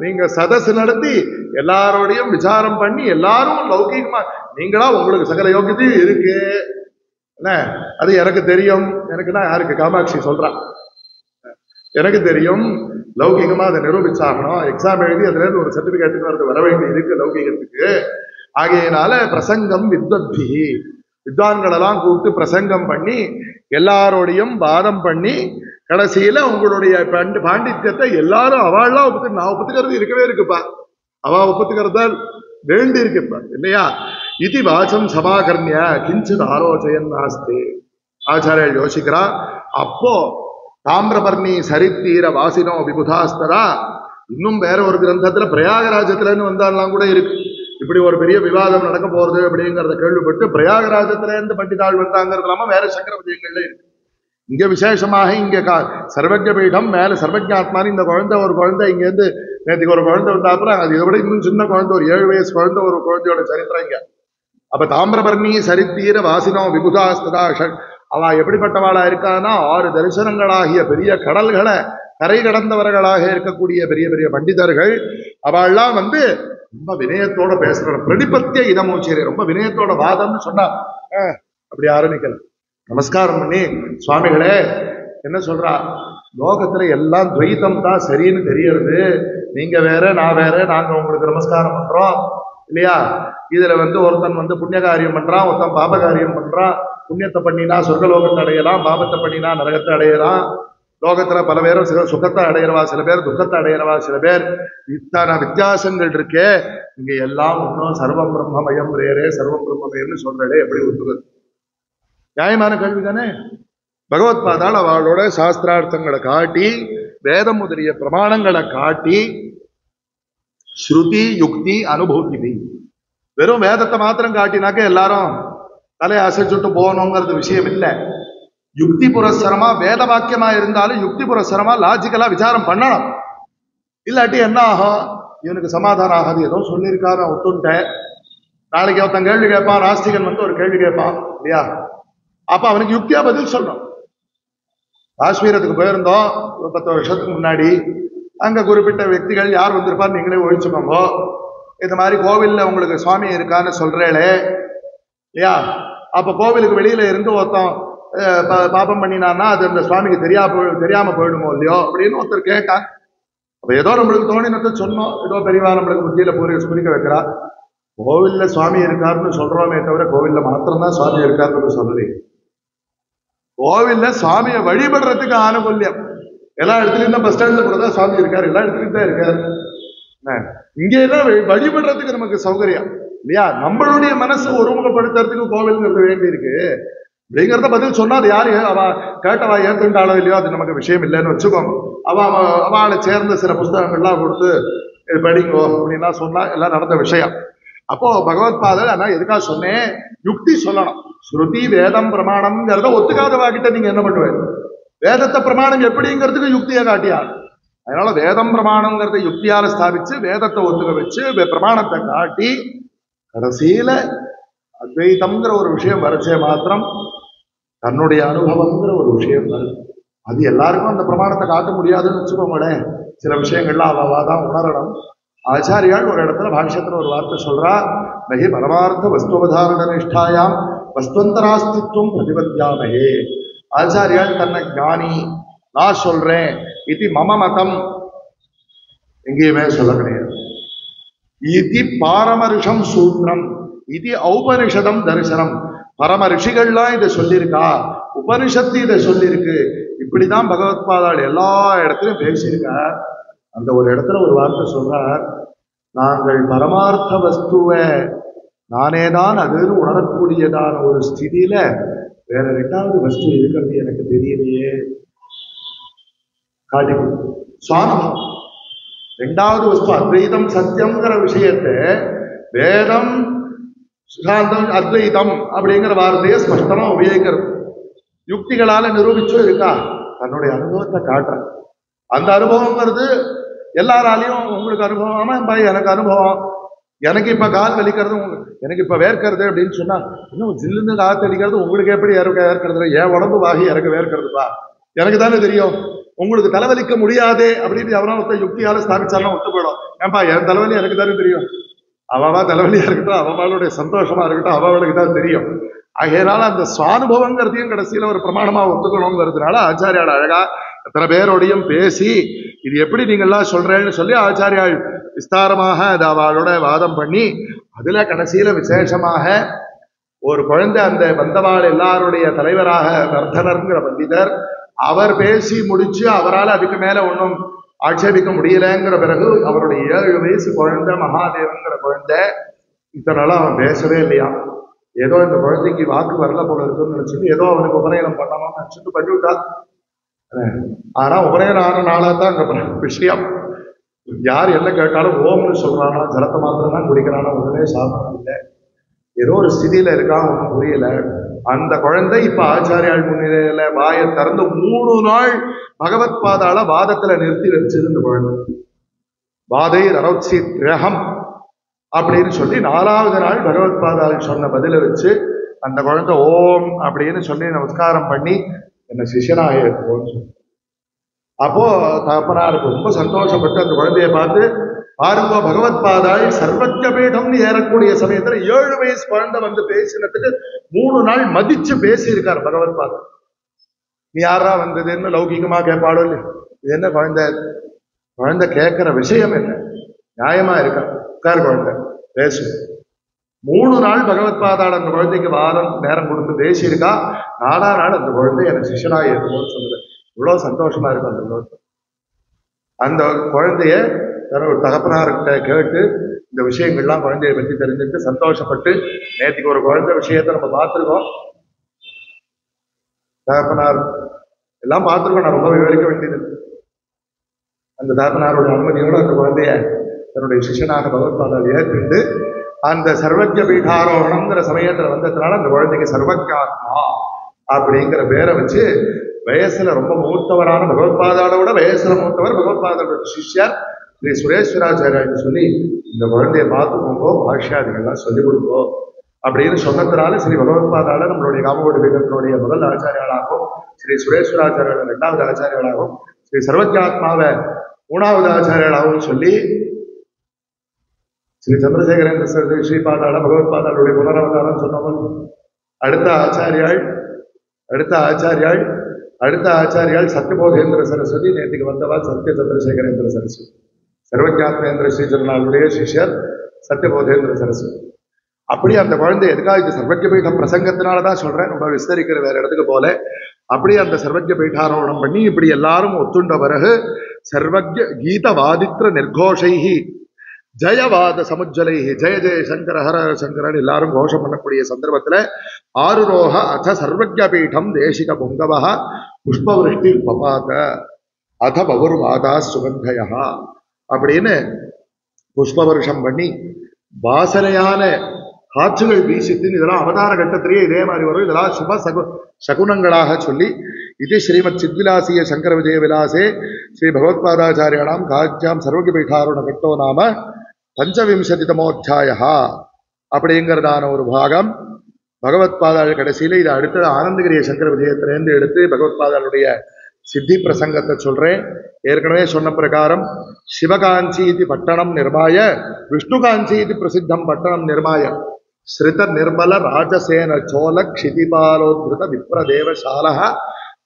நீங்க சதசு நடத்தி எல்லாரோடையும் விசாரம் பண்ணி எல்லாரும் லௌகிகமா நீங்களா உங்களுக்கு சகல யோகியத்தையும் இருக்கு என்ன அது எனக்கு தெரியும் எனக்குன்னா யாருக்கு காமாட்சி சொல்றான் எனக்கு தெரியும் லௌகிகமா அதை நிரூபிச்சாகணும் எக்ஸாம் எழுதி அதுல இருந்து ஒரு சர்டிபிகேட்டுக்கு வரது வர வேண்டி இருக்கு லௌகிகத்துக்கு ஆகையினால பிரசங்கம் வித்வத்பி வித்வான்களெல்லாம் கூப்பிட்டு பிரசங்கம் பண்ணி எல்லாரோடையும் வாதம் பண்ணி கடைசியில உங்களுடைய பாண்டித்யத்தை எல்லாரும் அவள்லாம் ஒப்புத்து நான் ஒப்புத்துக்கிறது இருக்கவே இருக்குப்பா அவ ஒப்புத்துக்கிறதால் வேண்டி இருக்குப்பா இல்லையா இது வாச்சம் சமாகர்ணிய கிஞ்சித் ஆலோசயன் நாஸ்தி ஆச்சாரியர் யோசிக்கிறா அப்போ தாமிரபர்ணி சரித்தீர வாசினோ விபுதாஸ்தரா இன்னும் வேற ஒரு கிரந்தத்துல பிரயாகராஜத்துலன்னு வந்தாலாம் கூட இருக்கு இப்படி ஒரு பெரிய விவாதம் நடக்க போறது அப்படிங்கிறத கேள்விப்பட்டு பிரயாகராஜத்துல இருந்து பண்டிதாள் வந்தாங்கிறது இல்லாம வேற சங்கர விஜயங்கள்ல இருக்கு இங்க விசேஷமாக இங்க சர்வஜ பீடம் மேல சர்வஜாத்மானு இந்த குழந்தை ஒரு குழந்தை இங்க இருந்து நேற்றுக்கு ஒரு குழந்தை வந்தாப்புல அது இதை விட இன்னும் சின்ன குழந்தை ஒரு 7 வயசு குழந்தை ஒரு குழந்தையோட சரித்திரம் இங்க அப்ப தாமிரபர்ணி சரித்தீர வாசினோ விபுதாஸ்ததா அவ எப்படிப்பட்டவாளா இருக்கான்னா 6 தரிசனங்களாகிய பெரிய கடல்களை கரை கடந்தவர்களாக இருக்கக்கூடிய பெரிய பெரிய பண்டிதர்கள் அவள்லாம் வந்து ரொம்ப வினயத்தோட பேசுற பிரதிபத்திய இதமோச்சேரி ரொம்ப வினயத்தோட வாதம்னு சொன்னா அப்படி ஆரம்பிக்கல நமஸ்காரம் பண்ணி சுவாமிகளே என்ன சொல்றா லோகத்துல எல்லாம் துவைத்தம் தான் சரின்னு தெரியறது நீங்க வேற நான் வேற நாங்க உங்களுக்கு நமஸ்காரம் பண்றோம் இல்லையா இதுல வந்து ஒருத்தன் வந்து புண்ணிய காரியம் பண்றான் ஒருத்தன் பாப காரியம் பண்றான் புண்ணியத்தை பண்ணினா சொர்க்கலோகத்தை அடையலாம் பாபத்தை பண்ணினா நரகத்தை அடையலாம் லோகத்துல பல பேரும் சில சுகத்தை அடையிறவா சில பேர் துக்கத்தை அடையிறவா சில பேர் இத்தனை வித்தியாசங்கள் இருக்கே இங்க எல்லாம் ஒன்றும் சர்வம் பிரம்மமயம் ரேரே சர்வம் பிரம்மமயம்னு சொல்றே எப்படி ஒத்துக்குது நியாயமான கேள்வி தானே பகவத் பாதால் அவளோட சாஸ்திரார்த்தங்களை காட்டி வேதம் முதலிய பிரமாணங்களை காட்டி ஸ்ருதி யுக்தி அனுபூதி வெறும் வேதத்தை மாத்திரம் காட்டினாக்க எல்லாரும் தலையை அசைச்சுட்டு போகணுங்கிறது விஷயம் இல்லை யுக்தி புரஸ்சரமா வேத வாக்கியமா இருந்தாலும் யுக்தி புரஸ்சரமா லாஜிக்கலா விசாரம் பண்ணணும் இல்லாட்டி என்ன ஆகும் இவனுக்கு சமாதானம் ஆகாது ஏதோ சொல்லியிருக்காரு ஒத்துட்டேன் நாளைக்கு ஒருத்தன் கேள்வி கேட்பான் நாஸ்திகன் வந்து ஒரு கேள்வி கேட்பான் இல்லையா அப்ப அவனுக்கு யுக்தியா பதில் சொல்லணும் காஷ்மீரத்துக்கு போயிருந்தோம் 10 வருஷத்துக்கு முன்னாடி அங்க குறிப்பிட்ட వ్యక్తిகள் யார் வந்திருப்பார் நீங்களே ஒழிச்சுக்கோங்க இந்த மாதிரி கோவில்ல உங்களுக்கு சுவாமி இருக்கான்னு சொல்றேளே இல்லையா அப்ப கோவிலுக்கு வெளியில இருந்து ஒருத்தன் பாபம் பண்ணினான்னா அது அந்த சுவாமிக்கு தெரியாம போயிடுமோ இல்லையோ அப்படின்னு ஒருத்தர் கேட்டான் அப்ப ஏதோ நம்மளுக்கு தோணினத்தை சொன்னோம் ஏதோ பெரியவா நம்மளுக்கு புத்தியில புரிக்க வைக்கிறா கோவில்ல சுவாமி இருக்காருன்னு சொல்றோமே தவிர கோவில்ல மாத்திரம்தான் சுவாமி இருக்காருன்னு சொல்லலை கோவில்ல சுவாமியை வழிபடுறதுக்கு ஆனுகூல்யம் எல்லா இடத்துலயும் தான், பஸ் ஸ்டாண்ட்ல கூட தான் சுவாமி இருக்காரு, எல்லா இடத்துலயும் தான் இருக்காரு. இங்கே தான் வழிபடுறதுக்கு நமக்கு சௌகரியம் இல்லையா? நம்மளுடைய மனசை ஒருமுகப்படுத்துறதுக்கு கோவில்ங்கிறது வேண்டி இருக்கு அப்படிங்கிறத பதில் சொன்னா அது யாரு அவ கேட்டவா ஏத்துண்டாளோ இல்லையோ அது நமக்கு விஷயம் இல்லைன்னு வச்சுக்கோங்க. அவளை சேர்ந்த சில புஸ்தகங்கள்லாம் கொடுத்து இது படிங்கோ அப்படின்லாம் சொன்னா எல்லாம் நடந்த விஷயம். அப்போ பகவத் பாதர் ஆனா எதுக்காக சொன்னேன், யுக்தி சொல்லணும். ஸ்ருதி வேதம் பிரமாணம்ங்கிறத ஒத்துக்காதவாகிட்ட நீங்க என்ன பண்ணுவேன்? வேதத்தை பிரமாணம் எப்படிங்கிறதுக்கு யுக்தியை காட்டியார். அதனால வேதம் பிரமாணங்கிறத யுக்தியால ஸ்தாபிச்சு வேதத்தை ஒத்துக்க வச்சு பிரமாணத்தை காட்டி கடைசியில அத்வைதம்ங்கிற ஒரு விஷயம் வரைச்சே மாத்திரம் தன்னுடைய அனுபவம்ங்கிற ஒரு விஷயம் வருது. அது எல்லாருக்கும் அந்த பிரமாணத்தை காட்ட முடியாதுன்னு வச்சுக்கோங்களேன். சில விஷயங்கள்லாம் அவாதான் உணரணும். ஆச்சாரியால் ஒரு இடத்துல பாஷ்யத்துல ஒரு வார்த்தை சொல்றா, நகி பரமார்த்த வஸ்துவதாரண நிஷ்டாயாம் வஸ்துவந்தராஸ்தித்வம் பிரதிபத்தியாமகே. ஆச்சாரியால் தன்னை ஞானி நான் சொல்றேன் இது மம மதம் எங்கேயுமே சொல்ல கிடையாது. இது பாரமரிஷம் சூத்திரம் இது ஔபனிஷதம் தரிசனம். பரம ரிஷிகள்லாம் இதை சொல்லியிருக்கா, உபனிஷத்து இதை சொல்லியிருக்கு. இப்படிதான் பகவத் பாதாள் எல்லா இடத்துலையும் பேசியிருக்க. அந்த ஒரு இடத்துல ஒரு வார்த்தை சொல்றார், நாங்கள் பரமார்த்த வஸ்துவை நானேதான் அதுன்னு உணரக்கூடியதான ஒரு ஸ்திதியில வேற ரெண்டாவது வஸ்து இருக்கிறது எனக்கு தெரியலையே. காட்டி சுவானுபவம். ரெண்டாவது வஸ்து அத்வைதம் சத்தியம்ங்கிற விஷயத்தை வேதம் சித்தாந்தம் அத்வைதம் அப்படிங்கிற வார்த்தையை ஸ்பஷ்டமா உபயோகிக்கிறது. யுக்திகளால நிரூபிச்சும் இருக்கா, தன்னுடைய அனுபவத்தை காட்டுற. அந்த அனுபவங்கிறது எல்லாராலையும் உங்களுக்கு அனுபவம். ஆமா எனக்கு அனுபவம், எனக்கு இப்ப கால் வலிக்கிறது, எனக்கு இப்ப வேர்க்கிறது அப்படின்னு சொன்னா, இன்னும் ஜில்லுன்னு காத்து அடிக்கிறது உங்களுக்கு எப்படி வேர்க்கிறது? என் உடம்பு வாகி எனக்கு வேர்க்கிறதுப்பா, எனக்கு தானே தெரியும். உங்களுக்கு தலைவலிக்க முடியாதே அப்படின்னு எவனோ ஒருத்த யுக்தியால ஸ்தாபிச்சாலும் ஒத்து போயிடும். ஏன்பா என் தலைவலி எனக்கு தானே தெரியும். அவவா தலைவலியா இருக்கட்டும், அவளுடைய சந்தோஷமா இருக்கட்டும், அவளுக்கு தான் தெரியும். ஆகையினால அந்த சுவானுபவங்கிறதையும் கடைசியில ஒரு பிரமாணமா ஒத்துக்கணுங்கிறதுனால ஆச்சாரியால் அழகா எத்தனை பேரோடையும் பேசி இது எப்படி நீங்கள்லாம் சொல்றேன்னு சொல்லி ஆச்சாரியால் விஸ்தாரமாக அது அவளோட வாதம் பண்ணி அதுல கடைசியில விசேஷமாக ஒரு குழந்தை, அந்த வந்தவாள் எல்லாருடைய தலைவராக வர்தனர்ங்கிற பண்டிதர், அவர் பேசி முடிச்சு அவரால் அதுக்கு மேல ஒன்றும் ஆட்சேபிக்க முடியலங்கிற பிறகு அவருடைய 7 வயசு குழந்தை மகாதேவங்கிற குழந்தை இத்தனை நாள் அவன் பேசவே இல்லையா. ஏதோ இந்த குழந்தைக்கு வாக்கு வரல போல இருக்குன்னு நினைச்சிட்டு ஏதோ அவனுக்கு உபநயனம் பண்ணணும்னு நினைச்சிட்டு பண்ணிவிட்டா. ஆனா உபநயனம் ஆன நாளாதான் அங்க விஷயம். யார் என்ன கேட்டாலும் ஓம்னு சொல்றானா, ஜலத்தை மாத்திரம் தான் குடிக்கிறானா, ஒண்ணுமே சாப்பிடணும் இல்லை, ஏதோ ஒரு ஸ்திதியில இருக்கான், ஒன்றும் புரியல. அந்த குழந்தை இப்ப ஆச்சாரியால் முன்னிலையில வாயை திறந்து 3 நாள் பகவத் பாதாள வாதத்துல நிறுத்தி வச்சது இந்த குழந்தை. வாதை ரரோச்சி திரகம் அப்படின்னு சொல்லி 4வது நாள் பகவத் பாதாள் சொன்ன பதில வச்சு அந்த குழந்தை ஓம் அப்படின்னு சொல்லி நமஸ்காரம் பண்ணி என்ன சிஷ்யனாக ஏற்போம்னு சொல்லி. அப்போ தகப்பனாருக்கு ரொம்ப சந்தோஷப்பட்டு அந்த குழந்தைய பார்த்து, பாருங்க பகவத் பாதாள் சர்வஜ பீடம்னு ஏறக்கூடிய சமயத்துல 7 வயசு குழந்தை வந்து பேசினதுக்கு 3 நாள் மதிச்சு பேசியிருக்கார் பகவத் பாதாள். நீ யாரா வந்ததுன்னு லௌகிகமா கேட்பாடோ இல்லையா, இது என்ன குழந்தை கேட்கிற விஷயம் என்ன, நியாயமா இருக்கா, உட்கார் குழந்தை பேசு. 3 நாள் பகவத் பாதாள் அந்த குழந்தைக்கு வாரம் நேரம் கொடுத்து பேசியிருக்கா. 4ஆம் நாள் அந்த குழந்தை எனக்கு சிஷ்யனா ஏற்றுமோன்னு சொல்லுது. இவ்வளவு சந்தோஷமா இருக்கும் அந்த குழந்தை. அந்த குழந்தைய ஒரு தகப்பனார்கிட்ட கேட்டு இந்த விஷயங்கள்லாம் குழந்தைய பற்றி தெரிஞ்சுட்டு சந்தோஷப்பட்டு, நேற்றுக்கு ஒரு குழந்தை விஷயத்தை நம்ம பார்த்துருக்கோம், தகப்பனார் எல்லாம் பார்த்துருக்கோம், நான் ரொம்ப விவரிக்க வேண்டியது. அந்த தகப்பனாரோட அனுமதியோடு அந்த குழந்தைய தன்னுடைய சிஷ்யனாக பகவத் பாதாள் ஏற்றுட்டு அந்த சர்வஜ பீடாரோகணம்ங்கிற சமயத்துல வந்ததுனால அந்த குழந்தைக்கு சர்வஜாத்மா அப்படிங்கிற பேரை வச்சு, வயசுல ரொம்ப மூத்தவரான பகவத் பாதாளோட வயசுல மூத்தவர் பகவத் பாதாளோட சிஷ்யர் ஸ்ரீ சுரேஸ்வராச்சாரியான்னு சொல்லி இந்த குழந்தைய பார்த்துக்கோங்கோ, பாஷ்யாதிகள்லாம் சொல்லிக் கொடுங்கோ அப்படின்னு சொன்னதுனால ஸ்ரீ பகவத் பாதாள நம்மளுடைய காமகோடி பீடத்தினுடைய முதல் ஆச்சாரியாளாகவும், ஸ்ரீ சுரேஸ்வராச்சாரியோட 2வது ஆச்சாரியாளாகவும், ஸ்ரீ சர்வஜாத்மாவை 3வது ஆச்சாரியாளாகவும் சொல்லி ஸ்ரீ சந்திரசேகரேந்திர சரஸ்வதி ஸ்ரீபாதாள பகவத் பாதாளுடைய புனரவதாரம் சொன்னவன். அடுத்த ஆச்சாரியாள் சத்யபோதேந்திர சரஸ்வதி, நேற்றுக்கு வந்தவா சத்ய சந்திரசேகரேந்திர சரஸ்வதி, சர்வஜாத்மேந்திர ஸ்ரீஜனாளுடைய சிஷ்யர் சத்யபோதேந்திர சரஸ்வதி. அப்படி அந்த குழந்தை எதுக்காக இது சர்வஜ பீடம் பிரசங்கத்தினாலதான் சொல்றேன், ரொம்ப விஸ்தரிக்கிற வேற இடத்துக்கு போல. அப்படி அந்த சர்வஜ பீட்டாரோகணம் பண்ணி இப்படி எல்லாரும் ஒத்துண்ட பிறகு சர்வஜ கீதவாதித்ர நிர்கோஷைஹி ஜயவாத சமுஜ்ஜலைஹி ஜெய ஜெய சங்கர ஹர சங்கரன் எல்லாரும் கோஷம் பண்ணக்கூடிய சந்தர்ப்பத்துல ஆருரோக அத சர்வஜ பீடம் தேசிக பொங்கவ புஷ்பவிருஷ்டி பபாத அத பவுர்வாதா சுகந்தயா அப்படின்னு புஷ்ப வருஷம் பண்ணி வாசனையான காற்றுகள் வீசித்து இதெல்லாம் அவதார கட்டத்திலேயே இதே மாதிரி வரும். இதெல்லாம் சுப சகுனங்களாக சொல்லி இது ஸ்ரீமத் சித்விலாசிய சங்கர விஜய விலாசே ஸ்ரீ பகவத்பாதாச்சாரியாணாம் காஜ்யாம் சர்வகி பீடாருண கட்டோ நாம பஞ்சவிம்சதிதமோத்தியாயா அப்படிங்கிறதான ஒரு பாகம் பகவத்பாதாள் கடைசியில இதை அடுத்தது ஆனந்தகிரிய சங்கர விஜயத்திலேருந்து எடுத்து பகவத்பாதாளுடைய சித்தி பிரசங்கத்தை சொல்றேன். ஏற்கனவே சொன்ன பிரகாரம் சிவகாஞ்சி இது பட்டணம் நிர்மாய விஷ்ணுகாஞ்சி இது பிரசித்தம் பட்டணம் நிர்மாய ஸ்ருத நிர்மல ராஜசேன சோல க்ஷிதிபாலோத்ருத விப்ரதேவசால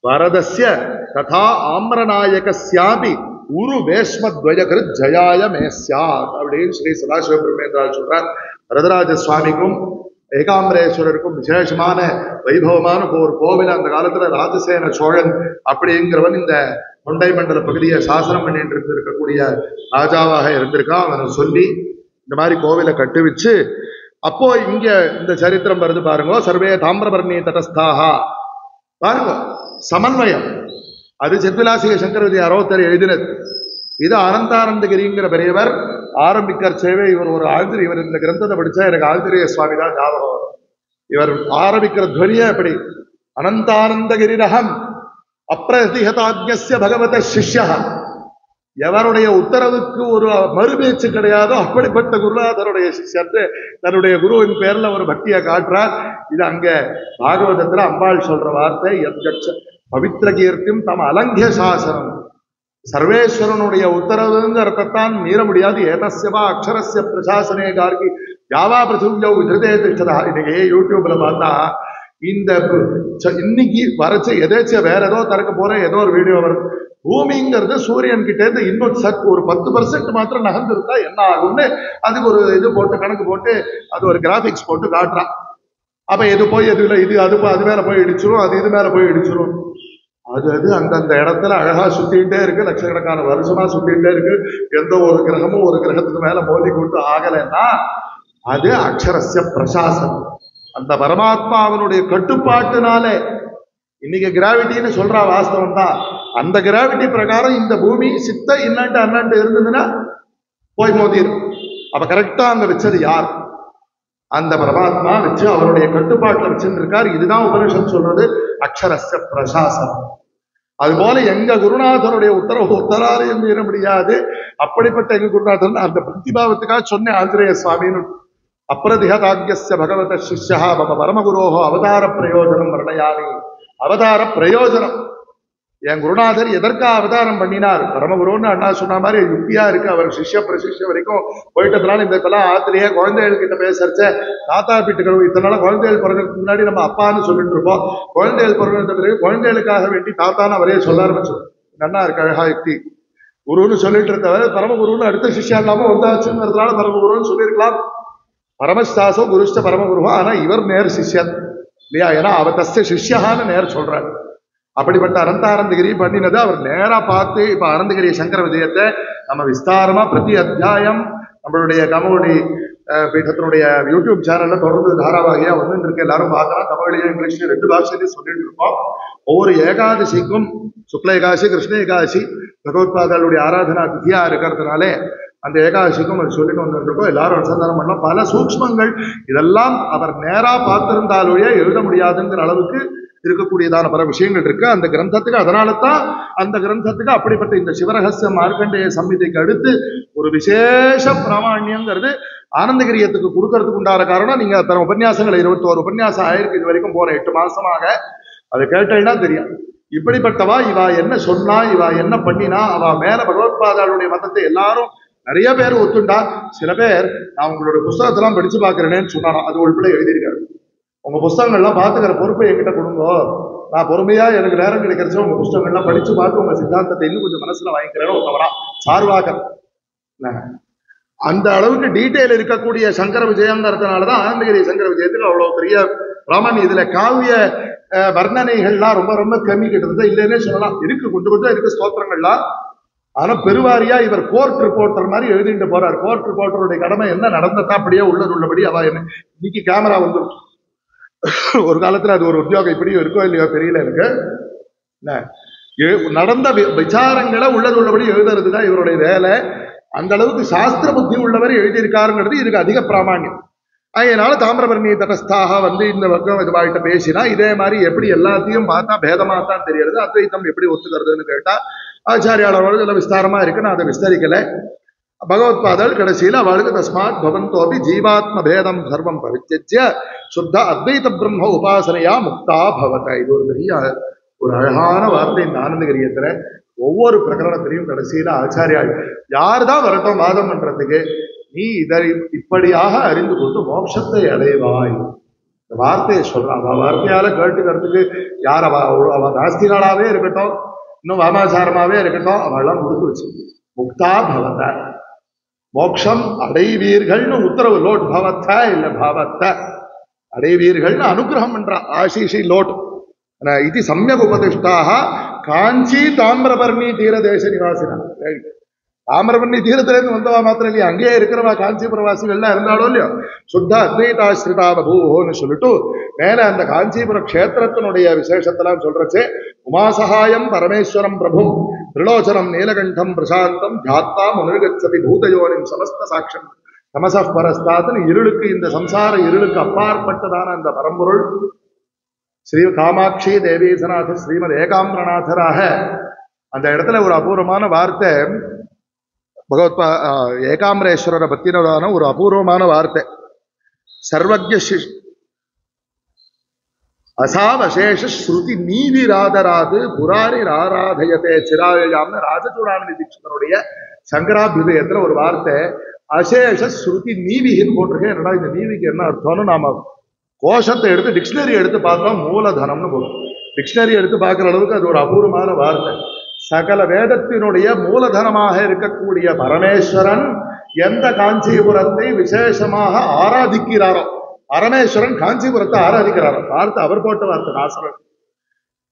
வரதஸ்ய ததா ஆம்ரநாயகஸ்யாபி உரு வேஷ்மத்வயகிருத் ஜயாய மேஸ்யாத் அப்படின்னு ஸ்ரீ சதாசிவ பிரம்மேந்திரால் சொல்றார். வரதராஜ சுவாமிக்கும் ஏகாம்பரேஸ்வரருக்கும் விசேஷமான வைபவமான ஒரு கோவில். அந்த காலத்துல ராஜசேன சோழன் அப்படிங்கிறவன் இந்த தொண்டை மண்டல பகுதியை சாசனம் பண்ணிட்டு இருக்கக்கூடிய ராஜாவாக இருந்திருக்கான். அவனை சொல்லி இந்த மாதிரி கோவிலை கட்டுவிச்சு அப்போ இங்க இந்த சரித்திரம் வருது பாருங்க. சர்வே தாமிரபர்ணி தடஸ்தாகா பாருங்க சமன்வயம். அது சித்விலாசிக சங்கர விஜய அரோத்தர் எழுதினது. இது அனந்தானந்தகிரிங்கிற பெரியவர் ஆரம்பிக்கிற சேவை. இவர் ஒரு ஆழ்திரி. இவர் இந்த கிரந்தத்தை படிச்சா எனக்கு ஆழ்திரிய சுவாமி தான் ஞாபகம் வரும். இவர் ஆரம்பிக்கிற துவனியே எப்படி அனந்தானந்தகிரிரகம் அப்பிரதிஹதாஜ்ஞஸ்ய பகவத சிஷ்யா. எவருடைய உத்தரவுக்கு ஒரு மறுபேச்சு கிடையாதோ அப்படிப்பட்ட குருநாதருடைய சிஷ்யர் தன்னுடைய குருவின் பேர்ல ஒரு பக்தியை காட்டுறார். இது அங்க பாகவதத்துல அம்பாள் சொல்ற வார்த்தை பவித்ர கீர்த்தியும் தம் அலங்கிய சாசனம். சர்வேஸ்வரனுடைய உத்தரவுங்கிறதான் மீற முடியாது. ஏதஸ்யவா அக்ஷரஸ்ய பிரசாசனே கார்கி யாவா பிருத்திவியோ விதிருதே திஷ்டதா. இன்னைக்கு யூடியூப்ல பார்த்தா இந்த இன்னைக்கு வரைச்ச எதேச்ச வேற ஏதோ திறக்க போற ஏதோ ஒரு வீடியோ வரும். பூமிங்கிறது சூரியன் கிட்டே இருந்து இன்னும் ஒரு 10% மாத்திரம் நகர்ந்துருந்தா என்ன ஆகும்னு அதுக்கு ஒரு இது போட்டு கணக்கு போட்டு அது ஒரு கிராபிக்ஸ் போட்டு காட்டுறான். அப்ப எது போய் எது இல்லை, இது அது மேல போய் இடிச்சிரும், அது இது மேல போய் இடிச்சிரும். அது அந்தந்த இடத்துல அழகா சுத்திகிட்டே இருக்கு. லட்சக்கணக்கான வருஷமா சுத்திகிட்டே இருக்கு. எந்த ஒரு கிரகமும் ஒரு கிரகத்துக்கு மேல மோதி கொண்டு ஆகலைன்னா அது அக்ஷரஸ்ய பிரசாசனம். அந்த பரமாத்மாவனுடைய கட்டுப்பாட்டுனாலே இன்னைக்கு கிராவிட்டின்னு சொல்றா வாஸ்தவம் தான். அந்த கிராவிட்டி பிரகாரம் இந்த பூமி சித்த இன்னாண்டு அண்ணாண்டு இருந்ததுன்னா போய் மோதிரும். அப்ப கரெக்டா அங்க வச்சது யார்? அந்த பரமாத்மா வச்சு அவருடைய கட்டுப்பாட்டுல வச்சிருந்திருக்கார். இதுதான் உபனிஷத் சொல்றது அக்ஷரஸ்ய பிரசாசனம். அதுபோல எங்க குருநாதனுடைய உத்தராலயம் மீற முடியாது. அப்படிப்பட்ட எங்க குருநாதன் அந்த பக்திபாவத்துக்காக சொன்ன ஆஞ்சநேய சுவாமின்னு அப்பிரதிஹதாஜ்ஞஸ்ய பகவத சிஷ்யா மம பரமகுரோஹோ அவதார பிரயோஜனம் வர்ணயாமி. அவதார பிரயோஜனம் என் குருநாதர் எதற்காக அவதாரம் பண்ணினார்? பரமகுருன்னு அண்ணா சொன்ன மாதிரி யுக்தியா இருக்கு. அவர் சிஷ்ய பிரசிஷ்ய வரைக்கும் போயிட்டதுனால இந்த இப்பெல்லாம் ஆத்திலேயே குழந்தைகள் கிட்ட பேசறச்ச தாத்தா வீட்டுக்கு இத்தனால குழந்தைகள் பிறகு முன்னாடி நம்ம அப்பான்னு சொல்லிட்டு இருப்போம். குழந்தைகள் பிறந்த பிறகு குழந்தைகளுக்காக வேண்டி தாத்தான்னு அவரே சொல்ல ஆரம்பிச்சோம். நன்னா இருக்கு அழகா யுக்தி. குருன்னு சொல்லிட்டு இருந்தவர் பரமகுருன்னு அடுத்த சிஷ்யா இல்லாம வந்தாச்சுங்கிறதுனால பரமகுருன்னு சொல்லியிருக்கலாம். பரமஸ்தாசோ குருஷ்ட பரமகுருவா. ஆனா இவர் நேர் சிஷ்யன் இல்லையா? ஏன்னா அவர் தஸ்ய சிஷ்யான்னு நேர் சொல்றாரு. அப்படிப்பட்ட அனந்தானந்தகிரி பண்ணினது அவர் நேரா பார்த்து இப்ப ஆனந்தகிரி சங்கர விஜயத்தை நம்ம விஸ்தாரமா பிரதி அத்தியாயம் நம்மளுடைய கமோடி பீட்டத்தினுடைய யூடியூப் சேனல்ல தொடர்ந்து தாராவாகியா வந்து இருக்கு. எல்லாரும் பார்க்கலாம். தமிழ்லையும் இங்கிலீஷ்லயும் 2 பாஷையிலையும் சொல்லிட்டு இருக்கோம். ஒவ்வொரு ஏகாதசிக்கும் சுக்ல ஏகாதசி கிருஷ்ண ஏகாதசி பகவத்பாதாளுடைய ஆராதனா திதியா இருக்கிறதுனாலே அந்த ஏகாதசிக்கும் அது சொல்லிட்டு வந்துருக்கோம். எல்லாரும் அனுசந்தானம் பண்ணலாம். பல சூக்ஷ்மங்கள் இதெல்லாம் அவர் நேரா பார்த்திருந்தாலேயே எழுத முடியாதுங்கிற அளவுக்கு இருக்கக்கூடியதான பல விஷயங்கள் இருக்கு அந்த கிரந்தத்துக்கு. அதனால தான் அந்த கிரந்தத்துக்கு அப்படிப்பட்ட இந்த சிவரகசிய மார்க்கண்டேய சம்ஹிதைக்கு அடுத்து ஒரு விசேஷ பிராமணியங்கிறது ஆனந்தகிரியத்துக்கு கொடுக்கறதுக்கு உண்டான காரணம். நீங்க தர உபன்யாசங்கள் 21 உபன்யாசம் ஆயிருக்கு இது வரைக்கும் போற 8 மாசமாக. அதை கேட்டேன்னா தெரியும் இப்படிப்பட்டவா இவா என்ன சொன்னா, இவா என்ன பண்ணினா, அவ மேல பகவத்பாதாளுடைய மதத்தை எல்லாரும் நிறைய பேர் ஒத்துண்டா. சில பேர் நான் உங்களோட புஸ்தகத்தெல்லாம் படிச்சு பாக்குறேன்னு சொன்னாராம். அது உள்பட எழுதியிருக்காரு. உங்க புஸ்தகங்கள்லாம் பாத்துக்கிற பொறுப்பை என்கிட்ட கொடுங்க. நான் பொறுமையா எனக்கு நேரம் கிடைக்கிறச்ச உங்க புஸ்தகங்கள்லாம் படிச்சு பார்த்து உங்க சித்தாந்தத்தை இன்னும் கொஞ்சம் மனசுல வாங்கிக்கிறேன்னு ஒருத்தவரா சார்வாக அந்த அளவுக்கு டீட்டெயில் இருக்கக்கூடிய சங்கர விஜயங்கிறதுனாலதான் ஆனந்தகிரி சங்கர விஜயத்துக்கு அவ்வளவு பெரிய பிராமணி. இதுல காவிய வர்ணனைகள்லாம் ரொம்ப ரொம்ப கம்மி, கிட்டத்தட்ட இல்லைன்னே சொல்லலாம். இருக்கு, கொஞ்சம் கொஞ்சம் இருக்கு ஸ்தோத்திரங்கள்லாம். ஆனா பெருவாரியா இவர் கோர்ட் ரிப்போர்ட்டர் மாதிரி எழுதிட்டு போறார். கோர்ட் ரிப்போர்ட்டருடைய கடமை என்ன நடந்ததா அப்படியே உள்ளபடி அவ என்ன. இன்னைக்கு கேமரா வந்து ஒரு காலத்துல அது ஒரு உத்தியோகம் இப்படியும் இருக்கோ இல்லையோ தெரியல எனக்கு. நடந்த விசாரங்களை உள்ளபடி எழுதுறதுதான் இவருடைய வேலை. அந்த அளவுக்கு சாஸ்திர புத்தி உள்ளவர் எழுதியிருக்காருங்கிறது இதுக்கு அதிக பிராமாண்யம். அதனால தாமிரபரணி தடஸ்தாக வந்து இந்த பக்கம் இதுவாகிட்ட பேசினா இதே மாதிரி எப்படி எல்லாத்தையும் பார்த்தா பேதமாத்தான் தெரியறது, அத்வைத்தம் எப்படி ஒத்துக்கிறதுன்னு கேட்டா ஆச்சாரியாளர்கள் இதெல்லாம் விஸ்தாரமா இருக்கு, நான் அதை விஸ்தரிக்கல. பகவத்பாதல் கடைசியில் அவளுக்கு தஸ்மாத் பவந்தோபி ஜீவாத்ம பேதம் சர்வம் பரித்யஜ்ய சுத்த அத்வைத பிரம்ம உபாசனையா முக்தா பவத. இது ஒரு பெரிய ஒரு அழகான வார்த்தை இந்த ஆனந்தகிரியத்துல. ஒவ்வொரு பிரகரணத்திலையும் கடைசியில ஆச்சாரியாள் யார்தான் வரட்டும் வாதம் பண்றதுக்கு, நீ இதை இப்படியாக அறிந்து கொண்டு மோட்சத்தை அடைவாய். இந்த வார்த்தையை சொல்றான். அவ வார்த்தையால கேட்டுக்கிறதுக்கு யார் அவ நாஸ்திகளாவே இருக்கட்டும், இன்னும் வாமாச்சாரமாவே இருக்கட்டும், அவெல்லாம் கொடுத்து வச்சு முக்தா பவத மோட்சம் அடைவீர்கள்னு உத்தரவு. லோட் பவத்த இல்ல பவத்த அடைவீர்கள்னு அனுகிரகம் பண்றான் ஆசிஷி லோட். இது சமயக் உபதிஷ்டாக காஞ்சி தாமிரபரணி தீரதேச நிவாசினா. தாமிரபரணி தீரத்திலேருந்து வந்தவா மாத்திரம் இல்லையா, அங்கேயே இருக்கிறவா காஞ்சிபுரவாசிகள்லாம் இருந்தாலும் இல்லையோ சுத்த அத்வைதாஸ்ரிதா பபூன்னு சொல்லிட்டு மேல அந்த காஞ்சிபுர கஷேத்திரத்தினுடைய விசேஷத்தெல்லாம் சொல்றச்சே உமாசகாயம் பரமேஸ்வரம் பிரபும் திரிலோச்சனம் நீலகண்டம் பிரசாந்தம் ஜாத்தா முனிர்கச்சதி பூதயோனின் சமஸ்த சாட்சம் தமச பரஸ்தாத்துன்னு இருளுக்கு, இந்த சம்சார இருளுக்கு அப்பாற்பட்டதான அந்த பரம்பொருள் ஸ்ரீ காமாட்சி தேவீசநாத ஸ்ரீமத் ஏகாம்பரநாதராக. அந்த இடத்துல ஒரு அபூர்வமான வார்த்தை பகவத் ஏகாம்பரேஸ்வரரை பத்தினதான ஒரு அபூர்வமான வார்த்தை. சர்வஜ அசாவசேஷ ஸ்ருதி நீவிராதராது புராரி ஆராதயத்தே சிராயாம்னு ராஜசூடானந்தி தீட்சிதனுடைய சங்கராபியுதயத்துல ஒரு வார்த்தை அசேஷ ஸ்ருதி நீவிகின்னு போட்டிருக்கேன். என்னடா இந்த நீவிக்கு என்ன அர்த்தம்னு நாம கோஷத்தை எடுத்து டிக்ஷனரி எடுத்து பார்த்தா மூலதனம்னு போடும். டிக்ஷனரி எடுத்து பார்க்குற அளவுக்கு அது ஒரு அபூர்வமான வார்த்தை. சகல வேதத்தினுடைய மூலதனமாக இருக்கக்கூடிய பரமேஸ்வரன் எந்த காஞ்சிபுரத்தை விசேஷமாக ஆராதிக்கிறாரோ, பரமேஸ்வரன் காஞ்சிபுரத்தை ஆராதிக்கிறாரோ. வார்த்தை அவர் போட்ட வார்த்தை நாசரன்.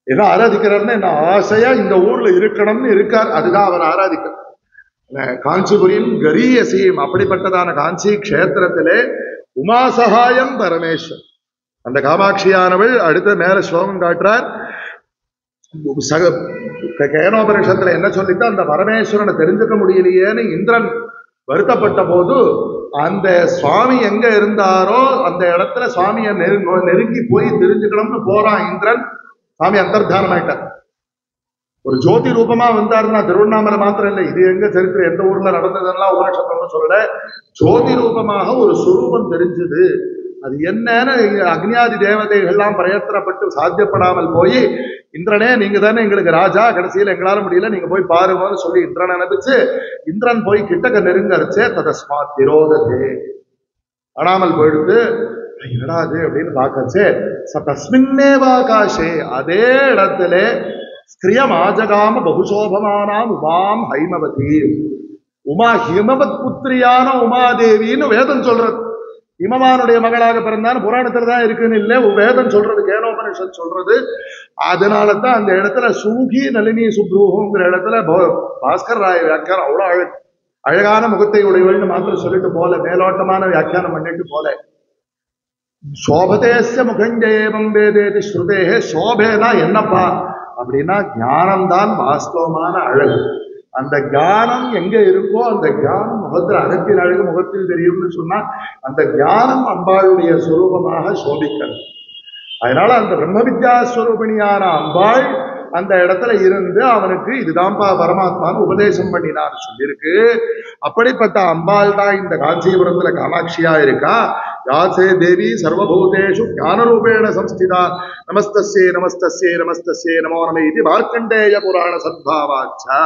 என்ன ஆராதிக்கிறார்னு என்ன ஆசையா இந்த ஊர்ல இருக்கணும்னு இருக்கார், அதுதான் அவர் ஆராதிக்கிறார். காஞ்சிபுரியும் கரியசீம் அப்படிப்பட்டதான காஞ்சி கஷேத்திரத்திலே உமாசகாயம் பரமேஸ்வர் அந்த காமாட்சியானவள். அடுத்த மேல ஸ்லோகம் காட்டுறார். கேனோபனிஷத்துல என்ன சொல்லிட்டு அந்த பரமேஸ்வரனை தெரிஞ்சுக்க முடியலையேன்னு இந்திரன் வருத்தப்பட்ட போது அந்த சுவாமி எங்க இருந்தாரோ அந்த இடத்துல சுவாமியை நெருங்கி போய் தெரிஞ்சுக்கணும்னு போறான் இந்திரன். சுவாமி அந்தர்தானம் ஆயிட்டார். ஒரு ஜோதி ரூபமா வந்தாருன்னா திருவண்ணாமலை மாத்திரம் இல்லை, இது எங்க சரித்திரம் எந்த ஊர்ல நடந்ததெல்லாம் உபநிஷத்தம்னு சொல்லல. ஜோதி ரூபமாக ஒரு சுரூபம் தெரிஞ்சது. அது என்னன்னு அக்னியாதி தேவதைகள்லாம் பிரயத்தனப்பட்டு சாத்தியப்படாமல் போய் இந்திரனே நீங்க தானே எங்களுக்கு ராஜா, கடைசியில் எங்களால முடியல, நீங்க போய் பாருங்கன்னு சொல்லி இந்திரன் அனுப்பிச்சு இந்திரன் போய் கிட்டக்க நெருங்கரிச்சே ததஸ்மாத் திரோததே காணாமல் போயிடுது. என்னடாது அப்படின்னு பார்க்கச்சே தஸ்மின்னேவாகாஷே அதே இடத்துல ஸ்திரியம் ஆஜகாம பகுசோபமானாம் உமாம் ஹைமவதி. உமா ஹிமவத் புத்திரியான உமாதேவின்னு வேதம் சொல்றது. இமவானுடைய மகளாக பிறந்தான்னு புராணத்துல தான் இருக்குன்னு இல்லை, வேதம் சொல்றது, கேனோபனிஷத் சொல்றது. அதனால தான் அந்த இடத்துல சூகி நளினி சுப்ரூஹுங்கிற இடத்துல பாஸ்கர் ராய் வியாக்கியானம் அவ்வளோ அழகான முகத்தை உடையவள்னு மாத்திரம் சொல்லிட்டு போல, மேலோட்டமான வியாக்கியானம் பண்ணிட்டு போல. சோபதேச முகஞ்சேவம் வேதேதி ஸ்ருதேகே. சோபேனா என்னப்பா அப்படின்னா ஞானம்தான் வாஸ்தவமான அழகு. அந்த ஞானம் எங்க இருக்கோ அந்த ஞானம் முகத்தில் அகத்தின் அழகு முகத்தில் தெரியும்னு சொன்னா அந்த ஞானம் அம்பாளுடைய சுரூபமாக சோபிக்கிறது. அதனால அந்த பிரம்ம வித்யாஸ்வரூபிணியான அம்பாள் அந்த இடத்துல இருந்து அவனுக்கு இதுதான்ப்பா பரமாத்மான்னு உபதேசம் பண்ணினார் சொல்லியிருக்கு. அப்படிப்பட்ட அம்பாள் தான் இந்த காஞ்சிபுரத்துல காமாட்சியா இருக்கா. யாசே தேவி சர்வபூதேஷு ஞானரூபேண சம்ஸ்திதா நமஸ்தஸ்யே நமஸ்தஸ்யே நமஸ்தஸ்யே நமோ நம இது மார்க்கண்டேய புராண சத்பாவாச்சா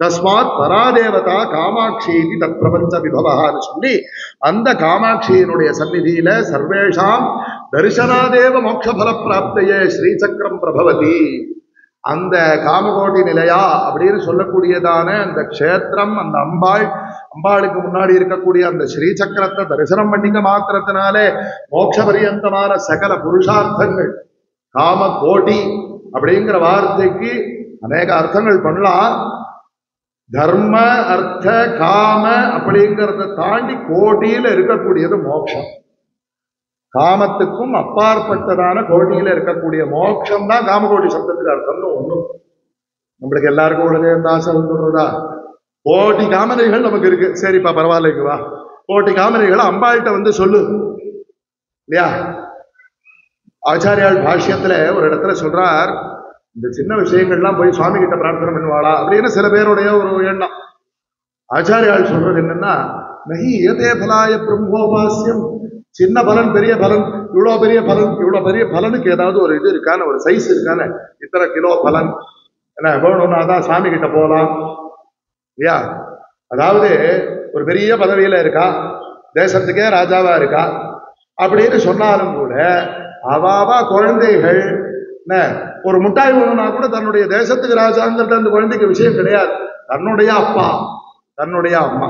தஸ்மாத் பராதேவதா காமாட்சி தத் பிரபஞ்ச விபவான்னு சொல்லி அந்த காமாட்சியினுடைய சந்நிதியில சர்வேஷாம் தரிசனாதேவ மோட்சபல பிராப்தையே ஸ்ரீசக்கரம் பிரபவதி. அந்த காமகோட்டி நிலையா அப்படின்னு சொல்லக்கூடியதான அந்த க்ஷேத்திரம், அந்த அம்பாளுக்கு முன்னாடி இருக்கக்கூடிய அந்த ஸ்ரீசக்கரத்தை தரிசனம் பண்ணிக்க மாத்திரத்தினாலே மோட்ச பரியந்தமான சகல புருஷார்த்தங்கள் காம கோடி அப்படிங்கிற வார்த்தைக்கு அநேக அர்த்தங்கள் பண்ணலாம். தர்ம அர்த்த காம அப்படிங்கிறத தாண்டி கோட்டியில இருக்கக்கூடியது மோட்சம். காமத்துக்கும் அப்பாற்பட்டதான கோட்டியில இருக்கக்கூடிய மோட்சம் தான் காமகோட்டி சப்தத்துக்கு அர்த்தம்னு ஒண்ணும் நம்மளுக்கு எல்லாருக்கும் உடனே ஆசை வந்துடுறதா? கோட்டி காமனைகள் நமக்கு இருக்கு, சரிப்பா பரவாயில்லைக்கு வா, கோட்டி காமனைகளை அம்பாள்கிட்ட வந்து சொல்லு இல்லையா? ஆச்சாரியால் பாஷ்யத்துல ஒரு இடத்துல சொல்றார், இந்த சின்ன விஷயங்கள்லாம் போய் சுவாமி கிட்ட பிரார்த்தனை பண்ணுவாளா அப்படின்னு சில பேருடைய ஒரு எண்ணம். ஆச்சாரியால் சொல்றது என்னன்னா, நகி ஏதே பலாய பிரம்மோபாசியம், சின்ன பலன் பெரிய பலன், இவ்வளவு பெரிய பலன், இவ்வளவு பெரிய பலனுக்கு ஏதாவது ஒரு இது இருக்கான, ஒரு சைஸ் இருக்கான, இத்தனை கிலோ பலன் என்ன வேணும்னா தான் சாமி கிட்ட போகலாம் இல்லையா? அதாவது ஒரு பெரிய பதவியில இருக்கா, தேசத்துக்கே ராஜாவா இருக்கா அப்படின்னு சொன்னாலும் கூட அவாவா குழந்தைகள் ஒரு முட்டாய் வேணும்னா கூட தன்னுடைய தேசத்துக்கு ராஜாங்கிறது அந்த குழந்தைக்கு விஷயம் கிடையாது, தன்னுடைய அப்பா தன்னுடைய அம்மா.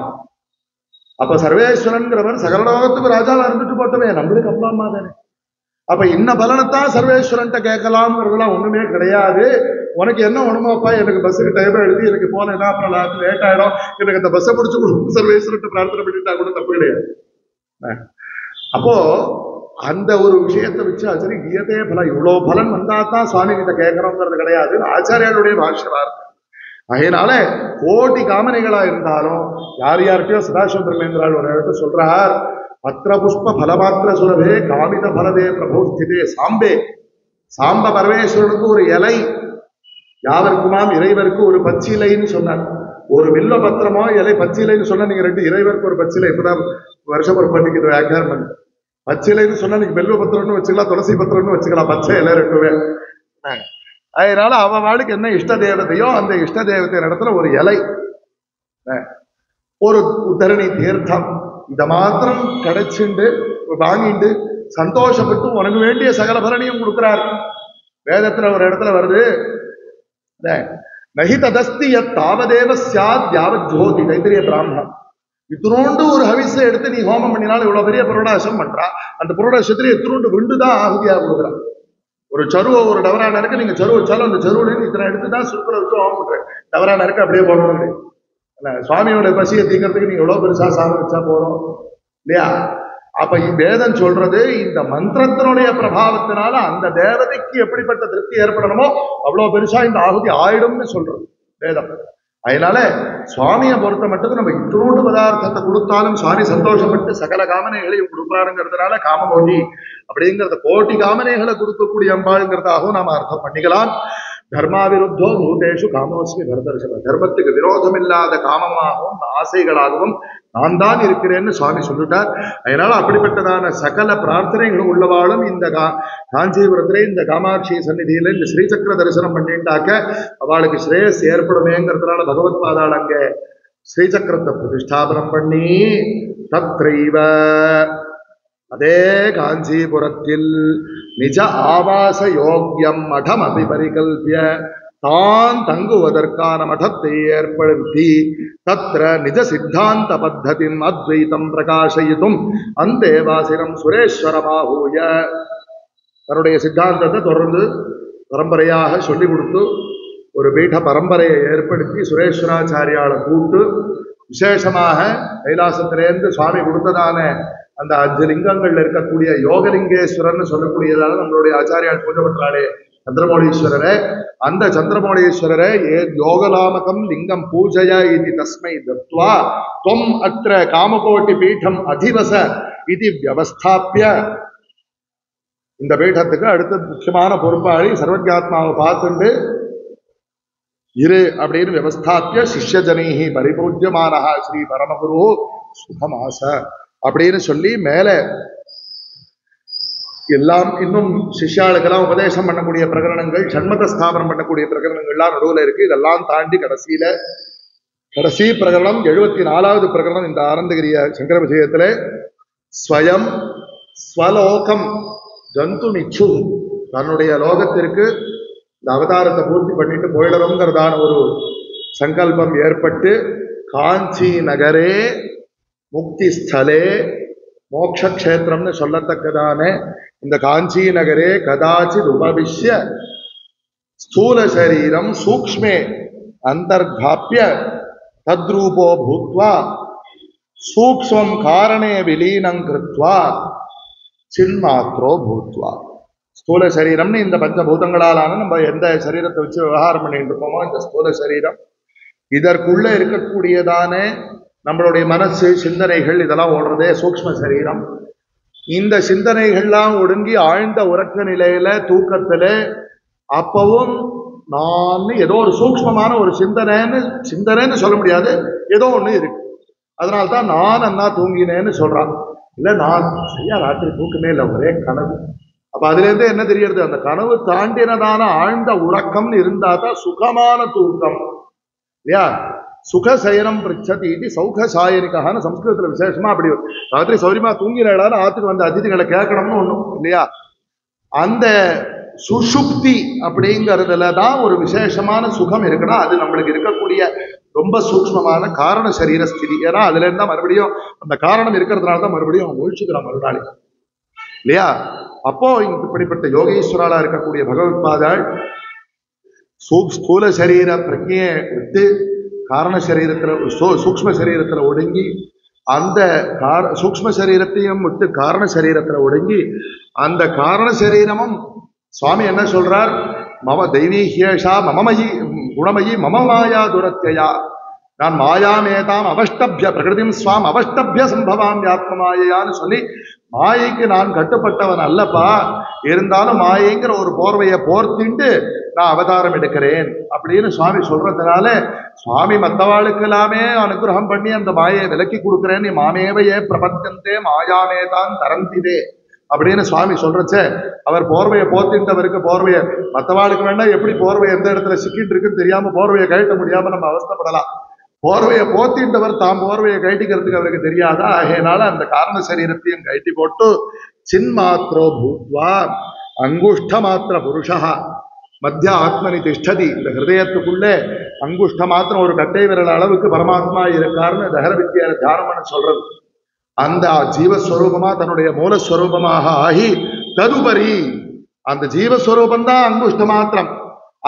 அப்ப சர்வேஸ்வரன்கிறவர் சகல லோகத்துக்கு ராஜாவா இருந்துட்டு போட்டவே, நம்மளுக்கு அப்பா அம்மா தானே. அப்ப இன்ன பலனைத்தான் சர்வேஸ்வரன்ட்ட கேட்கலாம்ங்கிறதுலாம் ஒண்ணுமே கிடையாது. உனக்கு என்ன ஒண்ணுமாப்பா, எனக்கு பஸ்ஸுக்கு டைம் எழுதி எனக்கு போனேன்னா அப்புறம் லேட் ஆயிடும், எனக்கு அந்த பஸ்ஸை பிடிச்சு கொடுக்கும் சர்வேஸ்வரன்ட்ட பிரார்த்தனை பண்ணிட்டா கூட தப்பு கிடையாது. அப்போ அந்த ஒரு விஷயத்தை வச்சு ஆச்சரி கீதே பலம், இவ்வளவு பலன் வந்தா தான் சுவாமி கிட்ட கேட்கறோங்கிறது கிடையாது ஆச்சாரியாளுடைய பாஷ்யவார். அதனால கோடி காமனைகளா இருந்தாலும் யார் யார்கிட்டயோ சதாசிவபிரமேந்திரால் ஒரு இடத்த சொல்றார், பத்திர புஷ்ப பலமாத்திர சுரவே காமித பலதே பிரபோஸ்திதே சாம்பே. சாம்ப பரமேஸ்வரனுக்கு ஒரு இலை, யாவருக்குமாம் இறைவருக்கு ஒரு பச்சிலைன்னு சொன்னார். ஒரு வில்ல பத்திரமோ இலை பச்சிலைன்னு சொன்னா நீங்க ரெண்டு, இறைவருக்கு ஒரு பச்சிலை, இப்பதான் வருஷம் ஒரு பண்ணிக்கிற வியாக்கியானம் பண்ணு. பச்சிலைன்னு சொன்னா நீங்க வெல்வ பத்திரம்னு வச்சுக்கலாம், துளசி பத்திரம்னு வச்சுக்கலாம், பச்சை இலை ரெண்டுவே. அதனால அவன் வாளுக்கு என்ன இஷ்ட தேவதையோ அந்த இஷ்ட தேவதை இடத்துல ஒரு இலை, ஒரு உத்தரணி தீர்த்தம், இத மாத்திரம் கிடைச்சுண்டு வாங்கிட்டு சந்தோஷப்பட்டு உனக்கு வேண்டிய சகல பலனையும் கொடுக்கிறார். வேதத்துல ஒரு இடத்துல வருது, நகி ததஸ்தி தாவதேவ சாத் யாவத் ஜோதி, தைத்திரிய பிராமணம். இத்தினோண்டு ஒரு ஹவிஸை எடுத்து நீ ஹோமம் பண்ணினாலும் இவ்வளவு பெரிய புரோடாசம் பண்றா, அந்த புரோடாசத்துல இத்தினோண்டு விண்டுதான் ஆகுதியா கொடுக்குறான். ஒரு சருவை ஒரு டவரான இருக்கு, நீங்க சருவ வச்சாலும் அந்த சருவுல இத்தனை எடுத்துதான் சுக்கர வச்சு ஹோமம் பண்றேன், டவரான இருக்கு அப்படியே போடணும். சுவாமியோட பசியை தீங்கிறதுக்கு நீங்க எவ்வளவு பெருசா சாதம் வச்சா போறோம் இல்லையா? அப்ப வேதம் சொல்றது இந்த மந்திரத்தினுடைய பிரபாவத்தினால அந்த தேவதைக்கு எப்படிப்பட்ட திருப்தி ஏற்படணுமோ அவ்வளவு பெருசா இந்த ஆகுதி ஆயிடும்னு சொல்றது வேதம். அதனால சுவாமியை பொறுத்த மட்டும் நம்ம இத்தனோண்டு பதார்த்தத்தை கொடுத்தாலும் சுவாமி சந்தோஷப்பட்டு சகல காமனைகளையும் கொடுப்பாருங்கிறதுனால காமகோட்டி அப்படிங்கிறத கோட்டி காமனைகளை கொடுக்கக்கூடிய அம்பாளுங்கிறதாகவும் நாம அர்த்தம் பண்ணிக்கலாம். தர்மாவிருத்தோ பூதேஷு காமோஸ்மி பரதர்ஷப, தர்மத்துக்கு விரோதம் இல்லாத காமமாகவும் ஆசைகளாகவும் நான் தான் இருக்கிறேன்னு சுவாமி சொல்லிட்டார். அதனால அப்படிப்பட்டதான சகல பிரார்த்தனைகளும் உள்ளவாளும் இந்த காஞ்சிபுரத்திலே இந்த காமாட்சி சந்நிதியில இந்த ஸ்ரீசக்கர தரிசனம் பண்ணிட்டாக்க அவளுக்கு ஸ்ரேயஸ் ஏற்படுமேங்கிறதுனால பகவத் பாதாள் அங்கே ஸ்ரீசக்கரத்தை பிரதிஷ்டாபனம் பண்ணி தத்ரைவ அதே காஞ்சிபுரத்தில் நிஜ ஆவாச யோக்கியம் மடம் அபிபரிகல்பிய தான் தங்குவதற்கான மடத்தை ஏற்படுத்தி தத்ர நிஜ சித்தாந்த பத்ததின் அத்வைதம் பிரகாசயித்தும் அந்தேவாசிரம் சுரேஸ்வரமாகூய, தன்னுடைய சித்தாந்தத்தை தொடர்ந்து பரம்பரையாக சொல்லி கொடுத்து ஒரு பீட பரம்பரையை ஏற்படுத்தி சுரேஸ்வராச்சாரியால கூட்டு விசேஷமாக கைலாசத்திலேருந்து சுவாமி கொடுத்ததான அந்த 5 லிங்கங்கள்ல இருக்கக்கூடிய யோகலிங்கேஸ்வரன் சொல்லக்கூடியதால நம்மளுடைய ஆச்சாரியால் பூஜை பண்றாளே சந்திரமௌலீஸ்வரரை, அந்த சந்திரமௌலீஸ்வரரை யோகலாமகம் லிங்கம் பூஜையா இது தஸ்மை தத்வா துவம் அத்திர காமகோட்டி பீடம் அதிவச இது வியவஸ்தாபிய. இந்த பீடத்துக்கு அடுத்த முக்கியமான பொறுப்பாளி சர்வஜாத்மாவை பார்த்துண்டு இரு அப்படின்னு வியவஸ்தாபிய சிஷ்யஜனீஹி பரிபூஜ்யமானஹா ஸ்ரீ பரமகுரு சுகமாச அப்படின்னு சொல்லி மேல எல்லாம் இன்னும் சிஷ்யாளுக்கெல்லாம் உபதேசம் பண்ணக்கூடிய பிரகரணங்கள், சண்மத ஸ்தாபனம் பண்ணக்கூடிய பிரகரணங்கள்லாம் நடுவில் இருக்கு. இதெல்லாம் தாண்டி கடைசி பிரகரணம் 74வது பிரகரணம் இந்த ஆனந்தகிரிய சங்கர விஜயத்துல ஸ்வயம் ஸ்வலோகம் ஜந்துமிச்சு, தன்னுடைய லோகத்திற்கு இந்த அவதாரத்தை பூர்த்தி பண்ணிட்டு போயிடணுங்கிறதான ஒரு சங்கல்பம் ஏற்பட்டு காஞ்சி நகரே முக்தி ஸ்தலே மோட்ச க்ஷேத்திரம்னு சொல்லத்தக்கதானே இந்த காஞ்சி நகரே கதாச்சித் உபவிஷ்ய ஸ்தூல சரீரம் சூக்ஷ்மே அந்தர்காப்பிய தத்ரூபோ பூத்வா சூக்ஷ்மம் காரணே விலீனம் கிருத்வா சின்மாத்ரோ பூத்வா. ஸ்தூல சரீரம்னு இந்த பஞ்சபூதங்களாலான நம்ம எந்த சரீரத்தை வச்சு விவகாரம் பண்ணிட்டு இருக்கோமோ இந்த ஸ்தூல சரீரம், இதற்குள்ள இருக்கக்கூடியதான நம்மளுடைய மனசு சிந்தனைகள் இதெல்லாம் ஓடுறதே சூக்ஷ்ம சரீரம். இந்த சிந்தனைகள்லாம் ஒடுங்கி ஆழ்ந்த உறக்க நிலையில தூக்கத்துல அப்பவும் நான் ஏதோ ஒரு சூக்ஷ்மமான ஒரு சிந்தனைன்னு சொல்ல முடியாது, ஏதோ ஒண்ணு இருக்கு. அதனால்தான் நான் அண்ணா தூங்கினேன்னு சொல்றான். இல்ல நான் சரியா ராத்திரி தூக்கமே இல்லை, ஒரே கனவு. அப்ப அதுல இருந்து என்ன தெரியறது, அந்த கனவு தாண்டினதான ஆழ்ந்த உறக்கம்னு இருந்தா தான் சுகமான தூக்கம் இல்லையா. சுகசயனம் பிரிச்சதி இது சௌக சாயனிக்கான சம்ஸ்கிருதத்துல விசேஷமா அப்படி ராத்திரி சௌரியமா தூங்கினாலும் ஆத்துக்கு வந்த அதிதிகளை கேட்கணும்னு ஒண்ணும் இல்லையா. அந்த சுஷுப்தி அப்படிங்கிறதுல தான் ஒரு விசேஷமான சுகம் இருக்குன்னா அது நம்மளுக்கு இருக்கக்கூடிய ரொம்ப சூக்ஷ்மமான காரண சரீர ஸ்திதி. ஏன்னா அதுல இருந்தா மறுபடியும் அந்த காரணம் இருக்கிறதுனால தான் மறுபடியும் ஒழிச்சுக்கிறான் மறுநாள் இல்லையா. அப்போ இப்படிப்பட்ட யோகேஸ்வராலா இருக்கக்கூடிய பகவத்பாதாள் ஸ்தூல சரீர பிரஜையை விட்டு காரண சரீரத்துல சூக்ஷ்ம சரீரத்துல ஒடுங்கி அந்த சூக்ஷ்ம சரீரத்தையும் விட்டு காரண சரீரத்துல ஒடுங்கி அந்த காரண சரீரமும் சுவாமி என்ன சொல்றார், மம தெய்வீகேஷா மமமயி குணமயி மம மாயா துரத்தையா, நான் மாயாமேதாம் அவஷ்டபிய பிரகிருதிம் ஸ்வாம் அவஷ்டபிய சம்பவாம் ஆத்ம மாயையான்னு சொல்லி மாயைக்கு நான் கட்டுப்பட்டவன் அல்லப்பா, இருந்தாலும் மாயைங்கிற ஒரு போர்வையை போர்த்திண்டு நான் அவதாரம் எடுக்கிறேன் அப்படின்னு சுவாமி சொல்றதுனால சுவாமி மற்றவாளுக்கு எல்லாமே அனுகிரகம் பண்ணி அந்த மாயை விலக்கி கொடுக்குறேன்னு மாமேவையே பிரபஞ்சந்தே மாயாமேதான் தரந்திதே அப்படின்னு சுவாமி சொல்றச்சே அவர் போர்வையை போத்தின்றவருக்கு போர்வையை மற்றவாளுக்கு வேணா எப்படி போர்வை எந்த இடத்துல சிக்கிட்டு இருக்குன்னு தெரியாம போர்வையை கழட்ட முடியாம நம்ம அவஸ்தப்படலாம். போர்வையை போத்தின்றவர் தாம் போர்வையை கழட்டிக்கிறதுக்கு அவருக்கு தெரியாதா, ஆகையினால அந்த காரண சரீரத்தையும் கழட்டி போட்டு சின்மாத்ரோ பூத்வா அங்குஷ்ட மாத்திர புருஷா மத்திய ஆத்மனி திஷ்டதி, இந்த ஹிருதயத்துக்குள்ளே அங்குஷ்ட மாத்திரம் ஒரு கட்டை விரல் அளவுக்கு பரமாத்மா இருக்காருன்னு தகர வித்தியார தியானம்னு சொல்றது. அந்த ஜீவஸ்வரூபமா தன்னுடைய மூலஸ்வரூபமாக ஆகி ததுபரி அந்த ஜீவஸ்வரூபந்தான் அங்குஷ்ட மாத்திரம்.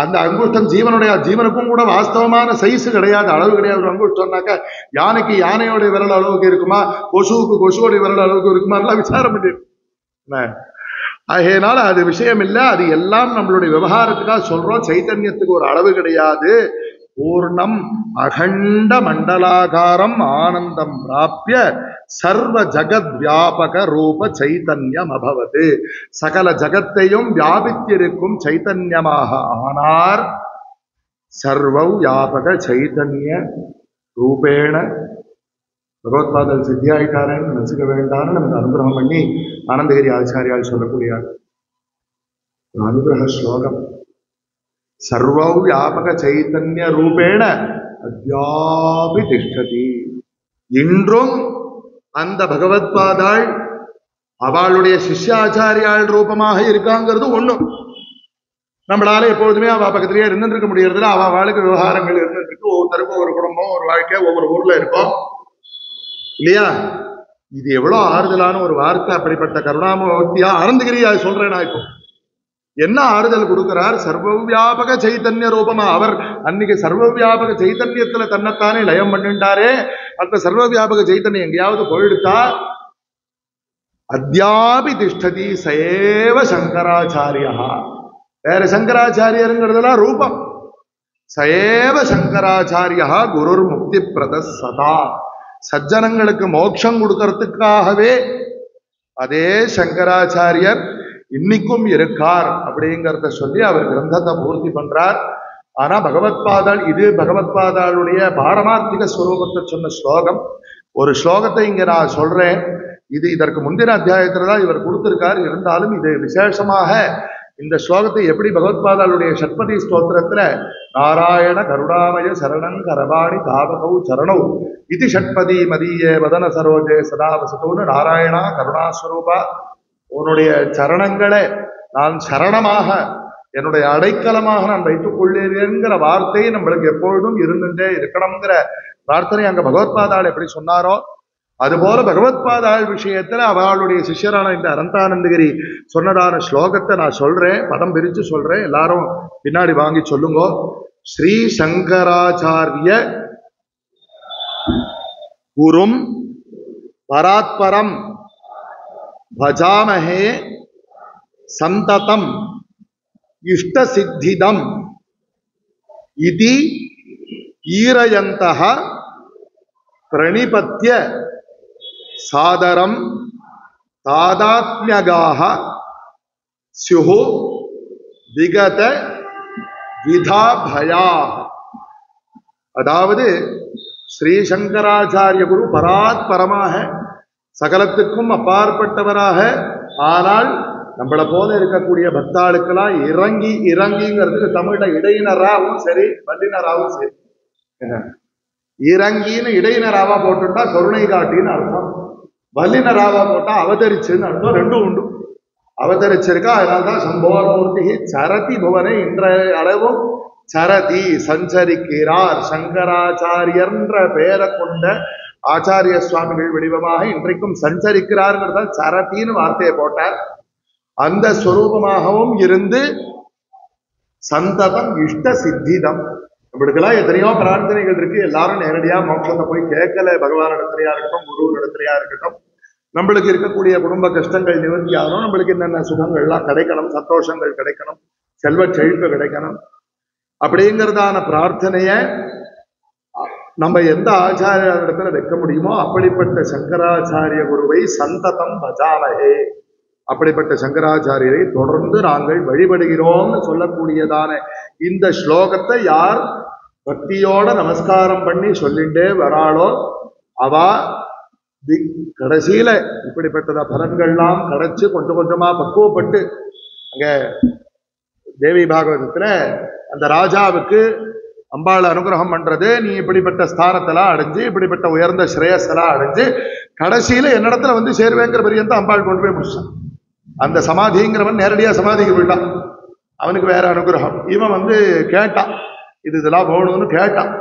அந்த அங்குஷ்டம் ஜீவனுக்கும் கூட வாஸ்தவமான சைஸு கிடையாது, அளவு கிடையாது. ஒரு அங்குஷ்டம்னாக்க யானைக்கு யானையோடைய விரல் அளவுக்கு இருக்குமா, கொசுவுக்கு கொசுவோடைய விரல் அளவுக்கு இருக்குமா எல்லாம் விசாரம் பண்ணிட்டு. ஆகையினால அது விஷயம் இல்லை, அது எல்லாம் நம்மளுடைய விவகாரத்துக்காக சொல்றோம். சைத்தன்யத்துக்கு ஒரு அளவு கிடையாது. பூர்ணம் அகண்ட மண்டலாகாரம் ஆனந்தம் பிராப்பிய சர்வ ஜகத் வியாபக ரூப சைத்தன்யம் அபவது, சகல ஜகத்தையும் வியாபித்திருக்கும் சைத்தன்யமாக ஆனார். சர்வ வியாபக சைத்தன்ய ரூபேண பகவத்பாதல் சித்தியாயிட்டாரன்னு நினைச்சுக்க வேண்டாம்னு நமக்கு அனுகிரகம் பண்ணி ஆனந்தகிரி ஆச்சாரியால் சொல்லக்கூடிய அனுகிரக ஸ்லோகம். சர்வ வியாபக சைத்தன்ய ரூபேண அத்யாபி திஷ்டதி, இன்றும் அந்த பகவத்பாதாள் அவளுடைய சிஷ்யாச்சாரியாள் ரூபமாக இருக்காங்கிறது ஒண்ணும். நம்மளால எப்பொழுதுமே அவ பக்கத்திலேயே இருந்துட்டு இருக்க முடியறதுல அவளுக்கு விவகாரங்கள் இருந்துட்டு இருக்கு. ஒவ்வொருத்தருக்கும் ஒரு குடும்பம், ஒரு வாழ்க்கை, ஒவ்வொரு ஊர்ல இருக்கும் இல்லையா. இது எவ்வளவு ஆறுதலான ஒரு வார்த்தை. அப்படிப்பட்ட கருணாமூர்த்தியா ஆனந்தகிரியா சொல்றேன் நான். இப்போ என்ன ஆறுதல் கொடுக்கிறார், சர்வ வியாபக சைத்தன்ய ரூபமா. அவர் அன்னைக்கு சர்வ வியாபக சைத்தன்யத்துல தன்னைத்தானே லயம் பண்ணிட்டாரே, அந்த சர்வ வியாபக சைத்தன்யம் எங்கேயாவது போயிடுத்தா. அத்யாபி திஷ்டதி சயேவ சங்கராச்சாரியா, வேற சங்கராச்சாரியருங்கிறதுலாம் ரூபம். சயேவ சங்கராச்சாரியா குருர் முக்தி பிரத சதா, சஜ்ஜனங்களுக்கு மோட்சம் கொடுக்கறதுக்காகவே அதே சங்கராச்சாரியர் இன்னைக்கும் இருக்கார் அப்படிங்கிறத சொல்லி அவர் கிரந்தத்தை பூர்த்தி பண்றார். ஆனா பகவத்பாதாள், இது பகவத்பாதாளுடைய பாரமார்த்திக ஸ்வரூபத்தை சொன்ன ஸ்லோகம். ஒரு ஸ்லோகத்தை இங்க நான் சொல்றேன். இது இதற்கு முந்தின அத்தியாயத்துலதான் இவர் கொடுத்திருக்கார். இருந்தாலும் இது விசேஷமாக இந்த ஸ்லோகத்தை எப்படி பகவத்பாதாளுடைய ஷட்பதி ஸ்தோத்திரத்துல நாராயண கருணாமய சரணங் கரபாணி தாபகௌ சரணௌ இது ஷட்பதி மதியே வதன சரோஜே சதாவசத்தோன்னு நாராயணா கருணாஸ்வரூபா உன்னுடைய சரணங்களை நான் சரணமாக என்னுடைய அடைக்கலமாக நான் வைத்துக் கொள்ளேங்கிற வார்த்தை நம்மளுக்கு எப்பொழுதும் இருந்துட்டே இருக்கணுங்கிற பிரார்த்தனை அங்க பகவத்பாதாள் எப்படி சொன்னாரோ அதுபோல பகவத்பாதாள் விஷயத்துல அவளுடைய சிஷ்யரான இந்த அனந்தானந்தகிரி சொன்னதான ஸ்லோகத்தை நான் சொல்றேன், பதம் பிரிச்சு சொல்றேன், எல்லாரும் பின்னாடி வாங்கி சொல்லுங்க. ஸ்ரீ சங்கராச்சாரிய குரும் பராத்பரம் பஜாமஹே சந்ததம் இஷ்டசித்திதம் இதி ஈரயந்தஹ பிரணிபத்ய சாதரம் தாதாத்ம்யகாஹ ஸ்யுஹு விகத விதாபயா. அதாவது ஸ்ரீ சங்கராச்சாரிய குரு பராத்பரமாக சகலத்துக்கும் அப்பாற்பட்டவராக, ஆனால் நம்மளை போல இருக்கக்கூடிய பக்தாளுக்கெல்லாம் இறங்கிங்கிறதுக்கு தமிழ்ல இடையினராகவும் சரி வல்லினராகவும் சரி, இறங்கின்னு இடையினராவா போட்டுட்டா கருணை காட்டின்னு அர்த்தம், வல்லினராவா போட்டா அவதரிச்சுன்னு அர்த்தம். ரெண்டும் உண்டு. அவதரிச்சிருக்கா, அதனால்தான் சம்போரமூர்த்தி சரதி புவனை என்ற அளவும் சரதி சஞ்சரிக்கிறார். சங்கராச்சாரியன்ற பெயரை கொண்ட ஆச்சாரிய சுவாமிகள் வடிவமாக இன்றைக்கும் சஞ்சரிக்கிறார்ங்கிறத சரத்தின்னு வார்த்தையை போட்டார். அந்த ஸ்வரூபமாகவும் இருந்து சந்ததம் இஷ்ட சித்திதம். நம்மளுக்கெல்லாம் எத்தனையோ பிரார்த்தனைகள் இருக்கு, எல்லாரும் நேரடியா மோட்சத்தை போய் கேட்கல. பகவான் இடத்துலையா இருக்கட்டும், குரு இடத்துலையா இருக்கட்டும், நம்மளுக்கு இருக்கக்கூடிய குடும்ப கஷ்டங்கள் நிவர்த்தி ஆகணும், நம்மளுக்கு என்னென்ன சுகங்கள்லாம் கிடைக்கணும், சந்தோஷங்கள் கிடைக்கணும், செல்வ செழிப்பு கிடைக்கணும், அப்படிங்கிறதான பிரார்த்தனைய நம்ம எந்த ஆச்சாரிய இடத்துல வைக்க முடியுமோ அப்படிப்பட்ட சங்கராச்சாரிய குருவை சந்ததம் பஜாமஹே, அப்படிப்பட்ட சங்கராச்சாரியரை தொடர்ந்து நாங்கள் வழிபடுகிறோம்னு சொல்லக்கூடியதான இந்த ஸ்லோகத்தை யார் பக்தியோட நமஸ்காரம் பண்ணி சொல்லிட்டே வராளோ அவா கடைசியில இப்படிப்பட்டத பலன்கள்லாம் கிடைச்சு கொஞ்சம் கொஞ்சமா பக்குவப்பட்டு, அங்க தேவி பாகவதத்துல அந்த ராஜாவுக்கு அம்பாள் அனுகிரகம் பண்றது, நீ இப்படிப்பட்ட ஸ்தானத்தெல்லாம் அடைஞ்சு இப்படிப்பட்ட உயர்ந்த ஸ்ரேயஸெல்லாம் அடைஞ்சு கடைசியில என்னிடத்துல வந்து சேருவேங்கிற பரியந்த அம்பாள் கொண்டு போய் முடிச்சான். அந்த சமாதிங்கிறவன் நேரடியா சமாதிக்கு போயிட்டான், அவனுக்கு வேற அனுகிரகம். இவன் வந்து கேட்டான், இதெல்லாம் வேணும்னு கேட்டான்.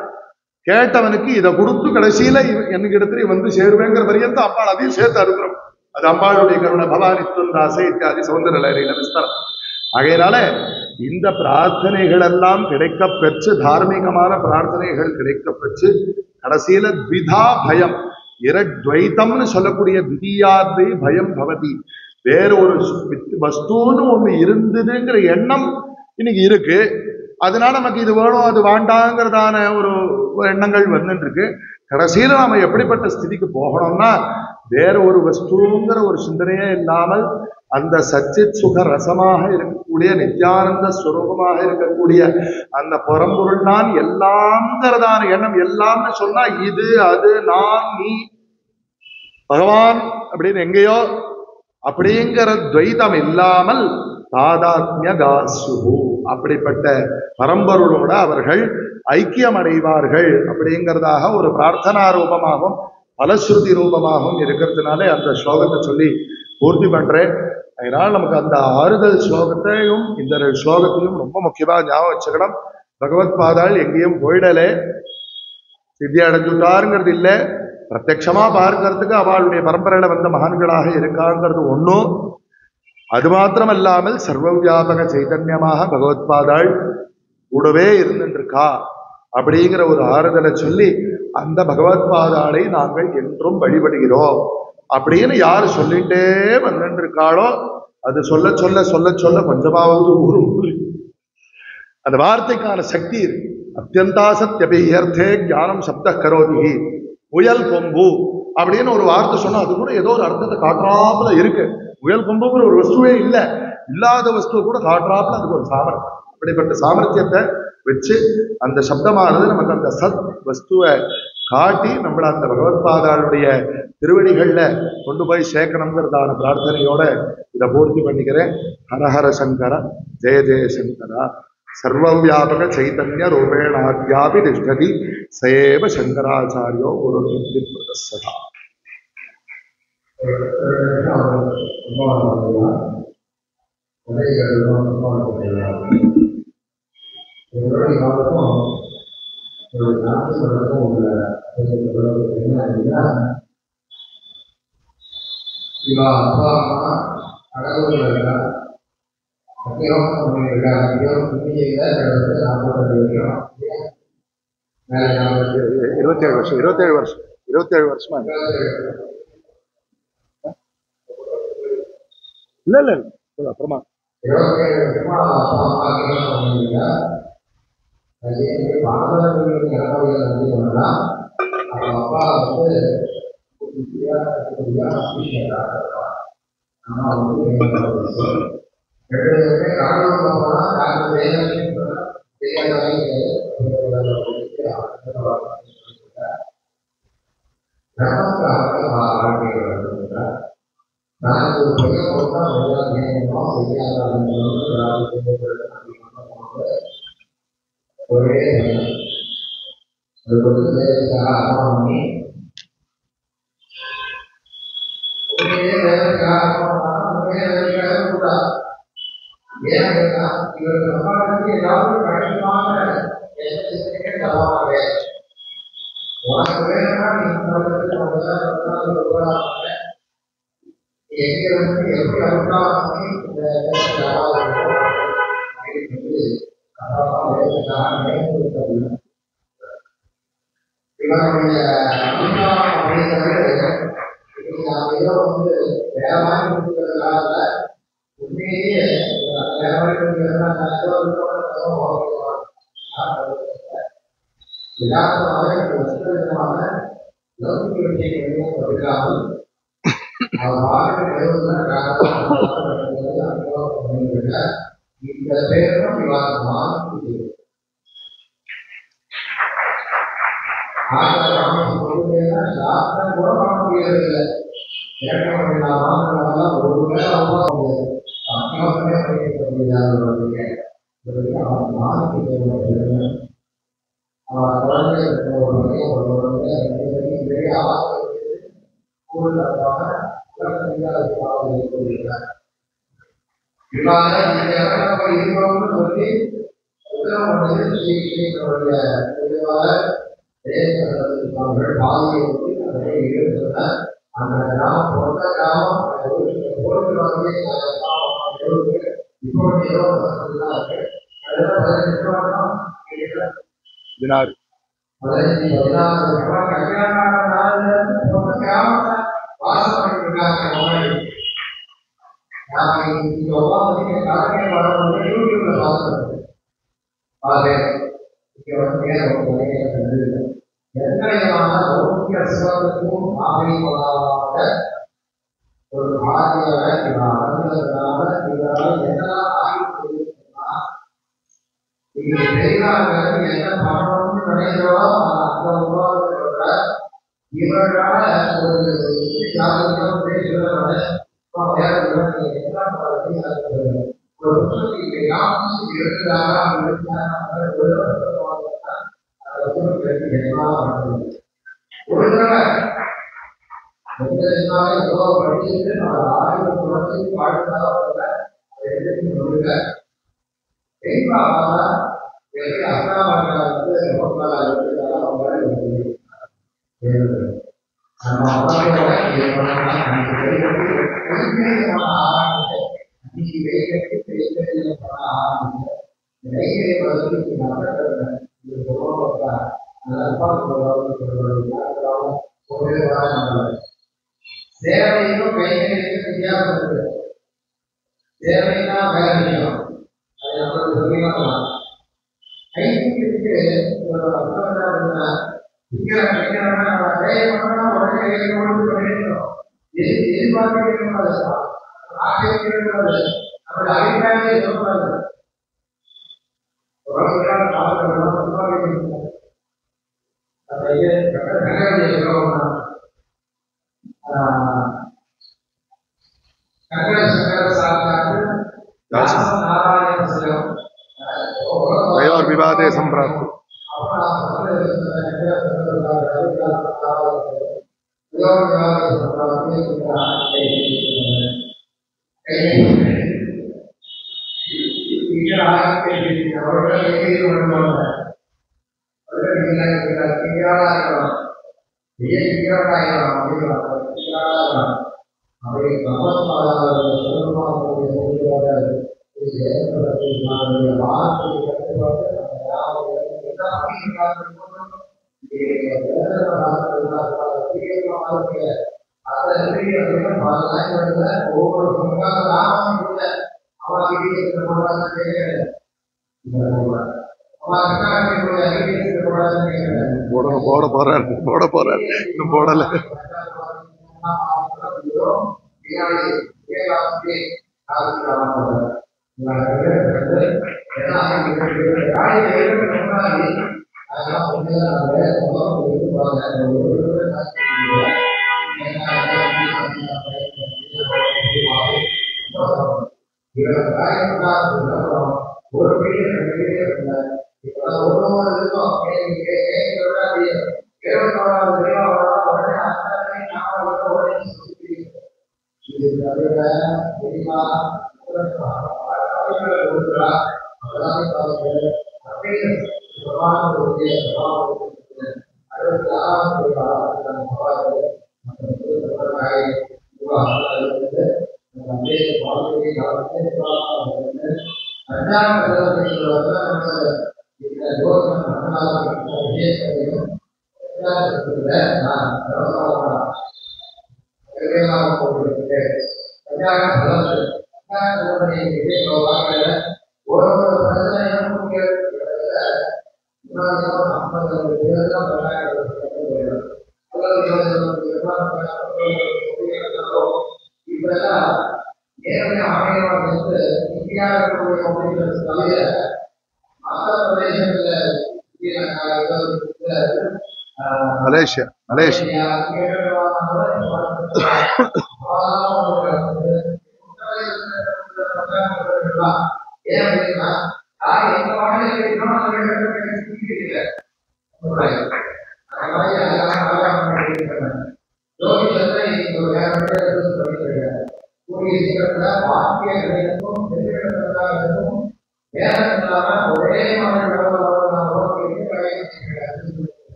கேட்டவனுக்கு இதை கொடுத்து கடைசியில எனக்கு இடத்துல வந்து சேருவேங்கிற பரியந்த அம்பாள் அதையும் சேர்த்து அனுகிரகம். அது அம்பாளுடைய கருணை. பவானி துந்தாசை இத்தியாதி சௌந்தர லஹரியில விஸ்தாரம். ஆகையினால இந்த பிரார்த்தனைகள் எல்லாம் கிடைக்க பெற்று, தார்மீகமான பிரார்த்தனைகள் கிடைக்க பெற்று கடைசியில த்விதா பயம், இரத்வைத்தம்னு சொல்லக்கூடிய திதியாத்வை பயம் பவதி, வேற ஒரு வஸ்துன்னு ஒண்ணு இருந்ததுங்கிற எண்ணம் இன்னைக்கு இருக்கு. அதனால நமக்கு இது வேணும் அது வேண்டாங்கிறதான ஒரு எண்ணங்கள் வந்துட்டு இருக்கு. கடைசியில நாம எப்படிப்பட்ட ஸ்திதிக்கு போகணும்னா, வேற ஒரு வஸ்துங்கிற ஒரு சிந்தனையே இல்லாமல் அந்த சச்சித் சுக ரசமாக இருக்கக்கூடிய நித்யானந்த ஸ்வரூபமாக இருக்கக்கூடிய அந்த பரம்பொருள் தான் எல்லாம்ங்கிறதான எண்ணம். எல்லாம்னு சொன்னா இது அது நான் நீ பகவான் அப்படின்னு எங்கேயோ அப்படிங்கிற துவைதம் இல்லாமல் தாதாத்மியகாசுஹு, அப்படிப்பட்ட பரம்பொருளோட அவர்கள் ஐக்கியம் அடைவார்கள் அப்படிங்கிறதாக ஒரு பிரார்த்தனா ரூபமாகவும் பலஸ்ருதி ரூபமாகவும் இருக்கிறதுனாலே அந்த ஸ்லோகத்தை சொல்லி பூர்த்தி பண்றேன். அதனால் நமக்கு அந்த ஆறுதல் ஸ்லோகத்தையும் இந்த ஸ்லோகத்தையும் ரொம்ப முக்கியமா ஞாபகம் வச்சுக்கணும். பகவத் பாதாள் எங்கேயும் போயிடலே, சித்தி அடைஞ்சுட்டாருங்கிறது இல்லை, பிரத்யட்சமா பார்க்கறதுக்கு அவளுடைய பரம்பரையில வந்த மகான்களாக இருக்காங்கிறது ஒன்றும். அது மாத்திரமல்லாமல் சர்வ வியாபக சைதன்யமாக பகவத் பாதாள் கூடவே இருந்துருக்கா அப்படிங்கிற ஒரு ஆறுதலை சொல்லி அந்த பகவத் பாதாளை நாங்கள் என்றும் வழிபடுகிறோம் அப்படின்னு யார் சொல்லிட்டே வந்துட்டு இருக்காளோ அது சொல்ல சொல்ல சொல்ல சொல்ல கொஞ்சமாவது ஊரு அந்த வார்த்தைக்கான சக்தி இருக்கு. அத்தியந்தா சத்தியபியர்த்தே ஞானம் சப்த கரோதி, முயல் கொம்பு அப்படின்னு ஒரு வார்த்தை சொன்னா அது கூட ஏதோ ஒரு அர்த்தத்தை காட்டுறாப்புல இருக்கு. முயல் கொம்புங்கிற ஒரு வஸ்துவே இல்லை, இல்லாத வஸ்துவை கூட காட்டுறாப்புல அதுக்கு ஒரு சாமர்த்தியம். அப்படிப்பட்ட சாமர்த்தியத்தை வச்சு அந்த சப்தமானது நமக்கு அந்த சத் வஸ்துவை காட்டி நம்மளை அந்த பகவத் பாதாளுடைய திருவடிகள்ல கொண்டு போய் சேர்க்கணுங்கிறதான பிரார்த்தனையோட இதை பூர்த்தி பண்ணிக்கிறேன். ஹரஹர சங்கர ஜெய ஜெயசங்கரா. சர்வவியாபக சைதன்ய ரூபேணாத்யாபி திஷ்டதி சயேவ சங்கராச்சாரியோ ஒரு பிரதர்சதா. இவா அப்பா அம்மா கடவுள் இருக்கா அத்தியோகம் பண்ணிருக்கா அத்தியோகம் புண்ணியில 42 வருஷம் மேலே 27 வருஷம் 27 வருஷமா இல்ல அப்புறமா 27 வருஷமா அப்பா அம்மா அத்தியோகம் பண்ணிருக்கா பாரதர்களுக்கு இறந்தவர்கள் வந்து சொன்னா அவங்க அப்பா வந்து ஒரே அது கொடுத்து வேலைக்காக அம்மா பண்ணி ஒரே வேலைக்காக அம்மா ஒரே வேலைக்காக கூட ஏன் இவருக்கு சம்பாதிச்சு ஏதாவது கடினமான தருவாங்க உனக்கு வேணும்னா நீ எங்க வந்து எப்படி அனுப்பாங்க இந்த இவருடைய அனுபவம் அப்படிங்கிறது ஏதோ வந்து வேற மாதிரி இருக்கிறதுனால உண்மையிலேயே வேற மாதிரி யதார்த்தமாக லௌகிக விஷயங்களையும் படிக்காமல் அவர் வாழ்க்கை இந்த பேரும் விவாதமாக சாஸ்திரம் கூட பண்ண முடியறதில்லை ஒரு வேலை அத்தியாவசமே படிக்க முடியாதவர்களுக்கு அவன் குழந்தை அந்த கிராமம் பொருத்த கிராமம் தினார் 15-16 கல்யாண நாள்ல கிராமத்தை வாசம் பண்ணிட்டு இருக்காங்க. நான் இங்க உட்காந்து காலையை வரவங்க யூடியூப்ல பார்த்துருக்கேன். இங்க வந்து எந்த விதமான லௌகிக சுகத்துக்கும் ஆதரிப்பதாத ஒரு பாதியாக அறந்ததுனால இதனால் என்னெல்லாம் ஆகிடுச்சுன்னா நீங்க பெரியாங்க என்ன பண்ணணும்னு நினைக்கிறோம் அந்த உருவாக்கத்தோட இவர்களால ஒரு சாதனையும் பேசுகிறவங்க ஒரு புத்தகத்துக்கு யாரும் இருக்கிறாங்க ஒரு தடவை படிச்சுட்டு ஆயிரம் குழந்தைக்கு வாழ்ந்தாங்க சேவையும் கைகளையும் வித்தியாசம் இருக்கு. சேவைனா வேலை விஷயம் அது நம்மளுக்கு சொல்லிக்கலாம். கைக்கு ஒரு विवादे संप्राप्त அவை வார்த்தை கட்டுப்பாடு ஒவ்வொரு போட போறாரு இன்னும் போடல. ஒரு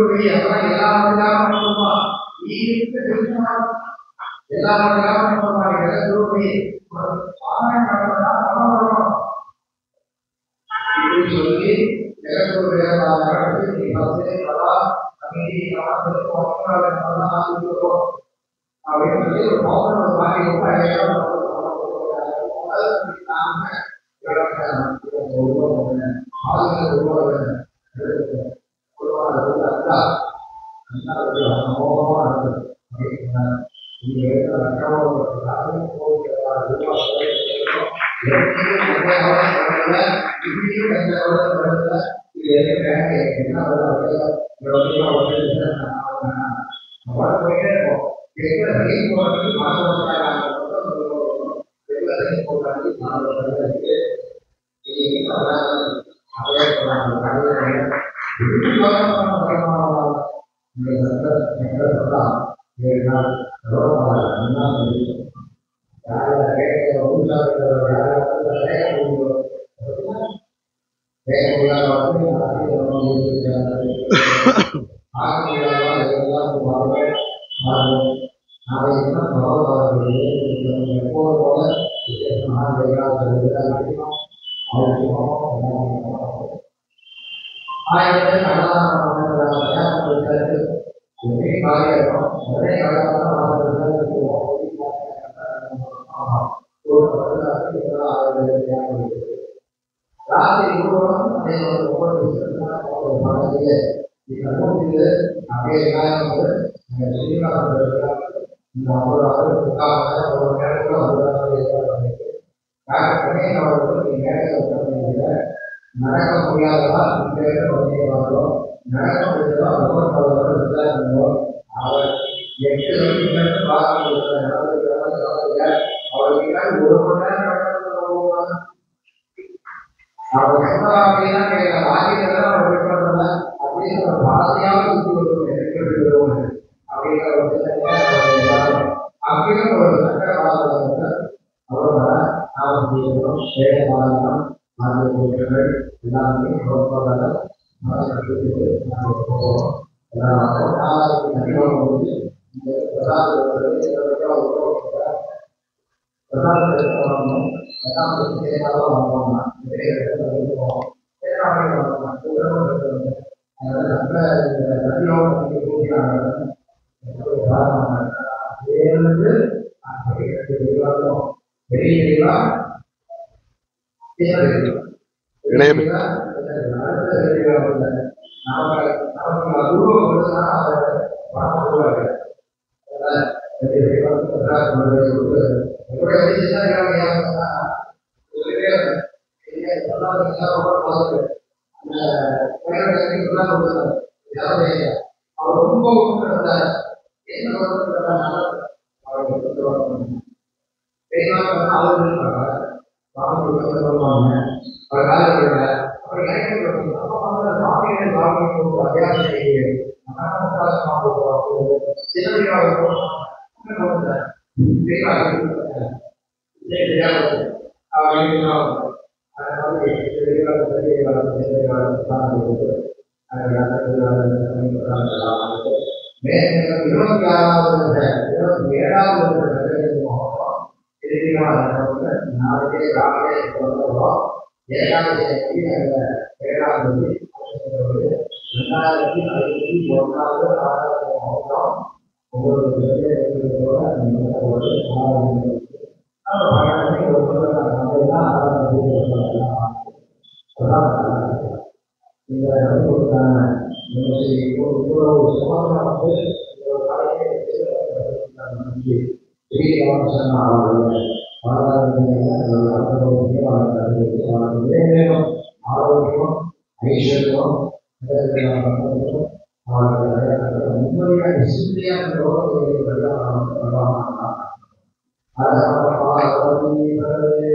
பெரிய மலேசியா எல்லா மொழிகளும் சொல்லி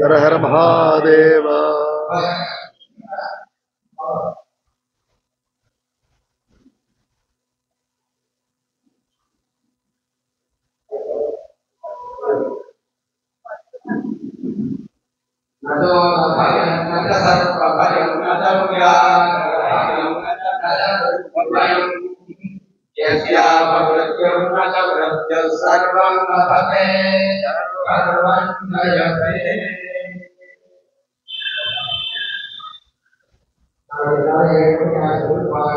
हर हर महादेव। यस्या सर्वं लभते सर्वं जयते நாளை காலை 7 மணிக்கு நான் சொல்லுவாங்க